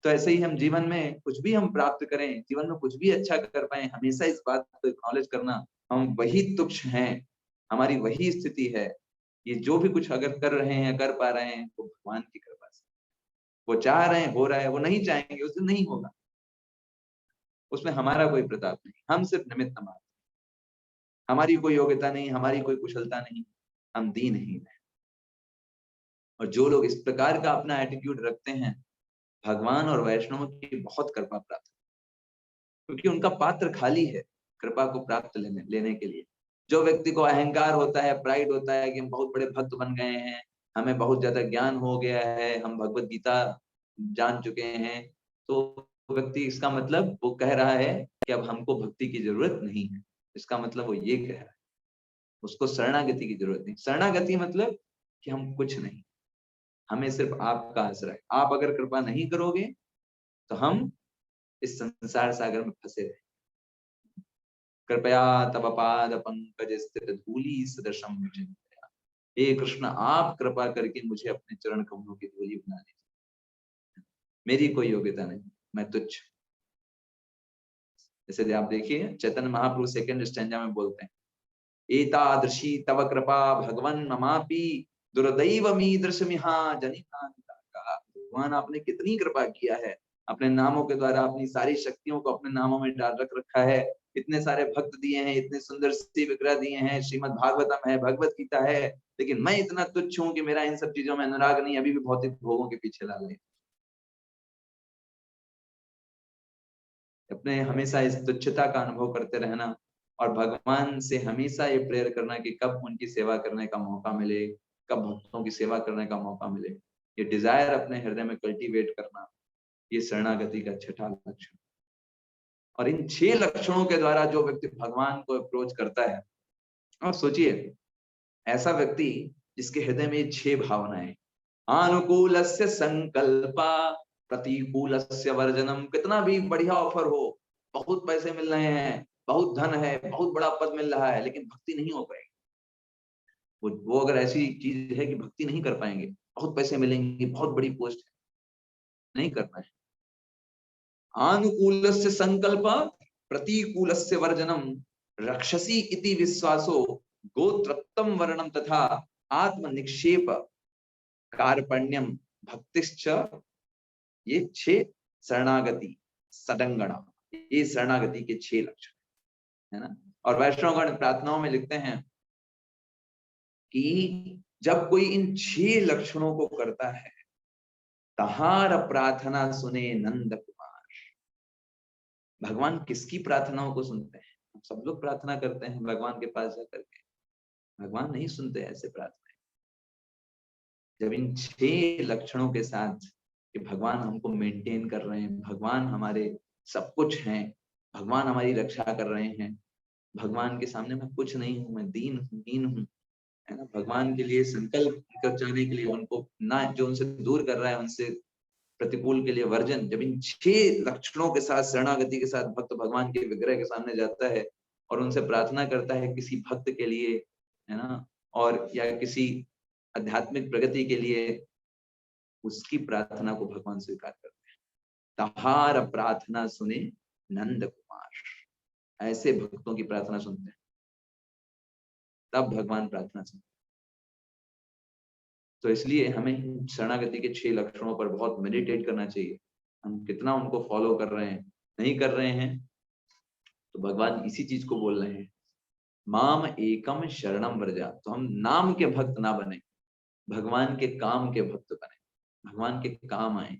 तो ऐसे ही हम जीवन में कुछ भी हम प्राप्त करें, जीवन में कुछ भी अच्छा कर पाए, हमेशा इस बात को एक्नॉलेज करना, हम वही तुच्छ हैं, हमारी वही स्थिति है। ये जो भी कुछ अगर कर रहे हैं, कर पा रहे हैं, वो भगवान की कृपा से। वो चाह रहे हैं, हो रहा है, वो नहीं चाहेंगे उस दिन नहीं होगा, उसमें हमारा कोई प्रताप नहीं, हम सिर्फ निमित्त मात्र, हमारी कोई योग्यता नहीं, हमारी कोई कुशलता नहीं, हम दीनहीन हैं। और जो लोग इस प्रकार का अपना एटीट्यूड रखते हैं, भगवान और वैष्णव की बहुत कृपा प्राप्त, क्योंकि उनका पात्र खाली है कृपा को प्राप्त लेने के लिए। जो व्यक्ति को अहंकार होता है, प्राइड होता है कि हम बहुत बड़े भक्त बन गए हैं, हमें बहुत ज्यादा ज्ञान हो गया है, हम भगवत गीता जान चुके हैं, तो व्यक्ति, इसका मतलब वो कह रहा है कि अब हमको भक्ति की जरूरत नहीं है। इसका मतलब वो ये कह रहा है, उसको शरणागति की जरूरत नहीं। शरणागति मतलब कि हम कुछ नहीं, हमें सिर्फ आपका आश्रय है। आप अगर कृपा नहीं करोगे तो हम इस संसार सागर में फंसे रहे। कृपया तब पाद पंकज स्थित धूली सदृशम चिंतया। हे कृष्ण, आप कृपा करके मुझे अपने चरण कमलों की धूली बना दीजिए, मेरी कोई योग्यता नहीं, मैं तुच्छ। जैसे आप देखिए चैतन्य महाप्रभु सेकंड स्टैंजा में बोलते हैं, एतादृशी तव कृपा भगवन ममापि दुर्दैव मीदृशमिहा जनितांता। भगवान आपने कितनी कृपा किया है, अपने नामों के द्वारा अपनी सारी शक्तियों को अपने नामों में डाल रखा है, इतने सारे भक्त दिए हैं, इतने सुंदर सी विग्रह दिए हैं, श्रीमद् भागवतम है, भगवत गीता है, लेकिन मैं इतना तुच्छ हूं कि मेरा इन सब चीजों में अनुराग नहीं, अभी भी भौतिक भोगों के पीछे लग गए। अपने हमेशा इस तुच्छता का अनुभव करते रहना और भगवान से हमेशा ये प्रेयर करना कि कब उनकी सेवा करने का मौका मिले, कब भक्तों की सेवा करने का मौका मिले, ये डिजायर अपने हृदय में कल्टीवेट करना, ये शरणागति का छठा लक्षण। और इन 6 लक्षणों के द्वारा जो व्यक्ति भगवान को अप्रोच करता है, और सोचिए ऐसा व्यक्ति जिसके हृदय में 6 भावनाएं, अनुकूलस्य संकल्पा प्रतिकूलस्य वर्जनम, कितना भी बढ़िया ऑफर हो, बहुत पैसे मिल रहे हैं, बहुत धन है, बहुत बड़ा पद मिल रहा है, लेकिन भक्ति नहीं हो पाएगी। वो अगर ऐसी चीज है कि भक्ति नहीं कर पाएंगे, बहुत पैसे मिलेंगे, बहुत बड़ी पोस्ट है, नहीं करना है। अनुकूलस्य संकल्प प्रतिकूलस्य वर्जनम रक्षसी इति विश्वासो गोत्रत्तम वर्णम तथा आत्म निक्षेप कार्पण्यम भक्तिश्च, ये 6 शरणागति सडंगणा, ये शरणागति के 6 लक्षण है ना। और वैष्णवगण प्रार्थनाओं में लिखते हैं कि जब कोई इन 6 लक्षणों को करता है, तहार प्रार्थना सुने नंद कुमार। भगवान किसकी प्रार्थनाओं को सुनते हैं? हम सब लोग प्रार्थना करते हैं भगवान के पास जाकर के, भगवान नहीं सुनते ऐसे प्रार्थनाएं। जब इन 6 लक्षणों के साथ कि भगवान हमको मेंटेन कर रहे हैं, भगवान हमारे सब कुछ हैं, भगवान हमारी रक्षा कर रहे हैं, भगवान के सामने मैं कुछ नहीं हूं, मैं दीन हूं, हीन हूं, है ना। भगवान के लिए संकल्प कर जाने के लिए, उनको ना जो उनसे दूर कर रहा है, उनसे प्रतिकूल के लिए वर्जन। जब इन 6 लक्षणों के साथ शरणागति के साथ भक्त भगवान के विग्रह के सामने जाता है और उनसे प्रार्थना करता है किसी भक्त के लिए, है ना, और या किसी आध्यात्मिक प्रगति के लिए, उसकी प्रार्थना को भगवान स्वीकार करते हैं। तहार प्रार्थना सुने नंद कुमार, ऐसे भक्तों की प्रार्थना सुनते हैं, तब भगवान प्रार्थना सुनते हैं। तो इसलिए हमें शरणागति के 6 लक्षणों पर बहुत मेडिटेट करना चाहिए। हम कितना उनको फॉलो कर रहे हैं, नहीं कर रहे हैं, तो भगवान इसी चीज को बोल रहे हैं, माम एकम शरणम व्रजा। तो हम नाम के भक्त ना बने, भगवान के काम के भक्त बने, भगवान के काम आए।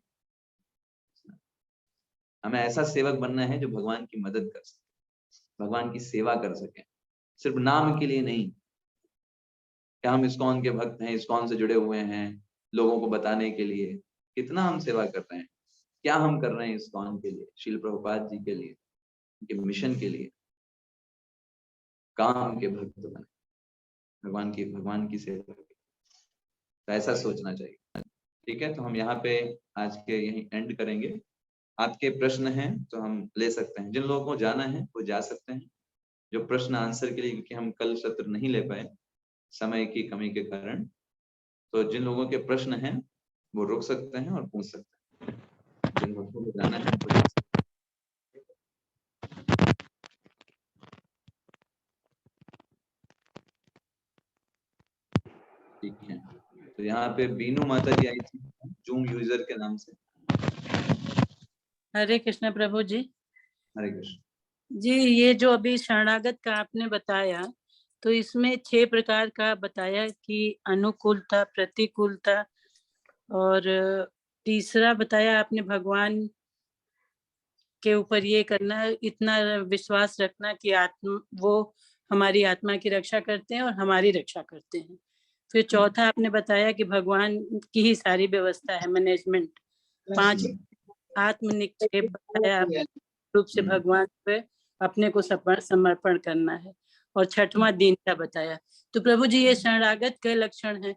हमें ऐसा सेवक बनना है जो भगवान की मदद कर सके, भगवान की सेवा कर सके, सिर्फ नाम के लिए नहीं। क्या हम इस्कॉन के भक्त हैं, इस्कॉन से जुड़े हुए हैं, लोगों को बताने के लिए कितना हम सेवा कर रहे हैं, क्या हम कर रहे हैं इस्कॉन के लिए, श्रील प्रभुपाद जी के लिए, उनके मिशन के लिए। काम के भक्त बने, भगवान की सेवा की। तो ऐसा सोचना चाहिए। ठीक है, तो हम यहाँ पे आज के यहीं एंड करेंगे। आपके प्रश्न हैं तो हम ले सकते हैं, जिन लोगों को जाना है वो जा सकते हैं। जो प्रश्न आंसर के लिए, क्योंकि हम कल सत्र नहीं ले पाए समय की कमी के कारण, तो जिन लोगों के प्रश्न हैं वो रुक सकते हैं और पूछ सकते हैं। जिन लोगों को जाना है वो जा सकते हैं। ठीक है, तो यहाँ पे बीनू माता जी आई थी जूम यूजर के नाम से। हरे कृष्ण प्रभु जी। हरे कृष्ण जी, ये जो अभी शरणागत का आपने बताया, तो इसमें 6 प्रकार का बताया कि अनुकूलता, प्रतिकूलता, और तीसरा बताया आपने भगवान के ऊपर ये करना, इतना विश्वास रखना कि वो हमारी आत्मा की रक्षा करते हैं और हमारी रक्षा करते हैं। फिर चौथा आपने बताया कि भगवान की ही सारी व्यवस्था है, मैनेजमेंट। 5 आत्मनिक्षेप बताया, रूप से भगवान पे अपने को समर्पण करना है। और 6वां दीनता बताया। तो प्रभु जी, ये शरणागत के लक्षण है।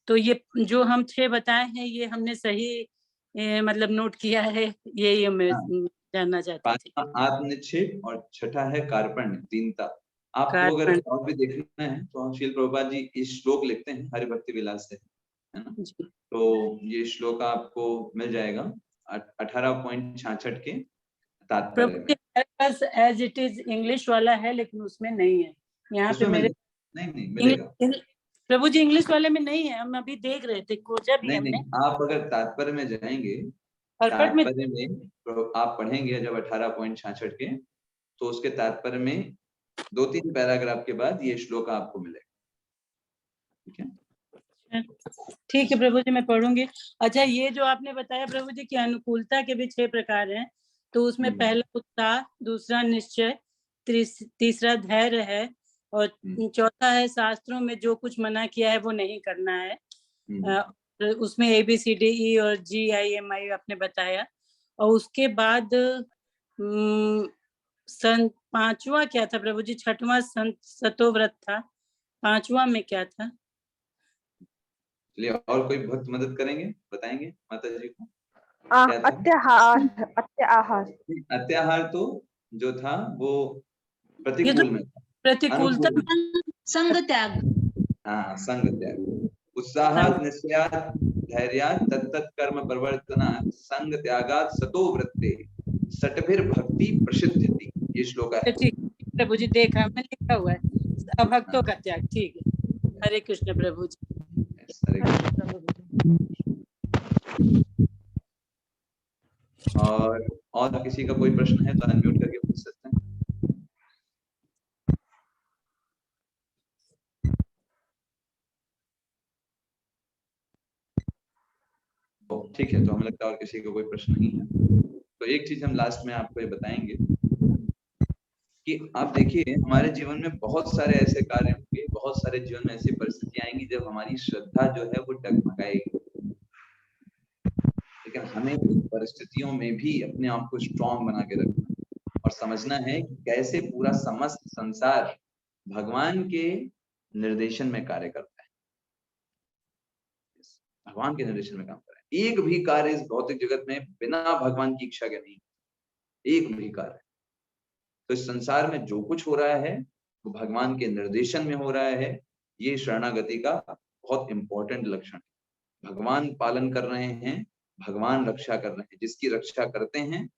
तो ये जो हम 6 बताए हैं, ये हमने सही मतलब नोट किया है, ये मैं जानना चाहती थी। 5वां आत्मनिक्षेप और 6ठा है कार्पण्य, दीनता। आपको अगर और भी देखना है तो हम श्रील प्रभुपाद जी इस श्लोक लिखते हैं हरि भक्ति विलास से, है ना। तो ये श्लोक आपको मिल जाएगा 18.66 के तात्पर्य में। एज इट इज इंग्लिश वाला है, लेकिन उसमें नहीं है यहाँ पे मेरे। नहीं मिलेगा प्रभु जी, इंग्लिश वाले में नहीं है, हम अभी देख रहे थे, खोजा भी हमने। नहीं, आप अगर तात्पर्य में जाएंगे, तात्पर्य में तो आप पढ़ेंगे जब 18.66 के, तो उसके तात्पर्य में 2-3 पैराग्राफ के बाद ये श्लोक आपको मिलेगा। ठीक है, ठीक है प्रभु जी, मैं पढ़ूंगी। अच्छा, ये जो आपने बताया प्रभु जी की अनुकूलता के भी 6 प्रकार हैं, तो उसमें पहला उत्साह, दूसरा निश्चय, तीसरा धैर्य है, और चौथा है शास्त्रों में जो कुछ मना किया है वो नहीं करना है। उसमें ABCDE और GIMI आपने बताया। और उसके बाद 5वां क्या था प्रभु जी? 6वां सतोव्रत था, 5वां में क्या था? चलिए, और कोई भक्त मदद करेंगे, बताएंगे माता जी को? अत्याहार। अत्याहार तो जो था वो ये प्रतिकूल में था। प्रतिकूलता, संग त्याग। हाँ, संग त्याग। उत्साहात् निश्चयात् धैर्यात् तत्तत् कर्म प्रवर्तनात् संग त्यागात् सतो वृत्ते सटभिर भक्ति प्रसिद्धिति। ये श्लोक है। ठीक प्रभु जी, देखा मैं, लिखा हुआ है अभक्तों का त्याग। ठीक है, हरे कृष्ण प्रभु जी। हरे कृष्ण। और किसी का कोई प्रश्न है तो अनम्यूट करके पूछ सकते हैं। ठीक है, तो हमें लगता है और किसी को कोई प्रश्न नहीं है। तो एक चीज हम लास्ट में आपको ये बताएंगे कि आप देखिए, हमारे जीवन में बहुत सारे ऐसे कार्य होंगे, बहुत सारे जीवन में ऐसी परिस्थितियां आएंगी जब हमारी श्रद्धा जो है वो डगमगाएगी। लेकिन हमें उन परिस्थितियों में भी अपने आप को स्ट्रांग बना के रखना और समझना है कि कैसे पूरा समस्त संसार भगवान के निर्देशन में कार्य करता है, भगवान के निर्देशन में काम कर रहा है। एक भी कार्य इस भौतिक जगत में बिना भगवान की इच्छा के नहीं, एक भी कार्य। तो इस संसार में जो कुछ हो रहा है वो भगवान के निर्देशन में हो रहा है। ये शरणागति का बहुत इंपॉर्टेंट लक्षण है। भगवान पालन कर रहे हैं, भगवान रक्षा कर रहे हैं। जिसकी रक्षा करते हैं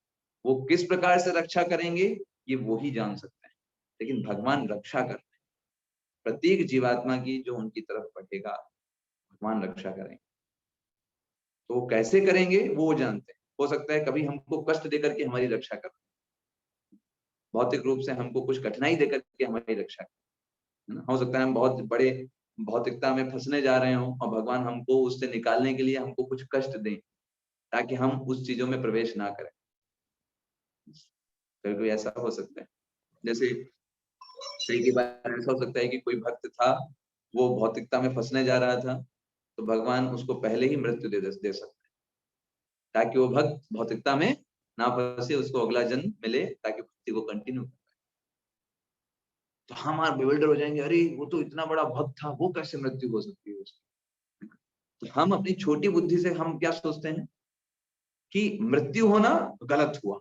वो किस प्रकार से रक्षा करेंगे ये वो ही जान सकते हैं, लेकिन भगवान रक्षा कर रहे हैं। प्रत्येक जीवात्मा की जो उनकी तरफ बढ़ेगा भगवान रक्षा करेंगे। तो वो कैसे करेंगे वो जानते हैं। हो सकता है कभी हमको कष्ट देकर के हमारी रक्षा कर, भौतिक रूप से हमको कुछ कठिनाई देकर के हमारी रक्षा कर, हो सकता है हम बहुत बड़े भौतिकता में फंसने जा रहे हों और भगवान हमको उससे निकालने के लिए हमको कुछ कष्ट दें ताकि हम उस चीजों में प्रवेश ना करें। फिर कोई ऐसा हो सकता है, जैसे कई बार ऐसा हो सकता है कि कोई भक्त था, वो भौतिकता में फंसने जा रहा था, तो भगवान उसको पहले ही मृत्यु दे सकते हैं ताकि वो भक्त भौतिकता में ना फंसे, उसको अगला जन्म मिले ताकि भक्ति को कंटिन्यू कर पाए। तो हम बेविल्डर हो जाएंगे, अरे वो तो इतना बड़ा भक्त था, वो कैसे मृत्यु हो सकती है उसकी। तो हम अपनी छोटी बुद्धि से हम क्या सोचते हैं कि मृत्यु होना गलत हुआ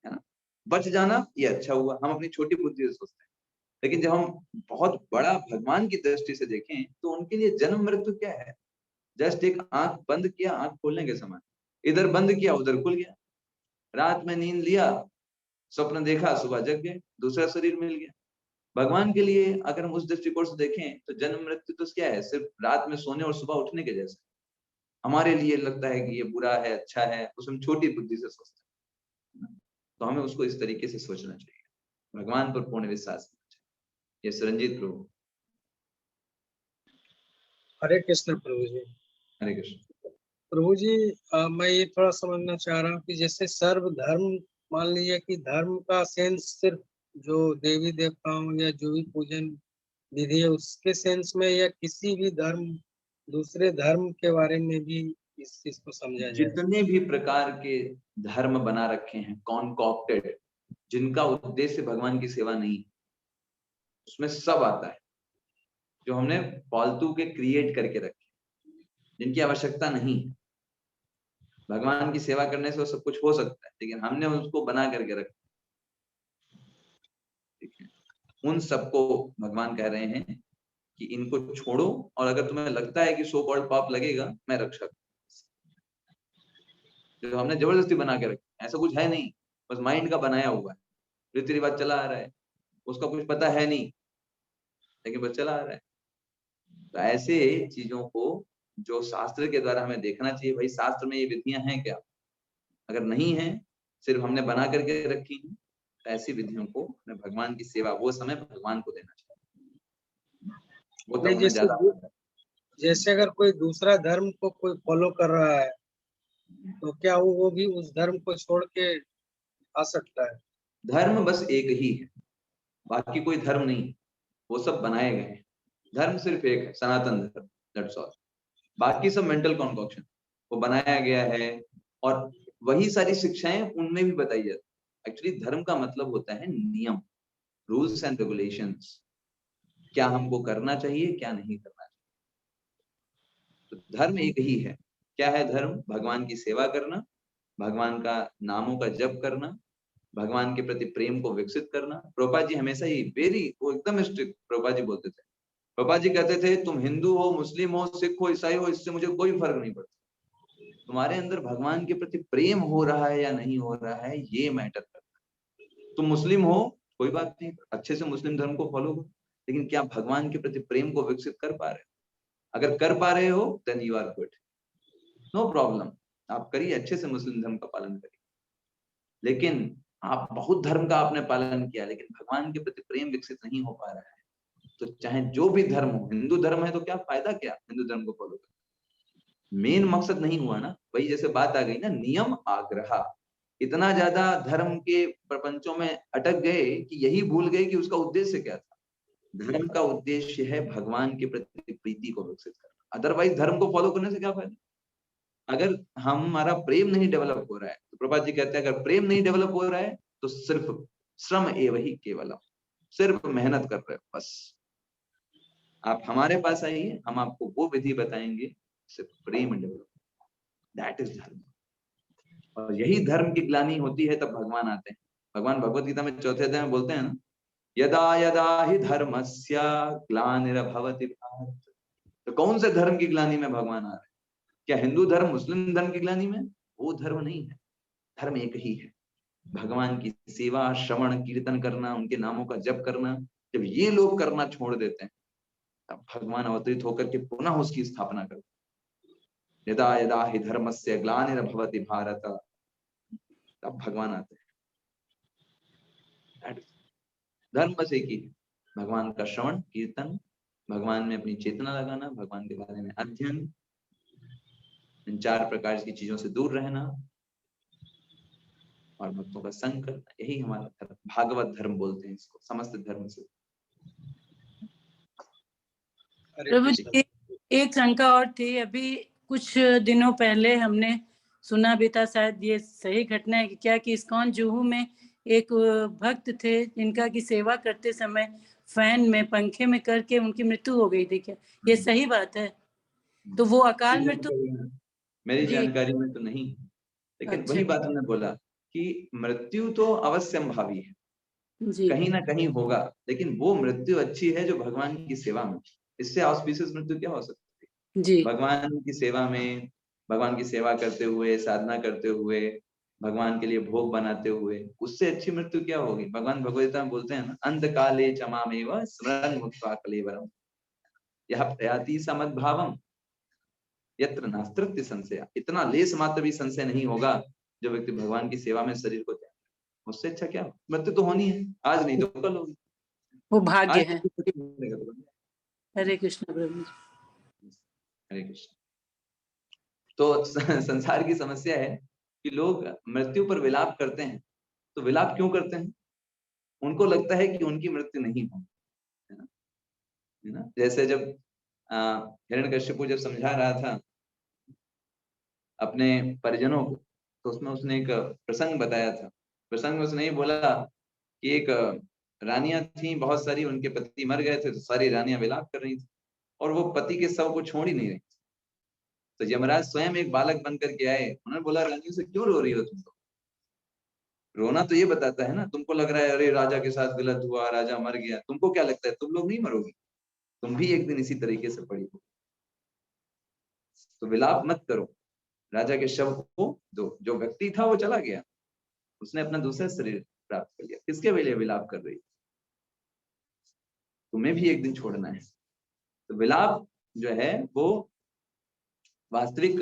है ना, बच जाना ये अच्छा हुआ। हम अपनी छोटी बुद्धि से सोचते हैं, लेकिन जब हम बहुत बड़ा भगवान की दृष्टि से देखें तो उनके लिए जन्म मृत्यु क्या है? जस्ट एक आंख बंद किया, आंख खोलने के समान, इधर बंद किया उधर खुल गया। रात में नींद लिया, स्वप्न देखा, सुबह जग गए, दूसरा शरीर मिल गया। भगवान के लिए अगर हम उस दृष्टिकोण से देखें तो जन्म मृत्यु तो क्या है? सिर्फ रात में सोने और सुबह उठने के जैसे। हमारे लिए लगता है कि ये बुरा है, अच्छा है, उसमें छोटी बुद्धि से सोचते हैं। तो हमें उसको इस तरीके से सोचना चाहिए, भगवान पर पूर्ण विश्वास करना चाहिए। ये सुरंजीत प्रभु। हरे कृष्ण प्रभु जी। हरे कृष्ण प्रभु जी, मैं ये थोड़ा समझना चाह रहा हूँ कि जैसे सर्व धर्म, मान लीजिए कि धर्म का सेंस सिर्फ जो देवी देवताओं या जो भी पूजन विधि है उसके सेंस में, या किसी भी धर्म दूसरे धर्म के बारे में भी इस चीज को समझा जाए? जितने भी प्रकार के धर्म बना रखे हैं कॉन्कॉक्टेड, जिनका उद्देश्य भगवान की सेवा नहीं, उसमें सब आता है। जो हमने फालतू के क्रिएट करके रखे, जिनकी आवश्यकता नहीं, भगवान की सेवा करने से वो सब कुछ हो सकता है, लेकिन हमने उसको बना करके रखा। ठीक है, उन सबको भगवान कह रहे हैं कि इनको छोड़ो, और अगर तुम्हें लगता है कि सो कॉल्ड पाप लगेगा, मैं रक्षा करूं। जो हमने जबरदस्ती बना के रखा, ऐसा कुछ है नहीं, बस माइंड का बनाया हुआ है, रीति रिवाज चला आ रहा है, उसका कुछ पता है नहीं, लेकिन बस चला आ रहा है। तो ऐसे चीजों को जो शास्त्र के द्वारा हमें देखना चाहिए, भाई शास्त्र में ये विधियां हैं क्या? अगर नहीं है, सिर्फ हमने बना करके रखी हैं, ऐसी विधियों को अपने भगवान की सेवा वो समय भगवान को देना चाहिए, वो तो नहीं, उन्हें ज्यादा। जैसे अगर कोई दूसरा धर्म को कोई फॉलो कर रहा है तो क्या वो भी उस धर्म को छोड़ के आ सकता है? धर्म बस एक ही है, बाकी कोई धर्म नहीं, वो सब बनाए गए हैं। धर्म सिर्फ एक है, सनातन धर्म, दैट्स ऑल। बाकी सब मेंटल कॉन्कॉक्शन, वो बनाया गया है और वही सारी शिक्षाएं उनमें भी बताई जाती है। एक्चुअली धर्म का मतलब होता है नियम, रूल्स एंड रेगुलेशंस, क्या हमको करना चाहिए क्या नहीं करना चाहिए। तो धर्म एक ही है। क्या है धर्म? भगवान की सेवा करना, भगवान का नामों का जप करना, भगवान के प्रति प्रेम को विकसित करना। प्रभुपाद जी हमेशा ही वो एकदम स्ट्रिक्ट प्रभुपाद जी बोलते थे। प्रभुपाद जी कहते थे तुम हिंदू हो, मुस्लिम हो, सिख हो, ईसाई हो, इससे मुझे कोई फर्क नहीं पड़ता, तुम्हारे अंदर भगवान के प्रति प्रेम हो रहा है या नहीं हो रहा है ये मैटर करता है। तुम मुस्लिम हो कोई बात नहीं, अच्छे से मुस्लिम धर्म को फॉलो करो, लेकिन क्या भगवान के प्रति प्रेम को विकसित कर पा रहे हो? अगर कर पा रहे हो then you are good, no problem, आप करिए, अच्छे से मुस्लिम धर्म का पालन करिए। लेकिन आप बहुत धर्म का आपने पालन किया लेकिन भगवान के प्रति प्रेम विकसित नहीं हो पा रहा है, तो चाहे जो भी धर्म हो, हिंदू धर्म है तो क्या फायदा, क्या हिंदू धर्म को फॉलो कर, मेन मकसद नहीं हुआ ना। वही जैसे बात आ गई ना, नियम आग्रह, इतना ज्यादा धर्म के प्रपंचों में अटक गए कि यही भूल गए कि उसका उद्देश्य क्या था। धर्म का उद्देश्य है भगवान के प्रति प्रीति को विकसित करना, अदरवाइज धर्म को फॉलो करने से क्या फायदा। अगर हमारा प्रेम नहीं डेवलप हो रहा है तो प्रभुपाद जी कहते हैं अगर प्रेम नहीं डेवलप हो रहा है तो सिर्फ श्रम एव ही केवलम, सिर्फ मेहनत कर रहे हो बस। आप हमारे पास आइए, हम आपको वो विधि बताएंगे सिर्फ प्रेम डेवलप, दैट इज धर्म। और यही धर्म की ग्लानि होती है तब भगवान आते हैं। भगवान भगवत गीता में चौथे अध्याय में बोलते हैं ना, यदा यदा ही धर्मस्य ग्लानिर्भवति भारत। तो कौन से धर्म की ग्लानि में भगवान आ रहे हैं? क्या हिंदू धर्म मुस्लिम धर्म की ग्लानि में? वो धर्म नहीं है, धर्म एक ही है, भगवान की सेवा, श्रवण कीर्तन करना, उनके नामों का जप करना। जब ये लोग करना छोड़ देते हैं तब भगवान अवतरित होकर के पुनः उसकी स्थापना करते हैं। यदा यदा हि धर्मस्य ग्लानिर्भवति भारत, तब भगवान आते हैं। धर्म बस एक ही है, भगवान का श्रवण कीर्तन, भगवान में अपनी चेतना लगाना, भगवान के बारे में अध्ययन, इन 4 प्रकार की चीजों से दूर रहना और भक्तों का संग करना, यही हमारा धर्म, भागवत धर्म बोलते हैं इसको, समस्त धर्म से। प्रभु जी एक शंका और थी, अभी कुछ दिनों पहले हमने सुना भी था, शायद ये सही घटना है कि क्या, कि इस्कॉन जुहू में एक भक्त थे जिनका की सेवा करते समय फैन में, पंखे में करके उनकी मृत्यु हो गई थी, क्या ये सही बात है? तो वो अकाल मृत्यु मेरी जी। जानकारी में तो नहीं, लेकिन अच्छा। वही बात हमने बोला कि मृत्यु तो अवश्यंभावी है, जी। कहीं ना कहीं होगा, लेकिन वो मृत्यु अच्छी है जो भगवान की सेवा में, इससे ऑस्पिशियस मृत्यु क्या हो सकती है? जी। भगवान की सेवा में, भगवान की सेवा करते हुए, साधना करते हुए, भगवान के लिए भोग बनाते हुए, उससे अच्छी मृत्यु क्या होगी? भगवान भगवत गीता में बोलते हैं ना, अंत काले चमामेव स्मरण मुक्त्वा कलेवरम यह प्रयाति समद्भावम यत्र नास्त्रित्य संशय। इतना लेस मात्र भी संशय नहीं होगा जो व्यक्ति भगवान की सेवा में शरीर को त्याग, उससे अच्छा क्या? मृत्यु तो होनी है, आज नहीं तो कल होगी, वो भाग्य है। हरे कृष्ण प्रभु। हरे कृष्ण। तो संसार की समस्या है कि लोग मृत्यु पर विलाप करते हैं। तो विलाप क्यों करते हैं? उनको लगता है कि उनकी मृत्यु नहीं हो, है ना? जैसे जब हिरण्यकश्यप जब समझा रहा था अपने परिजनों को, तो उसमें उसने एक प्रसंग बताया था। प्रसंग में उसने ये बोला कि एक रानियां थी बहुत सारी, उनके पति मर गए थे, तो सारी रानियां विलाप कर रही थी और वो पति के शव को छोड़ ही नहीं रही। तो यमराज स्वयं एक बालक बन करके आए, उन्होंने बोला रानियों से क्यों रो रही हो तुम? रोना तो ये बताता है ना, तुमको लग रहा है अरे राजा के साथ गलत हुआ, राजा मर गया, तुमको क्या लगता है तुम लोग नहीं मरोगे? तुम भी एक दिन इसी तरीके से पड़ी हो। तो विलाप मत करो, राजा के शव को दो, जो व्यक्ति था वो चला गया, उसने अपना दूसरा शरीर प्राप्त कर लिया, किसके लिए विलाप कर रही? तुम्हें भी एक दिन छोड़ना है। तो विलाप जो है वो वास्तविक,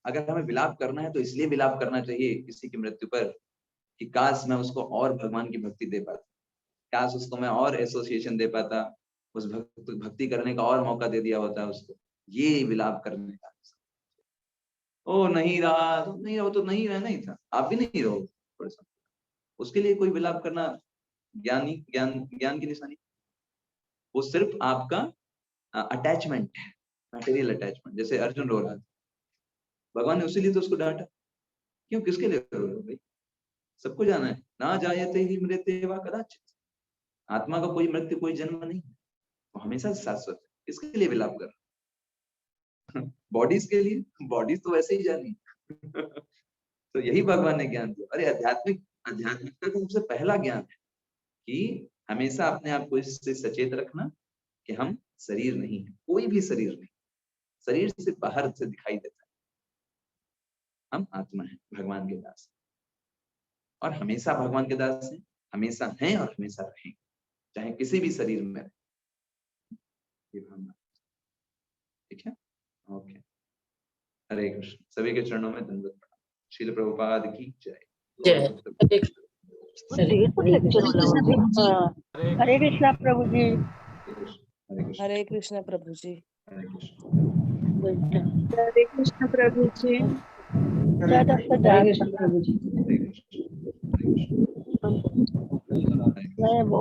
अगर हमें विलाप करना है तो इसलिए विलाप करना चाहिए किसी की मृत्यु पर कि काश मैं उसको और भगवान की भक्ति दे पाता, काश उसको मैं और एसोसिएशन दे पाता, उस भक्ति करने का और मौका दे दिया होता उसको, ये विलाप करने का। ओ नहीं रहा तो नहीं रहो, तो नहीं रहना ही था, आप भी नहीं रहो थोड़ा सा, उसके लिए कोई विलाप करना ज्ञान की निशानी। वो सिर्फ आपका अटैचमेंट है, मटेरियल अटैचमेंट। जैसे अर्जुन रो रहा था, भगवान ने उसीलिए तो उसको डांटा, क्यों, किसके लिए रो रहे हो भाई, सबको जाना है, ना जायते ही मृत्युर्वा वा कदाचित्, आत्मा का कोई मृत्यु कोई जन्म नहीं, वो हमेशा शाश्वत है, किसके लिए विलाप कर, बॉडीज के लिए, बॉडीज तो वैसे ही जानी। तो यही भगवान ने ज्ञान दिया। अरे आध्यात्मिकता का सबसे पहला ज्ञान है कि हमेशा अपने आप को इससे सचेत रखना कि हम शरीर नहीं है, कोई भी शरीर नहीं, शरीर से बाहर से दिखाई देता है, हम आत्मा है, भगवान के दास, और हमेशा भगवान के दास हैं, हमेशा हैं और हमेशा रहेंगे, चाहे किसी भी शरीर में रहे। ये भावना, ठीक है, ओके। हरे कृष्ण, सभी के चरणों में दंडवत प्रणाम। श्रील प्रभुपाद की जय। हरे कृष्णा प्रभु जी। हरे कृष्ण प्रभु जी। हरे कृष्ण। हरे कृष्ण प्रभु जी। ज्यादा से ज्यादा हरे कृष्ण। हरे कृष्ण। मैं वो